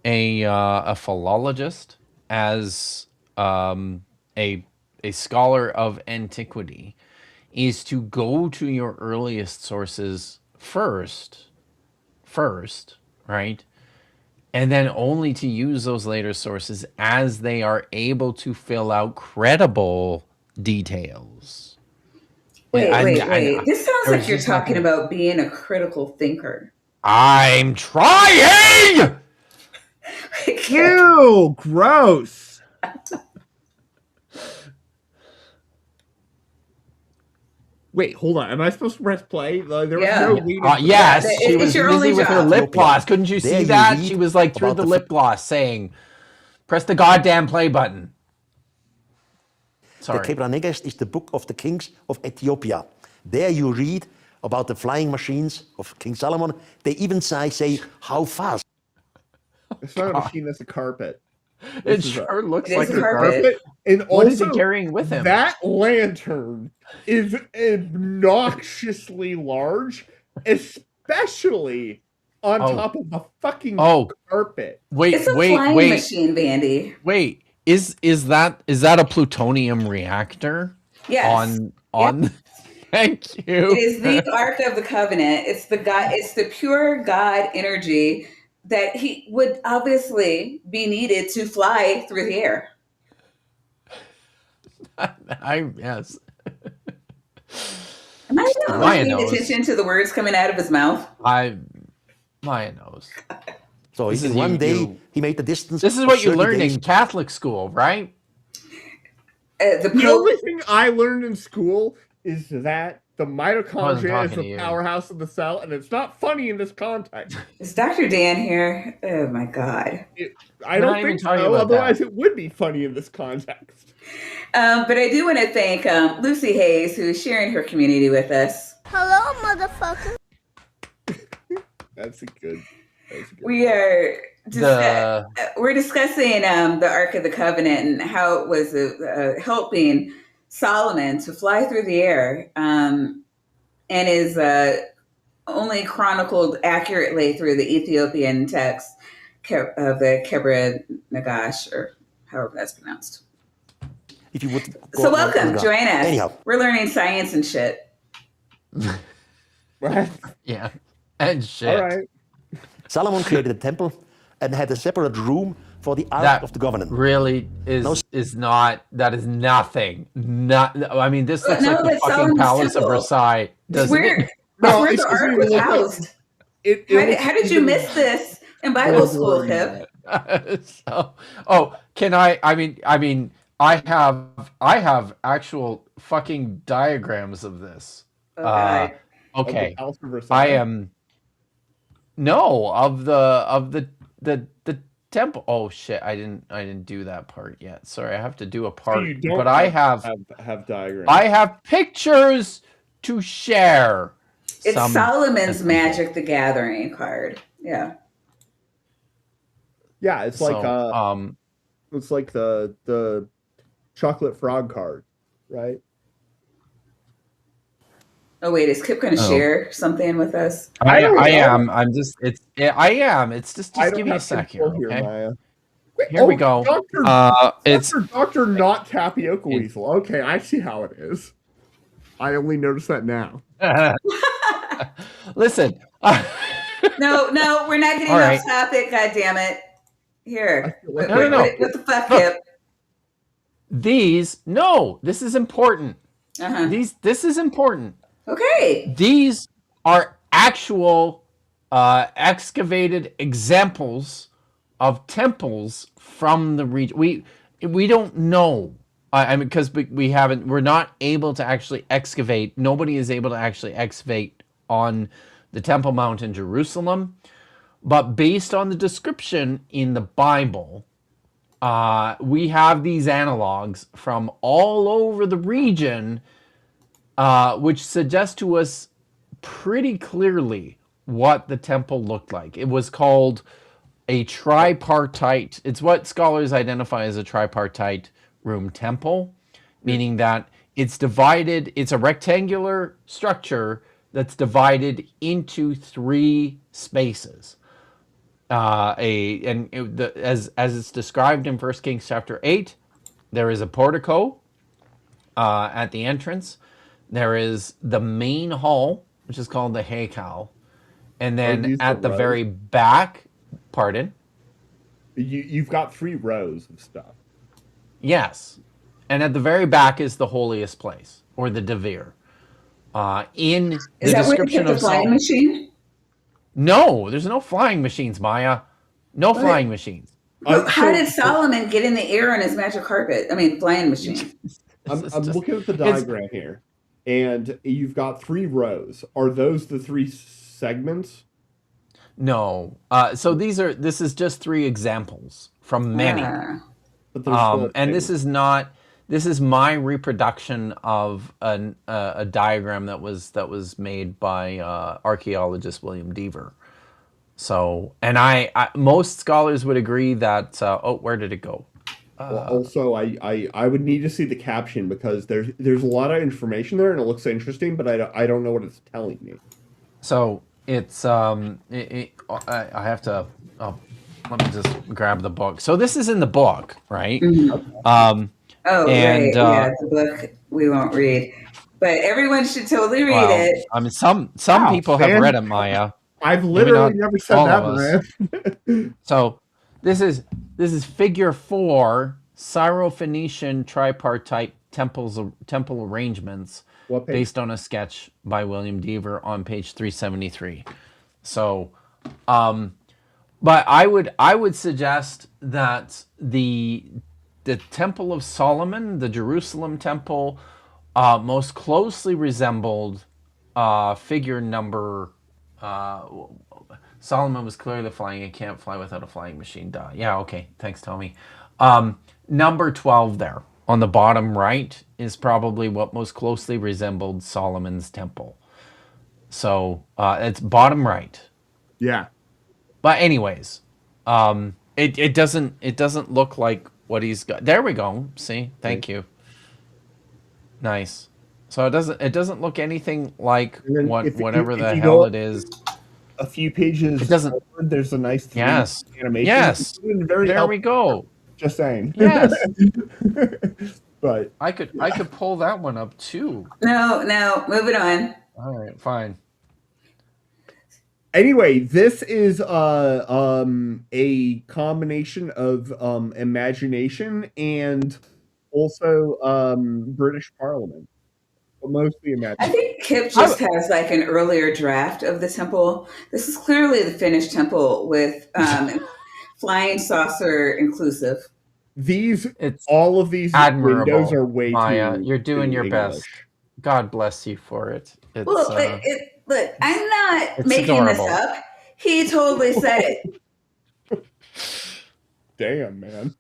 a philologist, as a scholar of antiquity, is to go to your earliest sources first, right? And then only to use those later sources as they are able to fill out credible details. Wait. This sounds like you're talking about being a critical thinker. I'm trying! Ew, gross. Wait, hold on. Am I supposed to press play? There was no lead. Yes, she was your busy only with her job. lip gloss. Couldn't you see There you that? read She was like through about the the lip gloss saying, press the goddamn play button. The Sorry. Kebra is the book of the kings of Ethiopia. There you read about the flying machines of King Solomon. They even say how fast. It's not a machine, that's a carpet. It sure looks It is like a a carpet. carpet. And What also, is he carrying with him? That lantern is obnoxiously large, especially on top of the fucking carpet. It's a flying machine, Vandy. Wait, is that a plutonium reactor? Yes. On Thank you. It is the Ark of the Covenant. It's the pure God energy that he would obviously be needed to fly through the air. Yes. Am I not paying attention to the words coming out of his mouth? Maya knows. So in one day, he made the distance. This is what you learn in Catholic school, right? The only thing I learned in school is that the mitochondria is the powerhouse of the cell, and it's not funny in this context. Is Dr. Dan here? Oh my God. I don't think so, otherwise it would be funny in this context. But I do want to thank Lucy Hayes, who's sharing her community with us. Hello, motherfucker. That's a good We are we're discussing the Ark of the Covenant and how it was helping Solomon to fly through the air, and is only chronicled accurately through the Ethiopian text of the Kebra Nagash, or however that's pronounced. If you would so welcome, join us. Anyhow. We're learning science and shit. Right? Yeah, and shit. All right. Solomon created a temple and had a separate room for the Ark of the Covenant. Really is not. That is nothing. I mean, this looks like the fucking Solomon's Palace temple. of Versailles. Doesn't it? No, where the Ark was housed. How did you miss this in Bible school, Kip? Can I? I mean, I have actual fucking diagrams of this. Okay. Okay. I am. No, of the temple. Oh shit! I didn't do that part yet. Sorry, I have to do a part. But I have diagrams. I have pictures to share. It's Solomon's Magic: The Gathering card. Yeah. Yeah, it's like it's like the chocolate frog card, right? Oh wait, is Kip going to share something with us? I don't know. am. I'm just. I am. It's just I don't give me a have sec here. control Okay. Maya. Wait, Here we go. It's Doctor not tapioca weasel. Okay, I see how it is. I only noticed that now. listen. No, we're not getting All off right. topic. God damn it! Here, I feel like No. what the fuck, Look. Kip? This is important. Uh-huh. This is important. Okay. These are actual excavated examples of temples from the region. We don't know. I mean, because we're not able to actually excavate. Nobody is able to actually excavate on the Temple Mount in Jerusalem. But based on the description in the Bible, we have these analogs from all over the region, which suggest to us pretty clearly what the temple looked like. It was called a tripartite. It's what scholars identify as a tripartite room temple, meaning that it's divided. It's a rectangular structure that's divided into 3 spaces. As it's described in 1 Kings chapter 8, there is a portico at the entrance. There is the main hall, which is called the Haikal, and then at the very back. Pardon? You've got 3 rows of stuff. Yes, and at the very back is the holiest place, or the Devir. In Is the that where you description put the of flying machine? No, there's no flying machines, Maya. No flying machines. How did Solomon get in the air on his magic carpet? I mean, flying machine. I'm looking at the diagram here, and you've got 3 rows. Are those the 3 segments? No. So this is just 3 examples from many. And this is not. This is my reproduction of a diagram that was made by archaeologist William Deaver. So, and I most scholars would agree that. Where did it go? Also, I would need to see the caption because there's a lot of information there and it looks interesting, but I don't know what it's telling me. So it's I have to. Let me just grab the book. So this is in the book, right? Mm-hmm. Right. Yeah, the book we won't read, but everyone should totally read it. I mean, some people have read it, Maya. I've literally never said that, man. So this is figure 4, Syro-Phoenician tripartite temple arrangements based on a sketch by William Deaver on page 373. So, but I would suggest that the Temple of Solomon, the Jerusalem temple, most closely resembled figure number. Solomon was clearly flying. It can't fly without a flying machine. Duh. Yeah, okay. Thanks, Tommy. Number 12 there on the bottom right is probably what most closely resembled Solomon's temple. So it's bottom right. Yeah. But anyways, it doesn't look like what he's got. There we go. See? Thank you. Nice. So it doesn't look anything like whatever the hell it is. A few pages. It doesn't. There's a nice animation. Yes. There we go. Just saying. Yes. But I could pull that one up too. No, move it on. All right, fine. Anyway, this is a combination of imagination and also British Parliament. But mostly imagination. I think Kip just has like an earlier draft of the temple. This is clearly the finished temple with flying saucer inclusive. All of these admirable, windows are way Maya, too. You're doing your English. best. God bless you for it. It's, Well, look, I'm not making adorable. this up. He totally said it. Damn, man.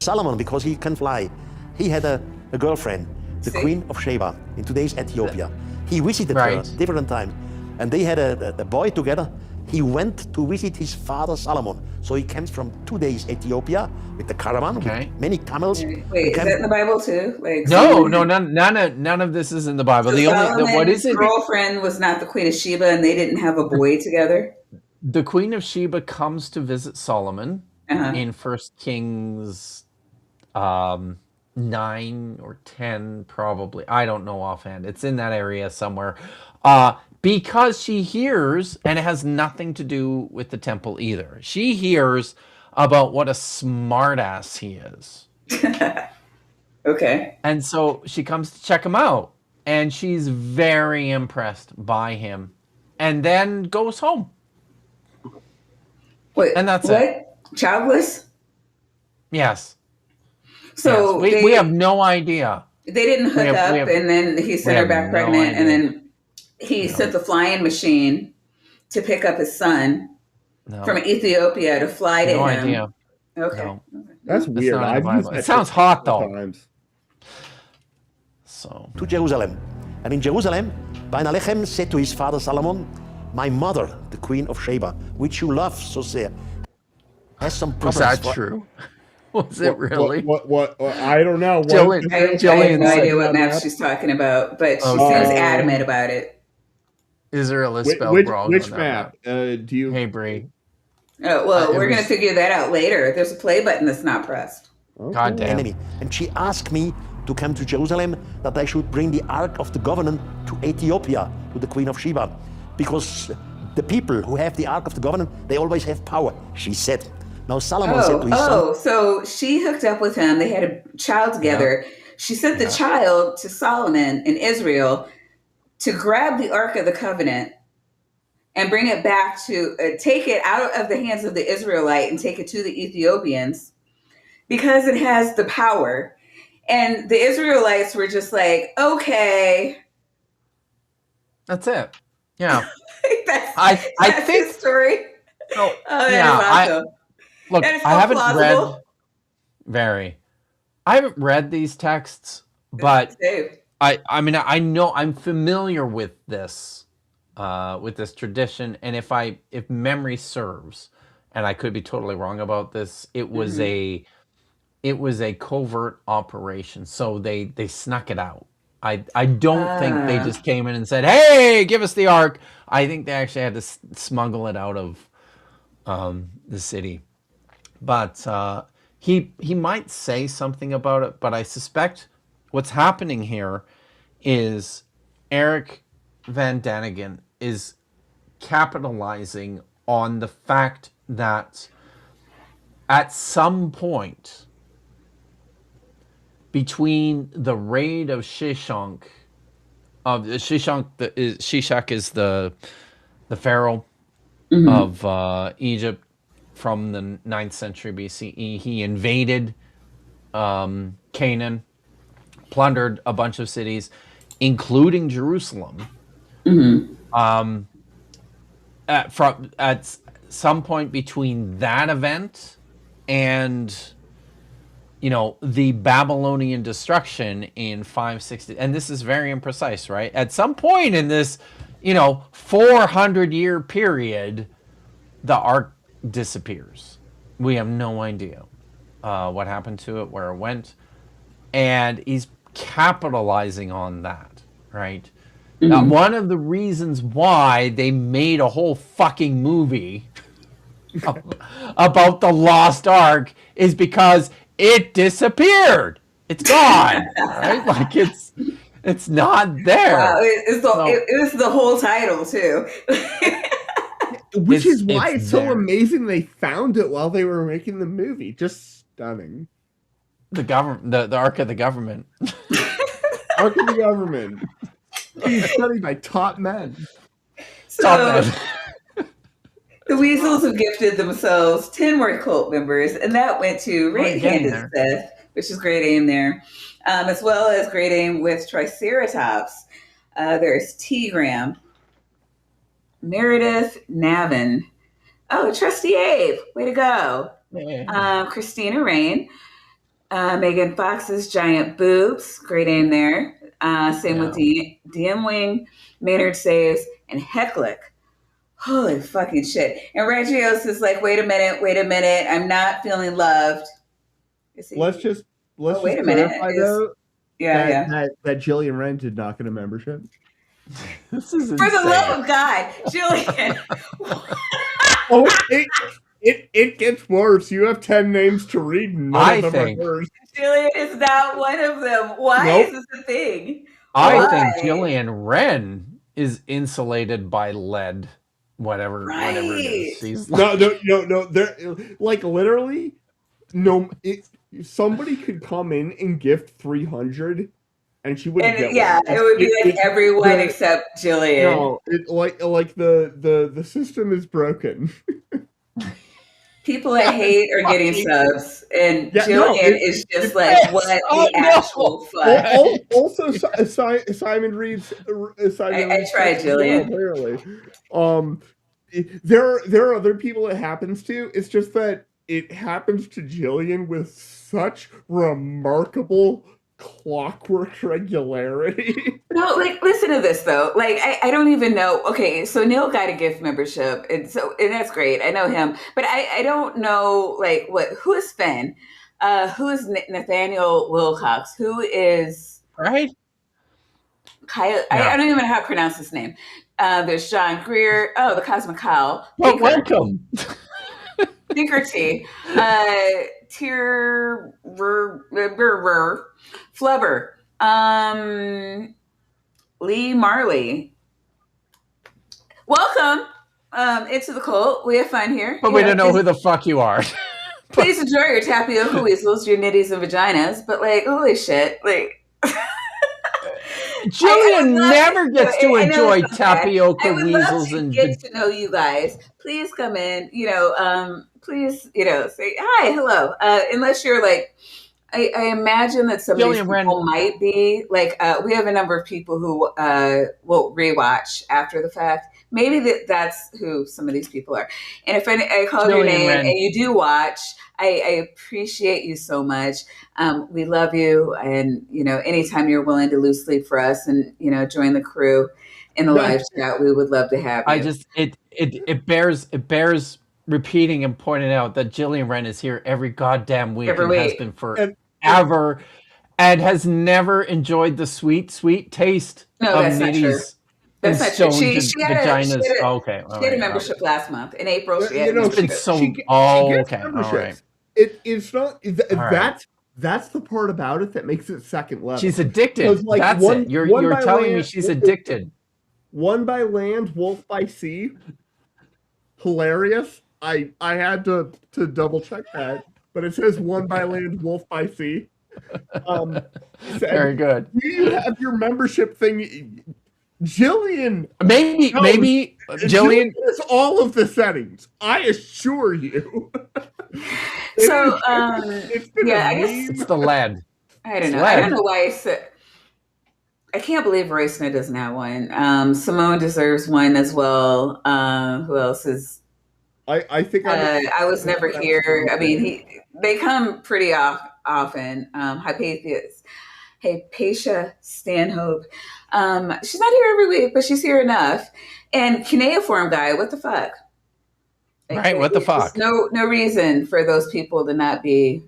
Solomon, because he can fly, he had a girlfriend, the Queen of Sheba, in today's Ethiopia. He visited her different times, and they had a boy together. he went to visit his father Solomon. So he comes from 2 days Ethiopia with the caravan, Okay. with many camels. Wait, He is came- that in the Bible too? Like No, Solomon- none of this is in the Bible. So The only what Solomon's is it? girlfriend was not the Queen of Sheba, and they didn't have a boy together. The Queen of Sheba comes to visit Solomon Uh-huh. in 1 Kings 9 or 10, probably. I don't know offhand. It's in that area somewhere. Because she hears, and it has nothing to do with the temple either. She hears about what a smartass he is. Okay. And so she comes to check him out. And she's very impressed by him. And then goes home. Wait, And that's what? it. Childless? Yes. So Yes. We have no idea. they didn't hook up, and then he sent her have back no pregnant, and idea. then he sent the flying machine to pick up his son No. from Ethiopia to fly to No him. idea. Okay. No. That's It's weird. not in the I've used Bible. that It sounds trick hot, several though. times. So to Jerusalem. And in Jerusalem, Bainalechem said to his father Solomon, my mother, the Queen of Sheba, which you love so sehr, has some was problems. that true? Was it really? What? I don't know. Jillian- I have Jillian no said idea what that. map she's talking about, but she Okay. seems adamant about it. Israel is Which, spelled which, wrong. which on that map? Do you? Hey, Bree. Oh, well, It we're going was- to figure that out later. There's a play button that's not pressed. God damn. enemy. And she asked me to come to Jerusalem that I should bring the Ark of the Covenant to Ethiopia, to the Queen of Sheba. Because the people who have the Ark of the Covenant, they always have power, she said. Now Solomon said to his son, So she hooked up with him. They had a child together. She sent the child to Solomon in Israel to grab the Ark of the Covenant and bring it back to take it out of the hands of the Israelite and take it to the Ethiopians because it has the power. And the Israelites were just like, okay. That's it. Yeah. that's I that's think- his story. Oh, That yeah, is awesome. Look, And it's I so haven't plausible. read very. I haven't read these texts, but Saved. I mean I know I'm familiar with this tradition, and if memory serves, and I could be totally wrong about this, it was a covert operation, so they snuck it out. I don't think they just came in and said, "Hey, give us the ark." I think they actually had to smuggle it out of the city. But he might say something about it, but I suspect what's happening here is Erich von Däniken is capitalizing on the fact that at some point between the raid of Shishak, Shishak is the pharaoh of Egypt from the 9th century BCE. He invaded Canaan, plundered a bunch of cities, including Jerusalem. At some point between that event and the Babylonian destruction in 560, and this is very imprecise, right? At some point in this 400-year period, the ark disappears. We have no idea what happened to it, where it went, and he's capitalizing on that, right? One of the reasons why they made a whole fucking movie about the lost ark is because it disappeared. It's gone, right? Like it's not there. Wow, it was the whole title too. Which is why it's it's so there. amazing they found it while they were making the movie. Just stunning. The government, the ark of the government. Ark of the government. Studied by top men. So the Weasels have gifted themselves 10 more cult members, and that went to right-handed Seth, which is great aim there, as well as great aim with Triceratops. There's T-Gram, Meredith Navin. Oh, Trusty Abe, way to go. Christina Rain, Megan Fox's Giant Boobs, great aim there. Same with DM Wing, Maynard Saves, and Hecklick. Holy fucking shit. And Regios is like, wait a minute, I'm not feeling loved. Let's just wait a minute. clarify though Yeah. that Jillian Wren did not get a membership. This is For the insane. love of God, Jillian. Oh, it gets worse. You have 10 names to read, and none of them are hers. Jillian is not one of them. Why is this a thing? I think Jillian Wren is insulated by lead, whatever it is. She's like... No. There, like literally, somebody could come in and gift 300, and she wouldn't get one. It would be like everyone except Jillian. No, like the system is broken. People I hate are getting subs, and Jillian is just like, what the actual fuck? Also, Simon reads. I tried, Jillian. Apparently, there are other people it happens to. It's just that it happens to Jillian with such remarkable clockwork regularity. No, like, listen to this though. Like, I don't even know. Okay, so Neil got a gift membership, and that's great. I know him, but I don't know like who is Finn, who is Nathaniel Wilcox, who is right. Kyle. I don't even know how to pronounce his name. There's John Greer. Oh, the Cosmic Kyle. Well, welcome. Dinkerty. Flubber. Lee Marley. Welcome into the cult. We have fun here. But we don't know who the fuck you are. Please enjoy your tapioca weasels, your nitties and vaginas. But like, holy shit, like. Jillian never gets to enjoy tapioca weasels and get to know you guys. Please come in. Please, say hi, hello. Unless you're like, I imagine that some of these people might be like, we have a number of people who will rewatch after the fact. Maybe that's who some of these people are. And if I call your name and you do watch, I appreciate you so much. We love you. And, anytime you're willing to lose sleep for us and, join the crew in the live chat, we would love to have you. It bears repeating and pointing out that Jillian Wren is here every goddamn week and has been forever and has never enjoyed the sweet, sweet taste of nitties. That's not true. She had a membership last month in April. She had membership. It's not that's the part about it that makes it second level. She's addicted. Like that's it. You're telling me she's addicted. One by land, wolf by sea. Hilarious. I had to double check that, but it says one by land, wolf by sea. Very good. Do you have your membership thing? Jillian, maybe Jillian has all of the settings. I assure you. So, I guess it's the lead. I don't know. I don't know why I can't believe Royce doesn't have one. Simone deserves one as well. Who else is? I think I was never here. I mean, they come pretty often. Hypatia Stanhope. She's not here every week, but she's here enough. And cuneiform guy, what the fuck? Right, what the fuck? No reason for those people to not be.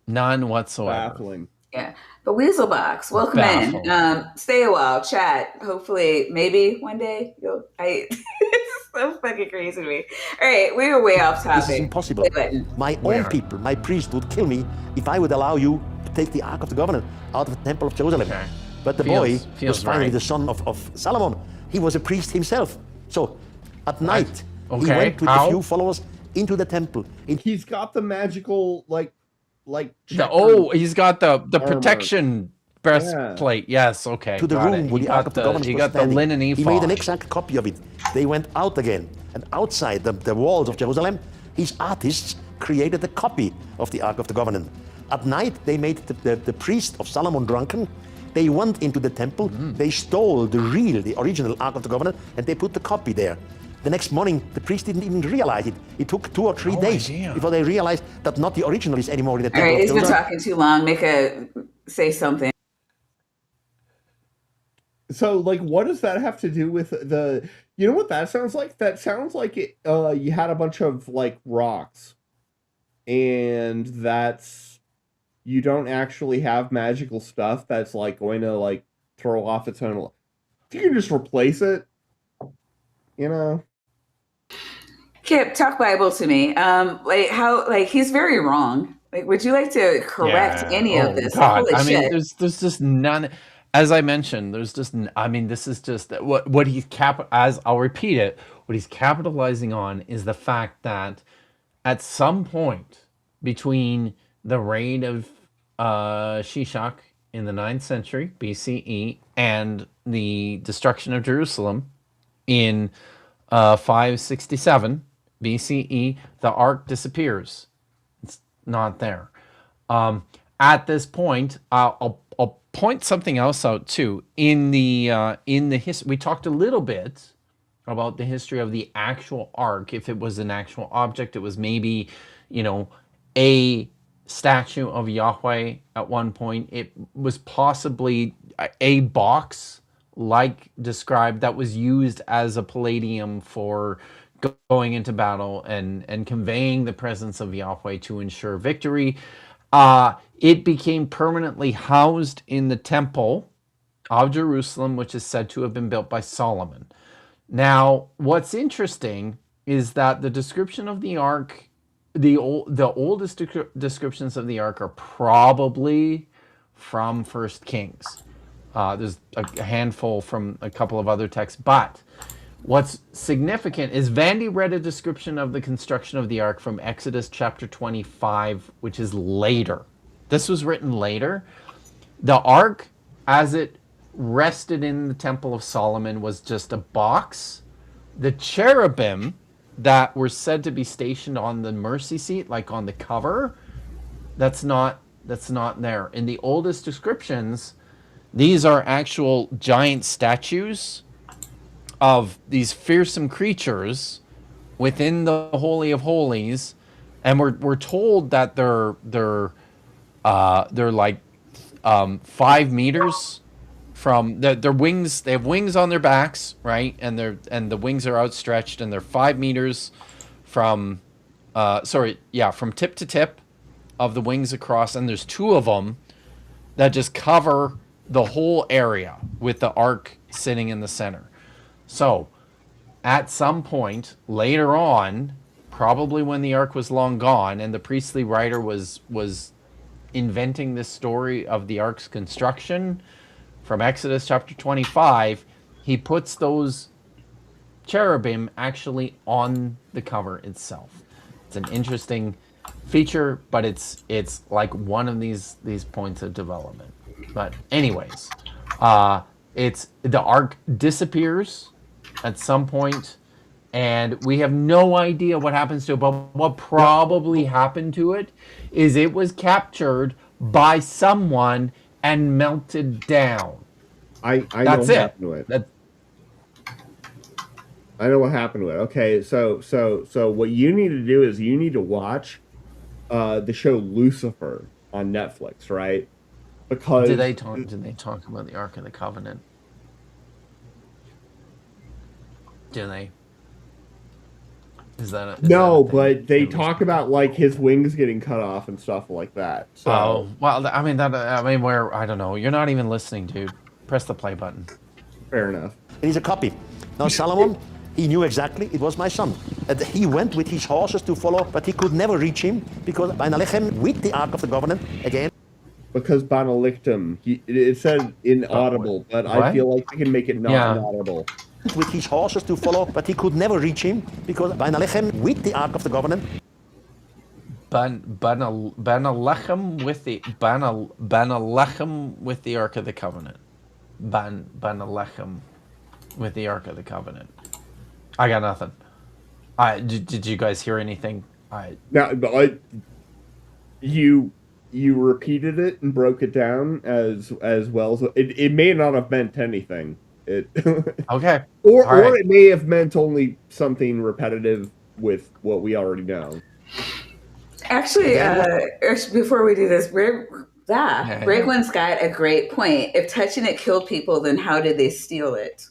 None whatsoever. Baffling. Yeah. But Weaselbox, welcome in. Stay a while, chat. Hopefully, maybe one day it's so fucking crazy to me. All right, we were way off topic. This is impossible. My own people, my priest would kill me if I would allow you to take the Ark of the Covenant out of the Temple of Jerusalem. Okay. But the boy was finally the son of Solomon. He was a priest himself. So at night, he went with a few followers into the temple. He's got the magical he's got the protection breastplate. Yes, okay. To the room where the Ark of the Covenant was standing. The linen ephod. He made an exact copy of it. They went out again, and outside the walls of Jerusalem, his artists created a copy of the Ark of the Covenant. At night, they made the priest of Solomon drunken. They went into the temple. They stole the original Ark of the Covenant, and they put the copy there. The next morning, the priest didn't even realize it. It took 2 or 3 days before they realized that not the original is anymore in the temple. All right, he's been talking too long. Say something. So, what does that have to do with the You know what that sounds like? That sounds like it. You had a bunch of like rocks, and that's you don't actually have magical stuff that's like going to like throw off its own. If you can just replace it, you know. Kip, talk Bible to me. Like he's very wrong. Like, would you like to correct any of this? Like, God. holy I mean, shit. there's just none. As I mentioned, there's just. I mean, this is just what he's as I'll repeat it. What he's capitalizing on is the fact that at some point between the reign of Shishak in the 9th century BCE and the destruction of Jerusalem in 567 BCE, the ark disappears. It's not there. At this point, I'll point something else out too. In the history, we talked a little bit about the history of the actual ark. If it was an actual object, it was maybe, a statue of Yahweh at one point. It was possibly a box like described that was used as a palladium for going into battle and conveying the presence of Yahweh to ensure victory. It became permanently housed in the temple of Jerusalem, which is said to have been built by Solomon. Now, what's interesting is that the description of the ark, the oldest descriptions of the ark are probably from 1 Kings. There's a handful from a couple of other texts, but what's significant is Vandy read a description of the construction of the ark from Exodus chapter 25, which is later. This was written later. The ark, as it rested in the Temple of Solomon, was just a box. The cherubim that were said to be stationed on the mercy seat, like on the cover, that's not there. In the oldest descriptions, these are actual giant statues of these fearsome creatures within the Holy of Holies, and we're told that they're like 5 meters from their wings. They have wings on their backs, right? And the wings are outstretched, and they're 5 meters from from tip to tip of the wings across, and there's 2 of them that just cover the whole area with the ark sitting in the center. So at some point later on, probably when the ark was long gone and the priestly writer was inventing this story of the ark's construction from Exodus chapter 25, he puts those cherubim actually on the cover itself. It's an interesting feature, but it's like one of these points of development. But anyways, it's the ark disappears at some point, and we have no idea what happens to it. But what probably happened to it is it was captured by someone and melted down. I know what happened to it. I know what happened to it. Okay, so what you need to do is you need to watch the show Lucifer on Netflix, right? Because did they talk about the Ark of the Covenant? Do they? Is that no? But they talk about like his wings getting cut off and stuff like that. So. Oh well, I mean, where I don't know. You're not even listening, dude. Press the play button. Fair enough. It is a copy. Now Solomon, he knew exactly it was my son. And he went with his horses to follow, but he could never reach him because Bainalechem with the Ark of the Covenant again. Because Bainalictum, it said inaudible, but I feel like they can make it not inaudible. With his horses to follow, but he could never reach him because Bainalechem with the Ark of the Covenant. Bainalechem with the Bainalechem with the Ark of the Covenant. Bainalechem with the Ark of the Covenant. I got nothing. Did you guys hear anything? You repeated it and broke it down as well. So it may not have meant anything. Okay. Or it may have meant only something repetitive with what we already know. Actually, before we do this, Brigwin's got a great point. If touching it killed people, then how did they steal it?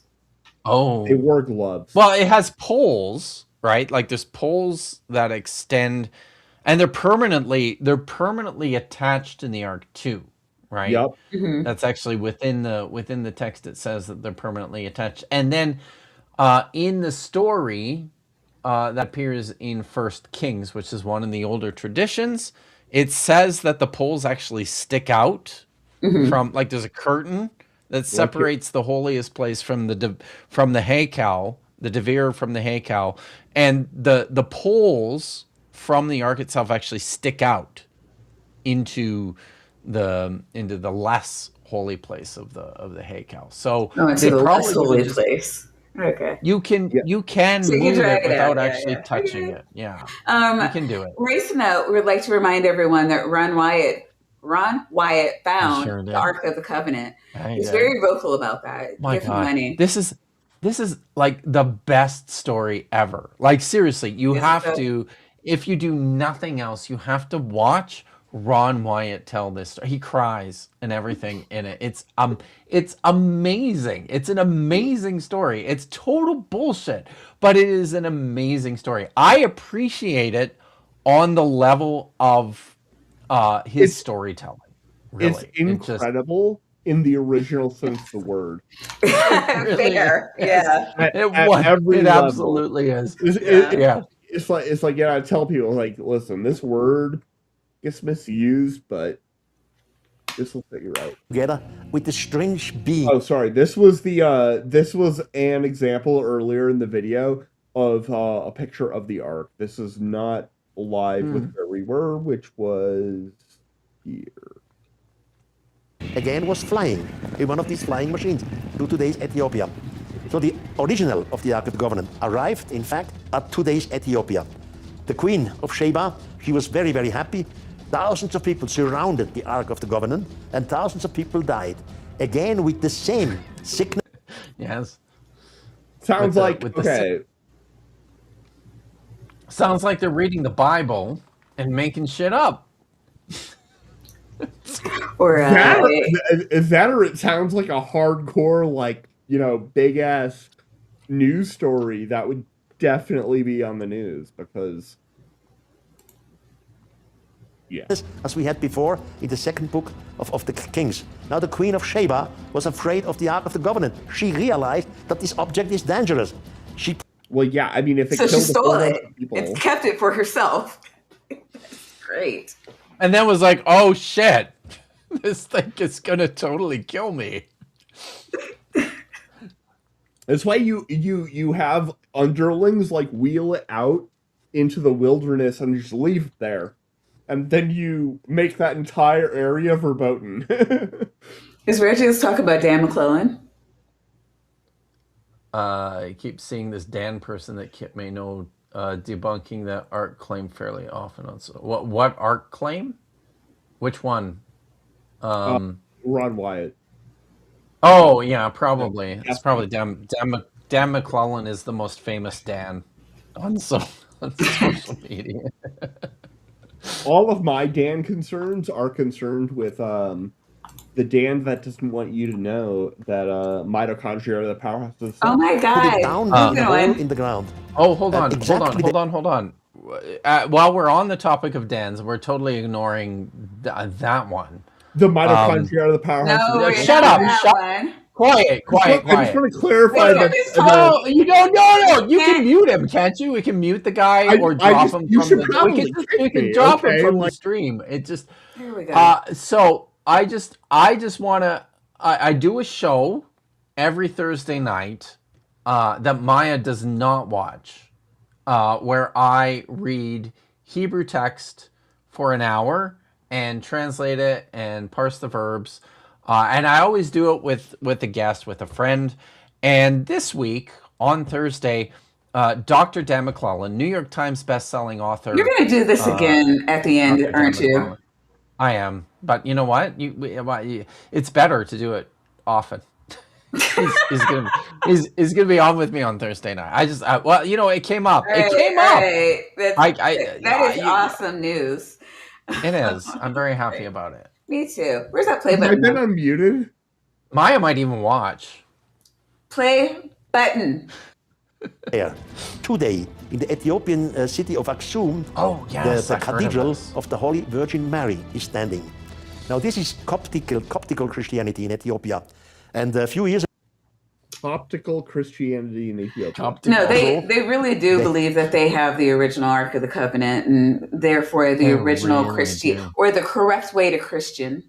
Oh. They wore gloves. Well, it has poles, right? Like there's poles that extend, and they're permanently attached in the ark too, right? Yep. That's actually within the text. It says that they're permanently attached, and then in the story that appears in First Kings, which is one of the older traditions, it says that the poles actually stick out from, like, there's a curtain that separates the holiest place from the Haykal, the Devir from the Haykal, and the poles from the ark itself actually stick out into the less holy place of the Haykal. So into the less holy place. Okay. You can So move it without actually touching it. Yeah. You can do it. Race note, we would like to remind everyone that Ron Wyatt found the Ark of the Covenant. He's very vocal about that. My Give him God. money. This is like the best story ever. Like, seriously, you have to, if you do nothing else, you have to watch Ron Wyatt tell this story. He cries and everything in it. It's amazing. It's an amazing story. It's total bullshit, but it is an amazing story. I appreciate it on the level of his storytelling. Really. It's incredible in the original sense of the word. Fair. Yeah. It absolutely is. It's like I tell people, like, listen, this word gets misused, but this will set you right. Together with the strange being. Oh, sorry. This was an example earlier in the video of a picture of the Ark. This is not live with where we were, which was here. Again, was flying in one of these flying machines to today's Ethiopia. So the original of the Ark of the Covenant arrived, in fact, at today's Ethiopia. The Queen of Sheba, she was very, very happy. Thousands of people surrounded the Ark of the Covenant, and thousands of people died. Again, with the same sickness. Yes. Sounds like sounds like they're reading the Bible and making shit up. Or is that, or it sounds like a hardcore, like, big ass news story that would definitely be on the news, because as we had before in the second book of the Kings. Now the Queen of Sheba was afraid of the Ark of the Covenant. She realized that this object is dangerous. If it so she stole it and kept it for herself. Great. And then was like, oh shit, this thing is gonna totally kill me. That's why you have underlings, like, wheel it out into the wilderness and just leave it there. And then you make that entire area verboten. Is Reggie let's talk about Dan McClellan? I keep seeing this Dan person that Kit may know debunking that Ark claim fairly often. What Ark claim? Which one? Ron Wyatt. Oh yeah, probably. It's probably Dan McClellan is the most famous Dan on social media. All of my Dan concerns are concerned with the Dan that doesn't want you to know that mitochondria are the powerhouses. Oh my God! Down in the ground. Oh, hold on. While we're on the topic of Dans, we're totally ignoring that one. The mitochondria are the powerhouses. No, shut up! Quiet. I just want to clarify that. Oh, you don't know. You can mute him, can't you? We can mute the guy or drop him from the. We can drop him from the stream. It just. Here we go. So I just want to. I do a show every Thursday night that Maya does not watch, where I read Hebrew text for an hour and translate it and parse the verbs. And I always do it with a guest, with a friend. And this week, on Thursday, Dr. Dan McClellan, New York Times bestselling author. You're going to do this again at the end, aren't you? I am. But you know what? It's better to do it often. he's gonna be on with me on Thursday night. It came up. Right, it came up. That is awesome news. It is. I'm very happy about it. Me too. Where's that play Have I button? been unmuted? Maya might even watch. Play Button. there. Today, in the Ethiopian city of Aksum, Oh, yes, the I've heard of Cathedral this. of the Holy Virgin Mary is standing. Now, this is Coptical Christianity in Ethiopia. And a few years Optical Christianity in Ethiopia. No, they really do believe that they have the original Ark of the Covenant, and therefore the original really Christian, do. or the correct way to Christian.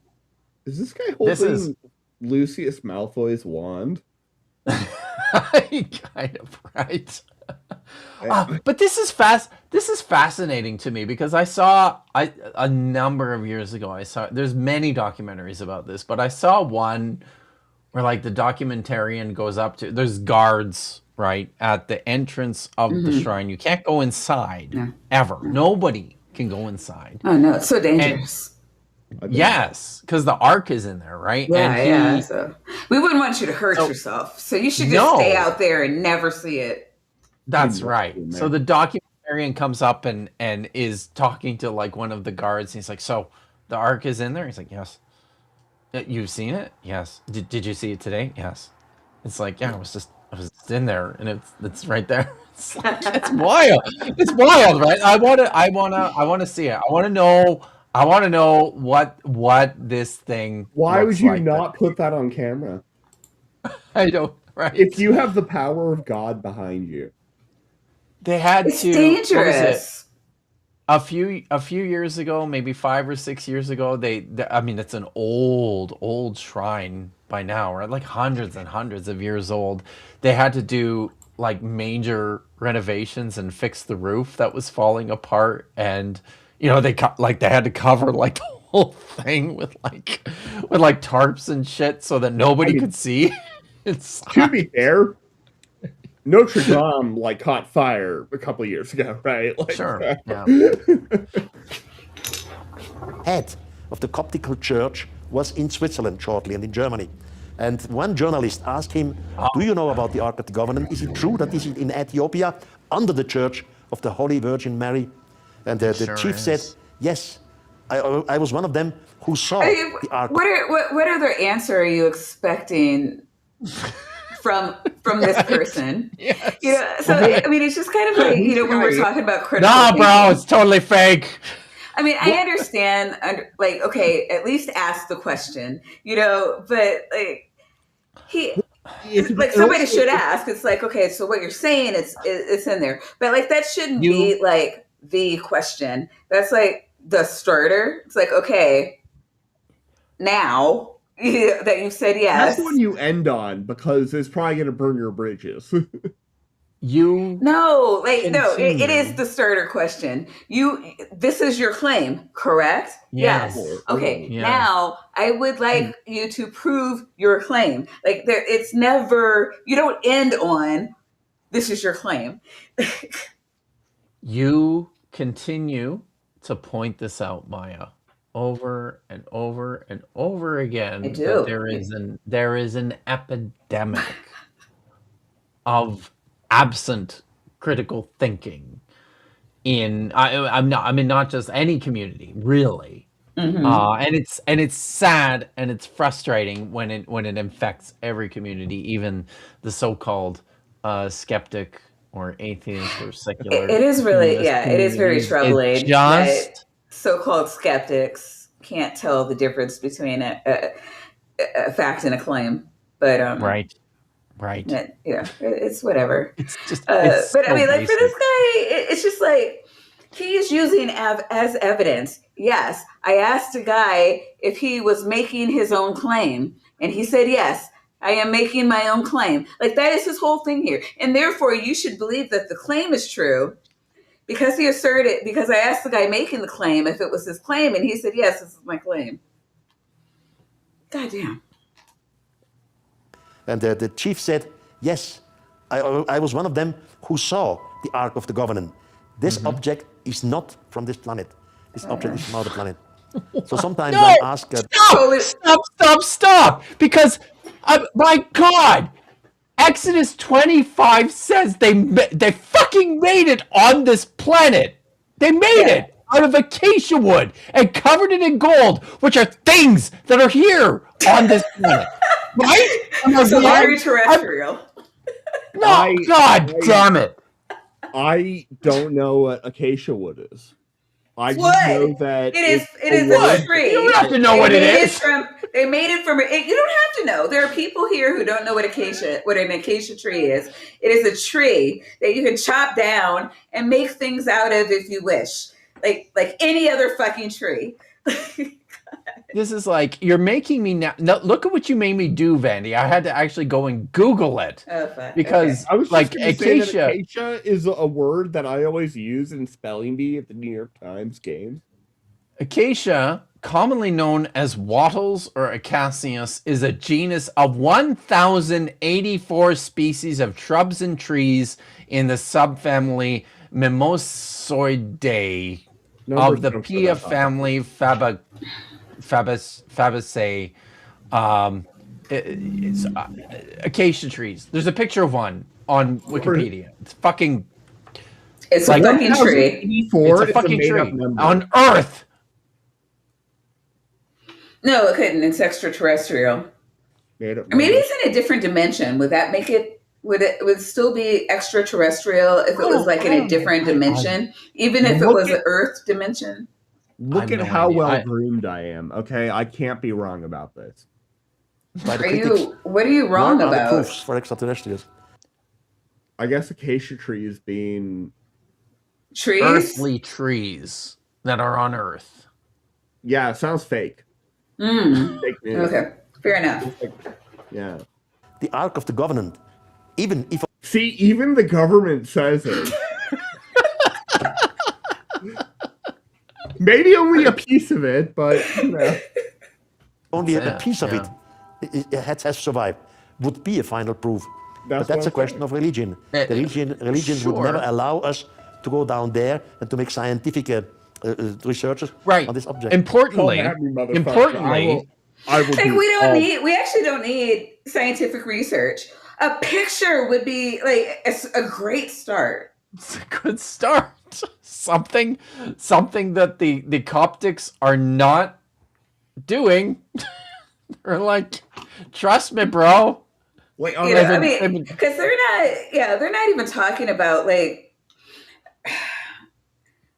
Is this guy holding Lucius Malfoy's wand? Kind of, right? But this is fascinating to me because I saw a number of years ago. There's many documentaries about this, but I saw one where like the documentarian goes up to, there's guards right at the entrance of the shrine. You can't go inside ever. Nobody can go inside. Oh no, it's so dangerous. Yes, because the Ark is in there, right? Yeah, So we wouldn't want you to hurt yourself, so you should just stay out there and never see it. That's right. So the documentarian comes up and is talking to like one of the guards. And he's like, "So the Ark is in there?" He's like, "Yes." "You've seen it?" "Yes." Did you see it today?" "Yes." It's like, "Yeah, I was just in there, and it's right there." It's like, it's wild. It's wild, right? I want to see it. I want to know what this thing. Why looks would you like. not put that on camera? I don't. Right. If you have the power of God behind you, they had It's to. dangerous. A few years ago, maybe 5 or 6 years ago, I mean, it's an old shrine by now, right? Like hundreds and hundreds of years old. They had to do like major renovations and fix the roof that was falling apart, and you know they had to cover like the whole thing with tarps and shit so that nobody could see. To be fair, Notre Dame caught fire a couple of years ago, right? Sure. Yeah. head of the Coptical Church was in Switzerland shortly and in Germany. And one journalist asked him, "Do you know about the Ark of the Covenant? Is it true that this is in Ethiopia under the Church of the Holy Virgin Mary?" And the chief said, "Yes, I was one of them who saw the Ark." What other answer are you expecting from this person? Yes. You know, so I mean, it's just kind of like, you know, when we're talking about critical thinking. Bro, it's totally fake. I mean, I understand, like, okay, at least ask the question, you know, but like somebody should ask. It's like, okay, so what you're saying, it's in there, but like that shouldn't be like the question. That's like the starter. It's like, okay, now that you've said yes, that's what you end on, because it's probably going to burn your bridges. It is the starter question. This is your claim, correct? Yes. Okay. Yeah. Now I would like you to prove your claim. Like it's never, you don't end on, this is your claim. You continue to point this out, Maya, over and over and over again. I do. There is an epidemic of absent critical thinking in not just any community, really. And it's sad and it's frustrating when it infects every community, even the so-called skeptic or atheist or secular. It is really, it is very troubling that so-called skeptics can't tell the difference between a fact and a claim. But right. It's whatever. It's just, but I mean, like, for this guy, it's just like he's using as evidence. Yes, I asked a guy if he was making his own claim, and he said, "Yes, I am making my own claim." Like, that is his whole thing here, and therefore you should believe that the claim is true because he asserted. Because I asked the guy making the claim if it was his claim, and he said, "Yes, this is my claim." Goddamn. And the chief said, "Yes, I was one of them who saw the Ark of the Covenant. This object is not from this planet. This object is from another planet." So sometimes I ask... Stop! Because, my God, Exodus 25 says they fucking made it on this planet. They made it out of acacia wood and covered it in gold, which are things that are here on this planet. Right? So very terrestrial. No, God damn it. I don't know what acacia wood is. I just What? know that It is it's a tree. You don't have to know what it is. They made it from. You don't have to know. There are people here who don't know what an acacia tree is. It is a tree that you can chop down and make things out of if you wish, like any other fucking tree. This is like, you're making me now. No, look at what you made me do, Vandy. I had to actually go and Google it. Oh, fuck. Because, Okay. I was like, just gonna say that acacia. acacia is a word that I always use in spelling bee at the New York Times game. Acacia, commonly known as wattles or acacias, is a genus of 1,084 species of shrubs and trees in the subfamily Mimosoidae of the Pia family Fabaceae. It's acacia trees. There's a picture of one on Wikipedia. It's fucking. It's like, a fucking tree. It's a fucking tree on Earth. No, it couldn't. It's extraterrestrial. Maybe it's in a different dimension. Would that make it? Would it still be extraterrestrial if it was like in a different dimension, even if it was an Earth dimension? Look at how well groomed I am. Okay, I can't be wrong about this. What are you wrong about? Proofs for extraterrestrials. I guess acacia trees being trees, earthly trees that are on Earth. Yeah, it sounds fake. Fake news. Okay, fair enough. Yeah. The Ark of the Covenant. Even the government says it. Maybe only a piece of it, but you know. Only a piece of it has survived. Would be a final proof. But that's a question of religion. Religion would never allow us to go down there and to make scientific researches on this object. Importantly, I will we actually don't need scientific research. A picture would be like a great start. It's a good start. Something that the Coptics are not doing. They're like, trust me, bro. Wait, because they're not even talking about like,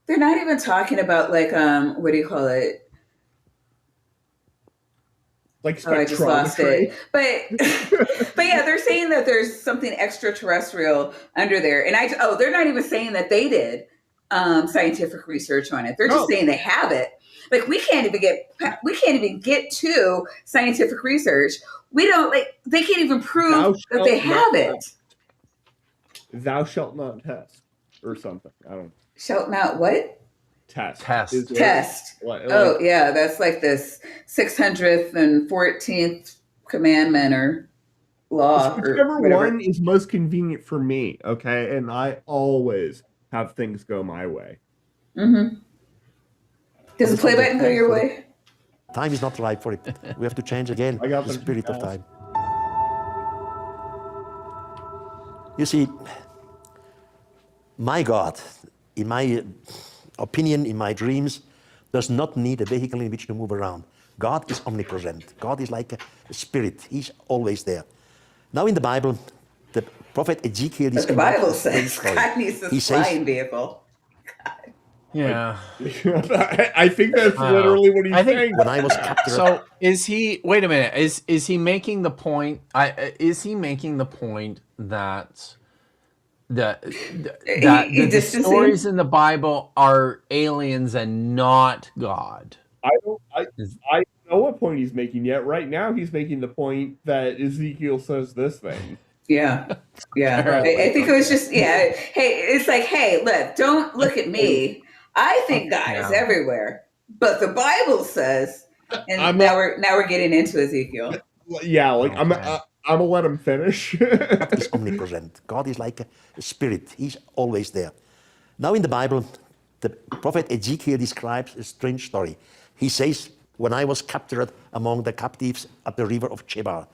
they're not even talking about like, what do you call it? Like I just lost it. But yeah, they're saying that there's something extraterrestrial under there, and they're not even saying that they did scientific research on it. They're just saying they have it. Like we can't even get to scientific research. We don't they can't even prove that they have it. Thou shalt not test or something. I don't know. Shalt not what? Test. Test. Yeah, that's like this 614th commandment or law. Whichever one is most convenient for me, okay? And I always have things go my way. Mm-hmm. Does the play button go your way? Time is not right for it. We have to change again the spirit of time. You see, my God, in my opinion, in my dreams, does not need a vehicle in which to move around. God is omnipresent. God is like a spirit. He's always there. Now in the Bible, the prophet Ezekiel describes. The Bible says God needs a flying vehicle. God. Yeah. I think that's literally what he's saying. When I was captured. So is he? Wait a minute. Is he making the point? Is he making the point that the stories in the Bible are aliens and not God? I don't know what point he's making yet. Right now, he's making the point that Ezekiel says this thing. Yeah. I think it was just Hey, it's like, hey, look, don't look at me. I think God is everywhere, but the Bible says, and now we're getting into Ezekiel. Yeah, like I'm gonna let him finish. God is omnipresent. God is like a spirit. He's always there. Now in the Bible, the prophet Ezekiel describes a strange story. He says, when I was captured among the captives at the river of Chebar,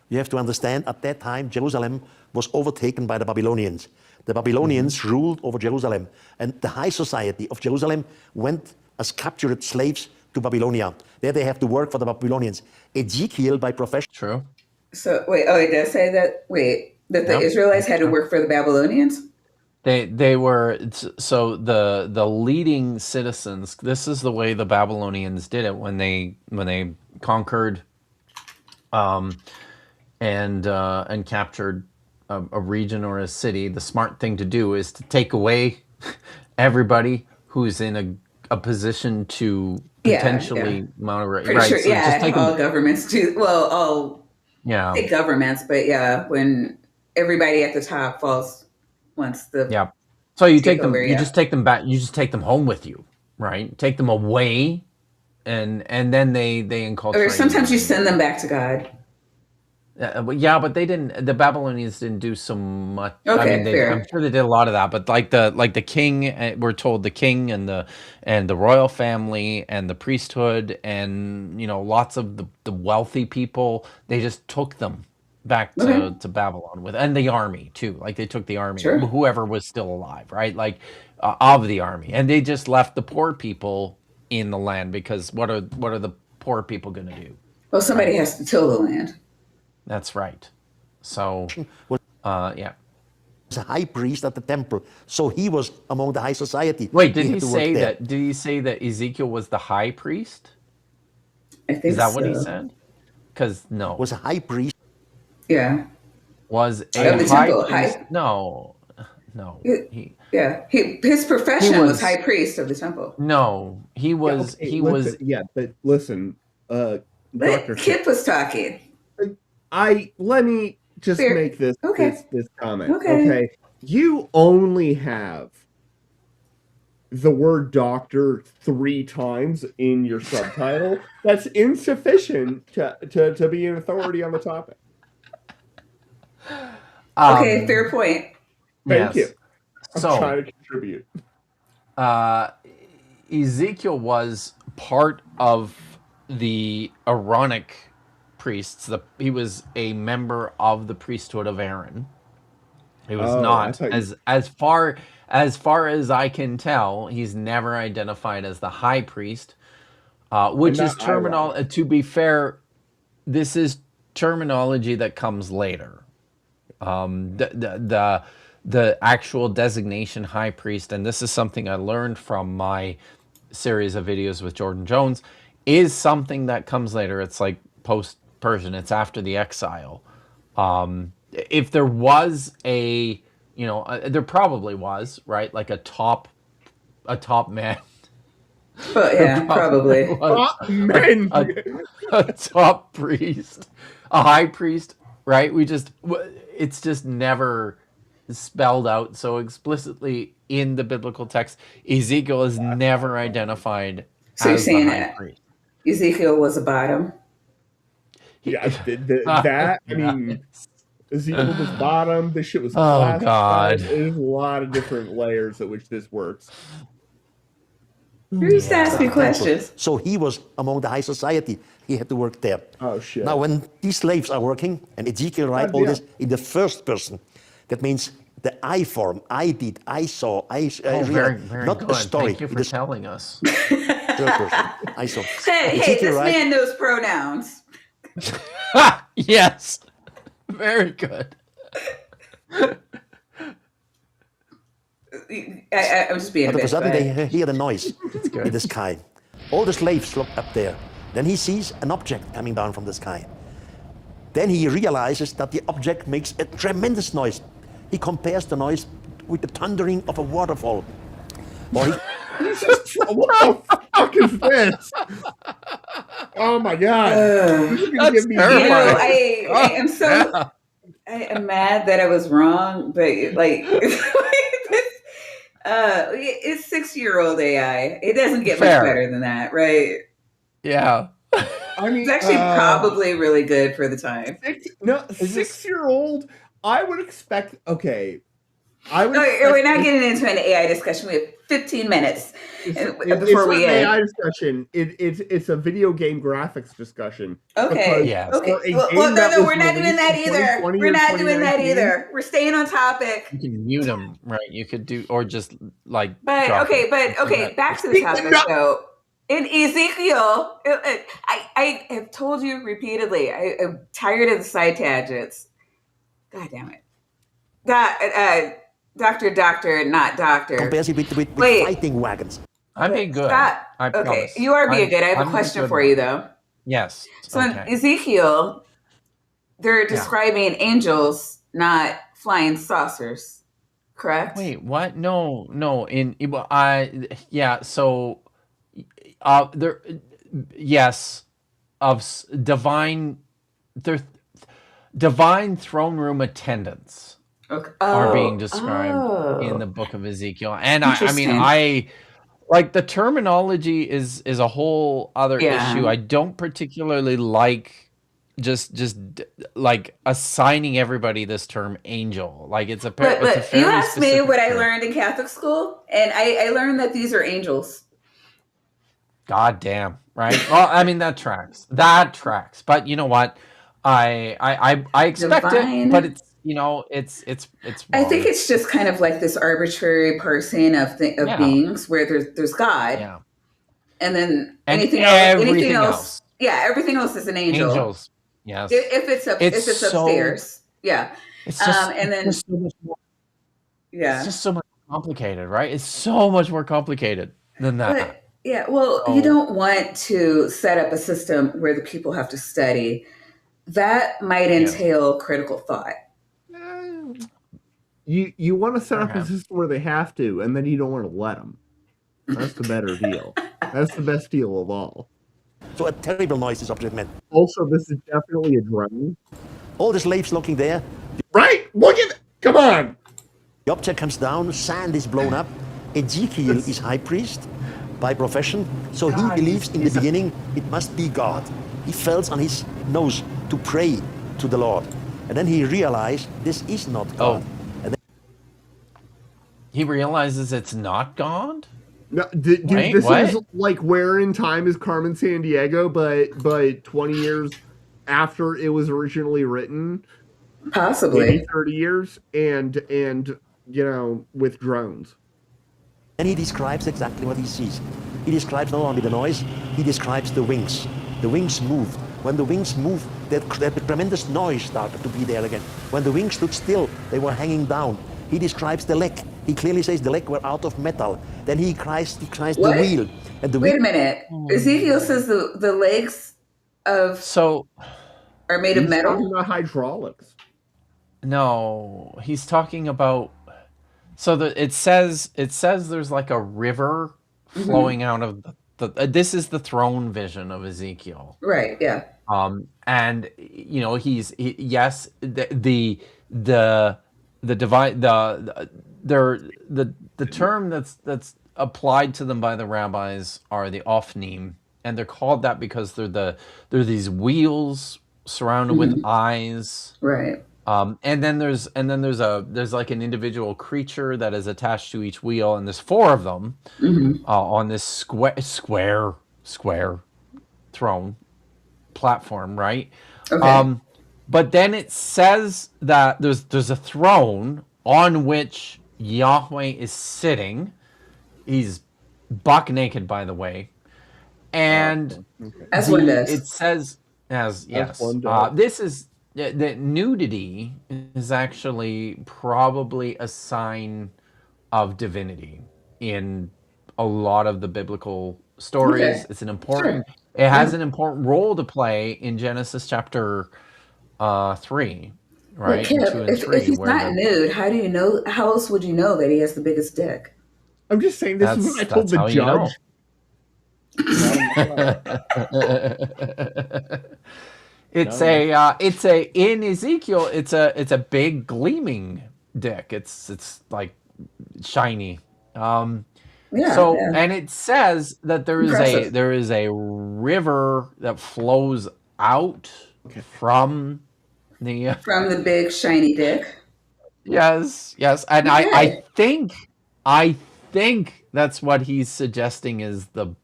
you have to understand, at that time, Jerusalem was overtaken by the Babylonians. The Babylonians ruled over Jerusalem, and the high society of Jerusalem went as captured slaves to Babylonia. There they have to work for the Babylonians. Ezekiel, by profession. True. So, wait, it does say that? Wait. That the Yep. Israelites had to work for the Babylonians? They were so the leading citizens. This is the way the Babylonians did it when they conquered and captured a region or a city. The smart thing to do is to take away everybody who's in a position to potentially moderate. Pretty Right. sure, So just take all them. governments do. Well, all Yeah. big governments, but yeah, when everybody at the top falls once the Yeah. So you take them. takeover, You just take them back. You just take them home with you. Right. Take them away, and then they enculturate. Or sometimes them. you send them back to God. But they didn't. The Babylonians didn't do so much. Okay, I mean, fair. I'm sure they did a lot of that. But like the king, we're told the king and the royal family and the priesthood and lots of the wealthy people. They just took them back to Babylon and the army too. Like they took the army, Sure. whoever was still alive, right? Like of the army, and they just left the poor people in the land because what are the poor people going to do? Well, somebody has to till the land. That's right. So, yeah. Was a high priest at the temple, so he was among the high society. Wait, did he had to work say there. that? Did he say that Ezekiel was the high priest? I think Is that so. what he said? Because no, Was a high priest. Yeah. was Of a the high temple, priest? high- No. His profession was was- high priest of the temple. No, he was. Okay, he listen, was. Yeah, but listen, But Doctor. Kip was talking. Let me just Fair. make this Okay. this comment. Okay. You only have the word doctor 3 times in your subtitle. That's insufficient to be an authority on the topic. Okay, fair point. Thank you. I'm So, trying to contribute. Ezekiel was part of the Aaronic priests. He was a member of the priesthood of Aaron. He was Oh, I not, thought you- as far as I can tell, he's never identified as the high priest, which And is that I terminology. To be fair, this is terminology that comes later. The actual designation high priest, and this is something I learned from my series of videos with Jordan Jones, is something that comes later. It's like post-Persian. It's after the exile. If there was there probably was, right? Like a top man. But yeah, probably. Men. A top priest, a high priest, right? It's just never spelled out so explicitly in the biblical text. Ezekiel is never identified So you're as the saying high that priest. Ezekiel was a bottom? Yeah, that I mean, Ezekiel was bottom. This shit was Oh, classified. God. There's a lot of different layers at which this works. You used to ask me questions. So he was among the high society. He had to work there. Oh shit. Now, when these slaves are working, and Ezekiel writes all this in the first person, that means the I form. I did, I saw, I Very, realized, very not good. a story. Thank you in for the telling us. third person. I saw. Hey, Ezekiel this writes- man knows pronouns. Yes. Very good. I'm just being a All of a bit sudden, funny. they hear the noise in the sky. All the slaves look up there. Then he sees an object coming down from the sky. Then he realizes that the object makes a tremendous noise. He compares the noise with the thundering of a waterfall. Or he, What the fuck is this? Oh my god. This is gonna That's give me terrifying. You know, Right. I am so I am mad that I was wrong, but like it's 6-year-old AI. It doesn't get Fair. much better than that, right? Yeah. I mean, It's actually probably really good for the time. 6-year-old. I would expect. Okay, I would. Okay, expect we're not this- getting into an AI discussion. We have 15 minutes It's before we not an end. AI discussion. It's a video game graphics discussion. Okay. Because Yes. Okay. for a Well, game that no, was we're not doing released that in either. 2020 We're or not doing that 2019, either. We're staying on topic. You can mute them, right? You could do, or just like. But drop okay, them. back to the topic though. In Ezekiel, I have told you repeatedly, I'm tired of the side tangents. God damn it. Doctor, not doctor. compares it with Wait. fighting wagons. I'm being good. Stop. I Okay, promise. you are being I'm- good. I have I'm a the question good for one. you, though. Yes. So in Okay. Ezekiel, they're describing angels, not flying saucers, correct? Wait, what? No. Yeah. So, there. Yes, divine. There, divine throne room attendants Okay. are being described in the book of Ezekiel, and I mean, Interesting. like the terminology is a whole other issue. I don't particularly like just like assigning everybody this term angel. Like it's a But you asked me what I term. learned in Catholic school, and I learned that these are angels. God damn, right? Well, I mean that tracks. That tracks. But you know what? I expect Divine. it, but it's it's I think wrong. it's just kind of like this arbitrary parsing of Yeah. beings where there's God, Yeah. and then And anything everything else. else. Yeah, everything else is an angel. Angels. Yes. If it's upstairs. Yeah. It's just and then it's just so much more, yeah. it's just so much complicated, right? It's so much more complicated than that. But yeah, well, you don't want to set up a system where the people have to study. That might entail critical thought. You want to set up a system where they have to, and then you don't want to let them. That's the better deal. That's the best deal of all. So a terrible noise this object made. Also, this is definitely a drone. All the slaves looking there. Right? Look at it! Come on! The object comes down, sand is blown up. Ezekiel is high priest by profession, so he believes in the beginning it must be God. He falls on his nose to pray to the Lord. And then he realized this is not God. And then he realizes it's not God? No, dude, Wait, this what? is like where in time is Carmen Sandiego, but 20 years after it was originally written. Possibly. Maybe 30 years, and with drones. And he describes exactly what he sees. He describes not only the noise, he describes the wings. The wings moved. When the wings moved, that tremendous noise started to be there again. When the wings stood still, they were hanging down. He describes the leg. He clearly says the leg were out of metal. Then he cries the wheel. And the Wait a minute. Ezekiel says the legs are made of metal? He's talking about hydraulics. No, he's talking about. So it says there's like a river flowing out of the. This is the throne vision of Ezekiel. Right. Yeah. And yes, the divine the term that's applied to them by the rabbis are the ofnim, and they're called that because they're these wheels surrounded with eyes. Right. And then there's like an individual creature that is attached to each wheel, and there's four of them on this square throne platform, right? Okay. But then it says that there's a throne on which Yahweh is sitting. He's buck naked, by the way, and as one does. It says as yes. This is. That nudity is actually probably a sign of divinity in a lot of the biblical stories. Okay. It's an important. Sure. It has an important role to play in Genesis chapter 3, right? Kip, 2 and 3. If he's not nude, how do you know? How else would you know that he has the biggest dick? I'm just saying. This is what I told the judge. It's in Ezekiel. It's a big gleaming dick. It's like shiny. And it says that there is a river that flows out from the big shiny dick. Yes, and I think that's what he's suggesting is the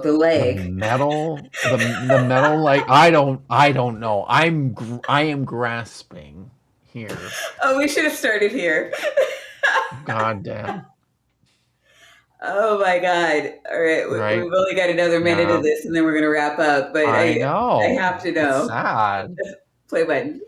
leg, the metal, the metal. Like I don't know. I am grasping here. Oh, we should have started here. God damn. Oh my God! All right, we've only got another minute of this, and then we're gonna wrap up. But I know I have to know. It's sad. Play button.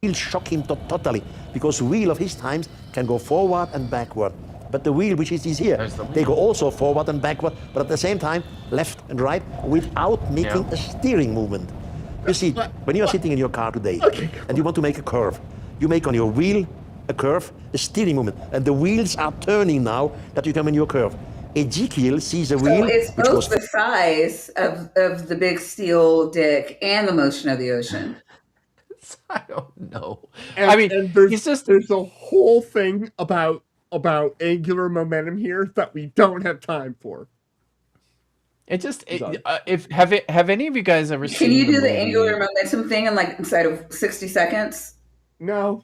will shock him totally, because the wheel of his times can go forward and backward. But the wheel which is here, they go also forward and backward, but at the same time, left and right, without making a steering movement. You see, when you are sitting in your car today, and you want to make a curve, you make on your wheel a curve, a steering movement, and the wheels are turning now that you come in your curve. Ezekiel sees a wheel. So it's which both goes the size of the big steel dick and the motion of the ocean. I don't know. And, I mean, and there's he's just there's a whole thing about angular momentum here that we don't have time for. it just have any of you guys ever seen Can you do the movie? angular momentum thing in like inside of 60 seconds? No.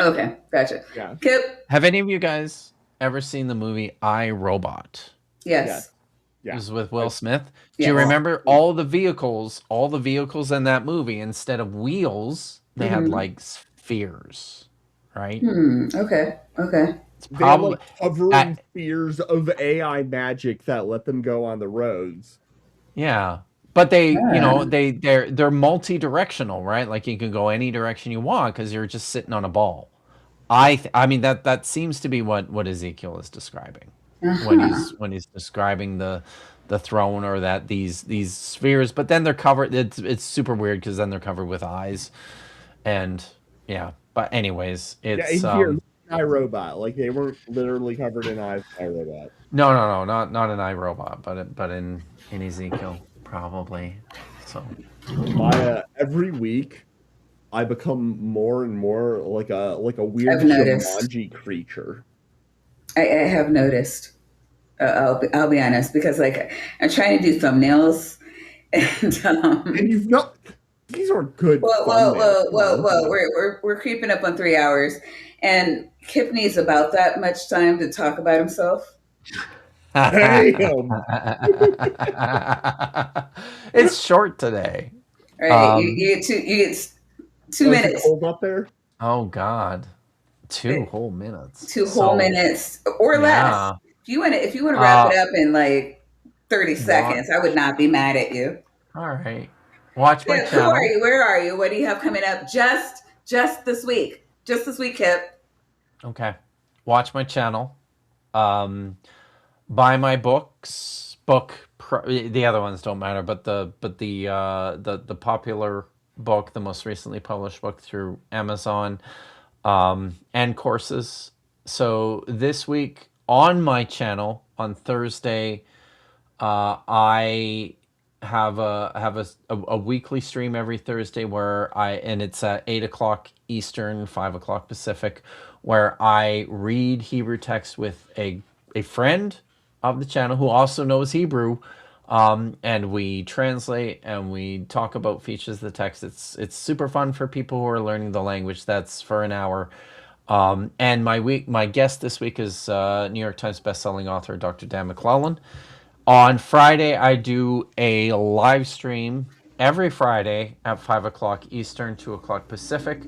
Okay, gotcha. Yeah. Kip? Have any of you guys ever seen the movie I, Robot? Yes. Yeah. It was with Will Smith. Do Yes. you remember all the vehicles in that movie, instead of wheels, they had like spheres, right? Okay. It's They have probably like hovering spheres of AI magic that let them go on the roads. yeah. But they, you know, they're multi-directional, right? Like you can go any direction you want because you're just sitting on a ball. I mean that seems to be what Ezekiel is describing when he's describing the throne, or that these spheres. But then they're covered. It's super weird because then they're covered with eyes, and yeah. But anyways, it's Here, iRobot. Like they weren't literally covered in eyes. iRobot. no, not an iRobot, but in Ezekiel probably. So Every week, I become more and more like a weird I've noticed. Jumanji creature. I have noticed. I'll be honest, because like I'm trying to do thumbnails, and you've not. These are good. Whoa! We're creeping up on 3 hours, and Kip needs about that much time to talk about himself. Damn. It's short today. Right, you get 2 minutes. Hold up there. Oh God, 2 whole minutes. 2 whole minutes or less. If you want to wrap it up in like 30 seconds, I would not be mad at you. All right. Watch my channel. Who are you? Where are you? What do you have coming up? Just this week. Just this week, Kip. Okay. Watch my channel. Buy my books. The other ones don't matter, but the popular book, the most recently published book through Amazon, and courses. So this week on my channel on Thursday, I have a weekly stream every Thursday and it's at 8 o'clock Eastern, 5 o'clock Pacific, where I read Hebrew text with a friend of the channel who also knows Hebrew, and we translate and we talk about features of the text. It's super fun for people who are learning the language. That's for an hour. And my guest this week is New York Times bestselling author Dr. Dan McClellan. On Friday, I do a live stream every Friday at 5 o'clock Eastern, 2 o'clock Pacific.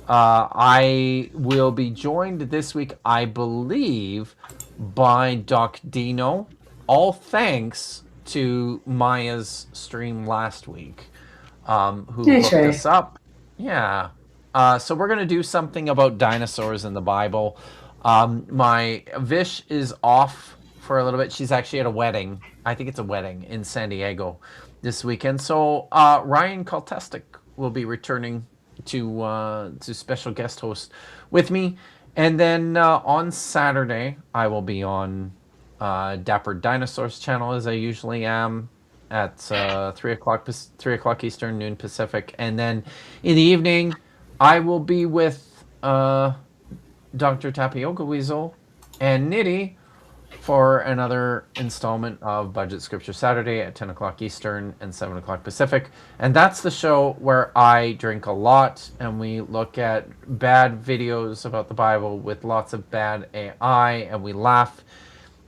I will be joined this week, I believe, by Doc Dino. All thanks to Maya's stream last week, who hooked us up. Yeah. So we're going to do something about dinosaurs in the Bible. My Vish is off for a little bit. She's actually at a wedding. I think it's a wedding in San Diego this weekend. So Ryan Kaltestik will be returning to special guest host with me. And then on Saturday, I will be on Dapper Dinosaurs channel, as I usually am, at 3 o'clock Eastern, noon Pacific. And then in the evening, I will be with Dr. Tapioca Weasel and Nitty for another installment of Budget Scripture Saturday at 10 o'clock Eastern and 7 o'clock Pacific. And that's the show where I drink a lot and we look at bad videos about the Bible with lots of bad AI and we laugh.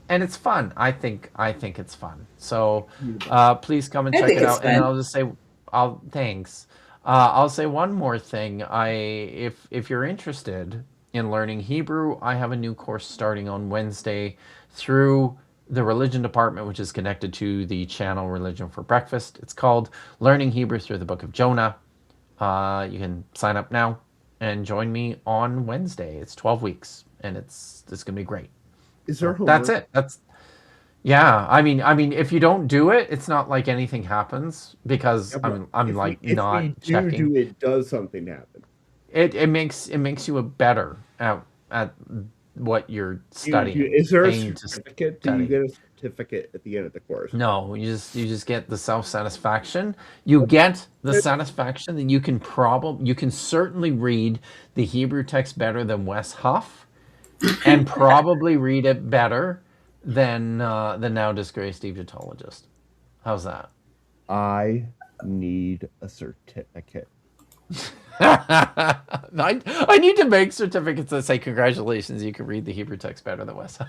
And it's fun. I think it's fun. So please come and check it out. And I'll just say, thanks. I'll say one more thing. If you're interested in learning Hebrew, I have a new course starting on Wednesday through the religion department, which is connected to the channel Religion for Breakfast. It's called Learning Hebrew Through the Book of Jonah. You can sign up now and join me on Wednesday. It's 12 weeks, and it's going to be great. Is there homework? That's it. Yeah. I mean, if you don't do it, it's not like anything happens because I'm if like we, if not we checking. do it, does something happen? It makes you a better at what you're studying. Is there a aim to certificate? Do study. you get a certificate at the end of the course? No, you just get the self-satisfaction. You get the satisfaction that you can certainly read the Hebrew text better than Wes Huff, and probably read it better than the now disgraced Egyptologist. How's that? I need a certificate. I need to make certificates that say congratulations, you can read the Hebrew text better than Wes Huff.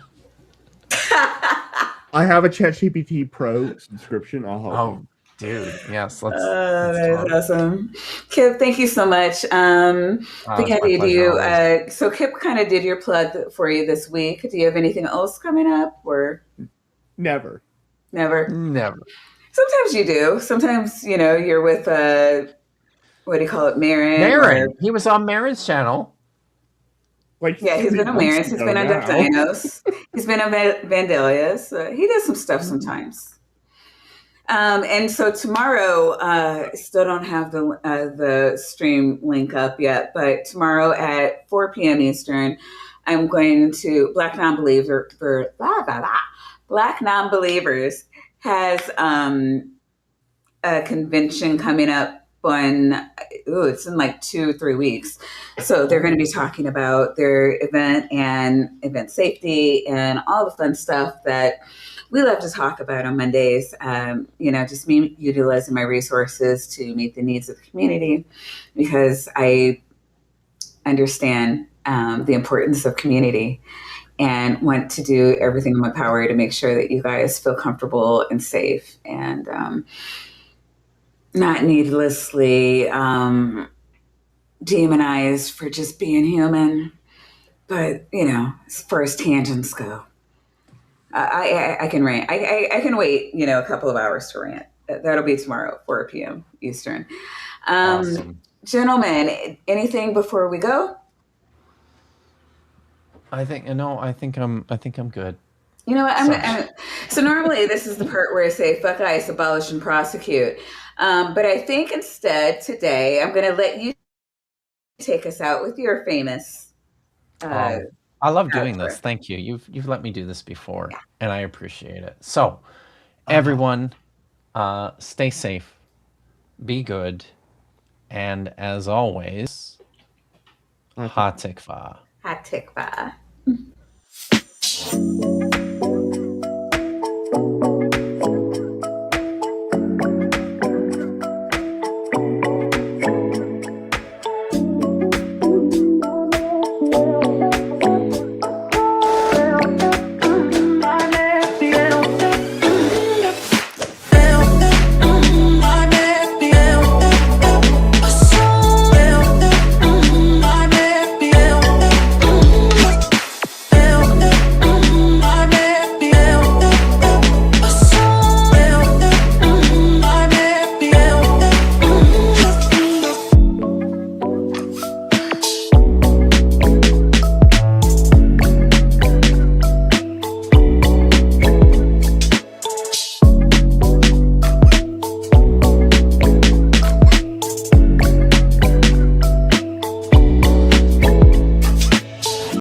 I have a ChatGPT Pro subscription. I'll help you. Oh, dude, yes. Let's That is awesome. Kip, thank you so much. it's my pleasure always. So Kip kind of did your plug for you this week. Do you have anything else coming up or Never. never? Never. Sometimes you do. Sometimes, you're with, what do you call it, Marin? Marin. He was on Marin's channel. Like, Yeah, he's been on Marin's. He's been on Duck Dinos. He's been on Vandalia's. He does some stuff sometimes. And so tomorrow, I still don't have the stream link up yet, but tomorrow at 4 p.m. Eastern, I'm going to Black Non-Believers has a convention coming up it's in like 2-3 weeks. So they're going to be talking about their event and event safety and all the fun stuff that we love to talk about on Mondays. Just me utilizing my resources to meet the needs of the community, because I understand the importance of community and want to do everything in my power to make sure that you guys feel comfortable and safe and not needlessly demonized for just being human. But, as far as tangents go, I can rant. I can wait, a couple of hours to rant. That'll be tomorrow, 4 p.m. Eastern. Awesome. Gentlemen, anything before we go? I think I'm good. You know what? So normally this is the part where I say "fuck ICE, abolish and prosecute," but I think instead today I'm going to let you take us out with your famous. I love doing this. Thank you. You've let me do this before, and I appreciate it. So, everyone, stay safe, be good, and as always, ha tikva. Ha tikva.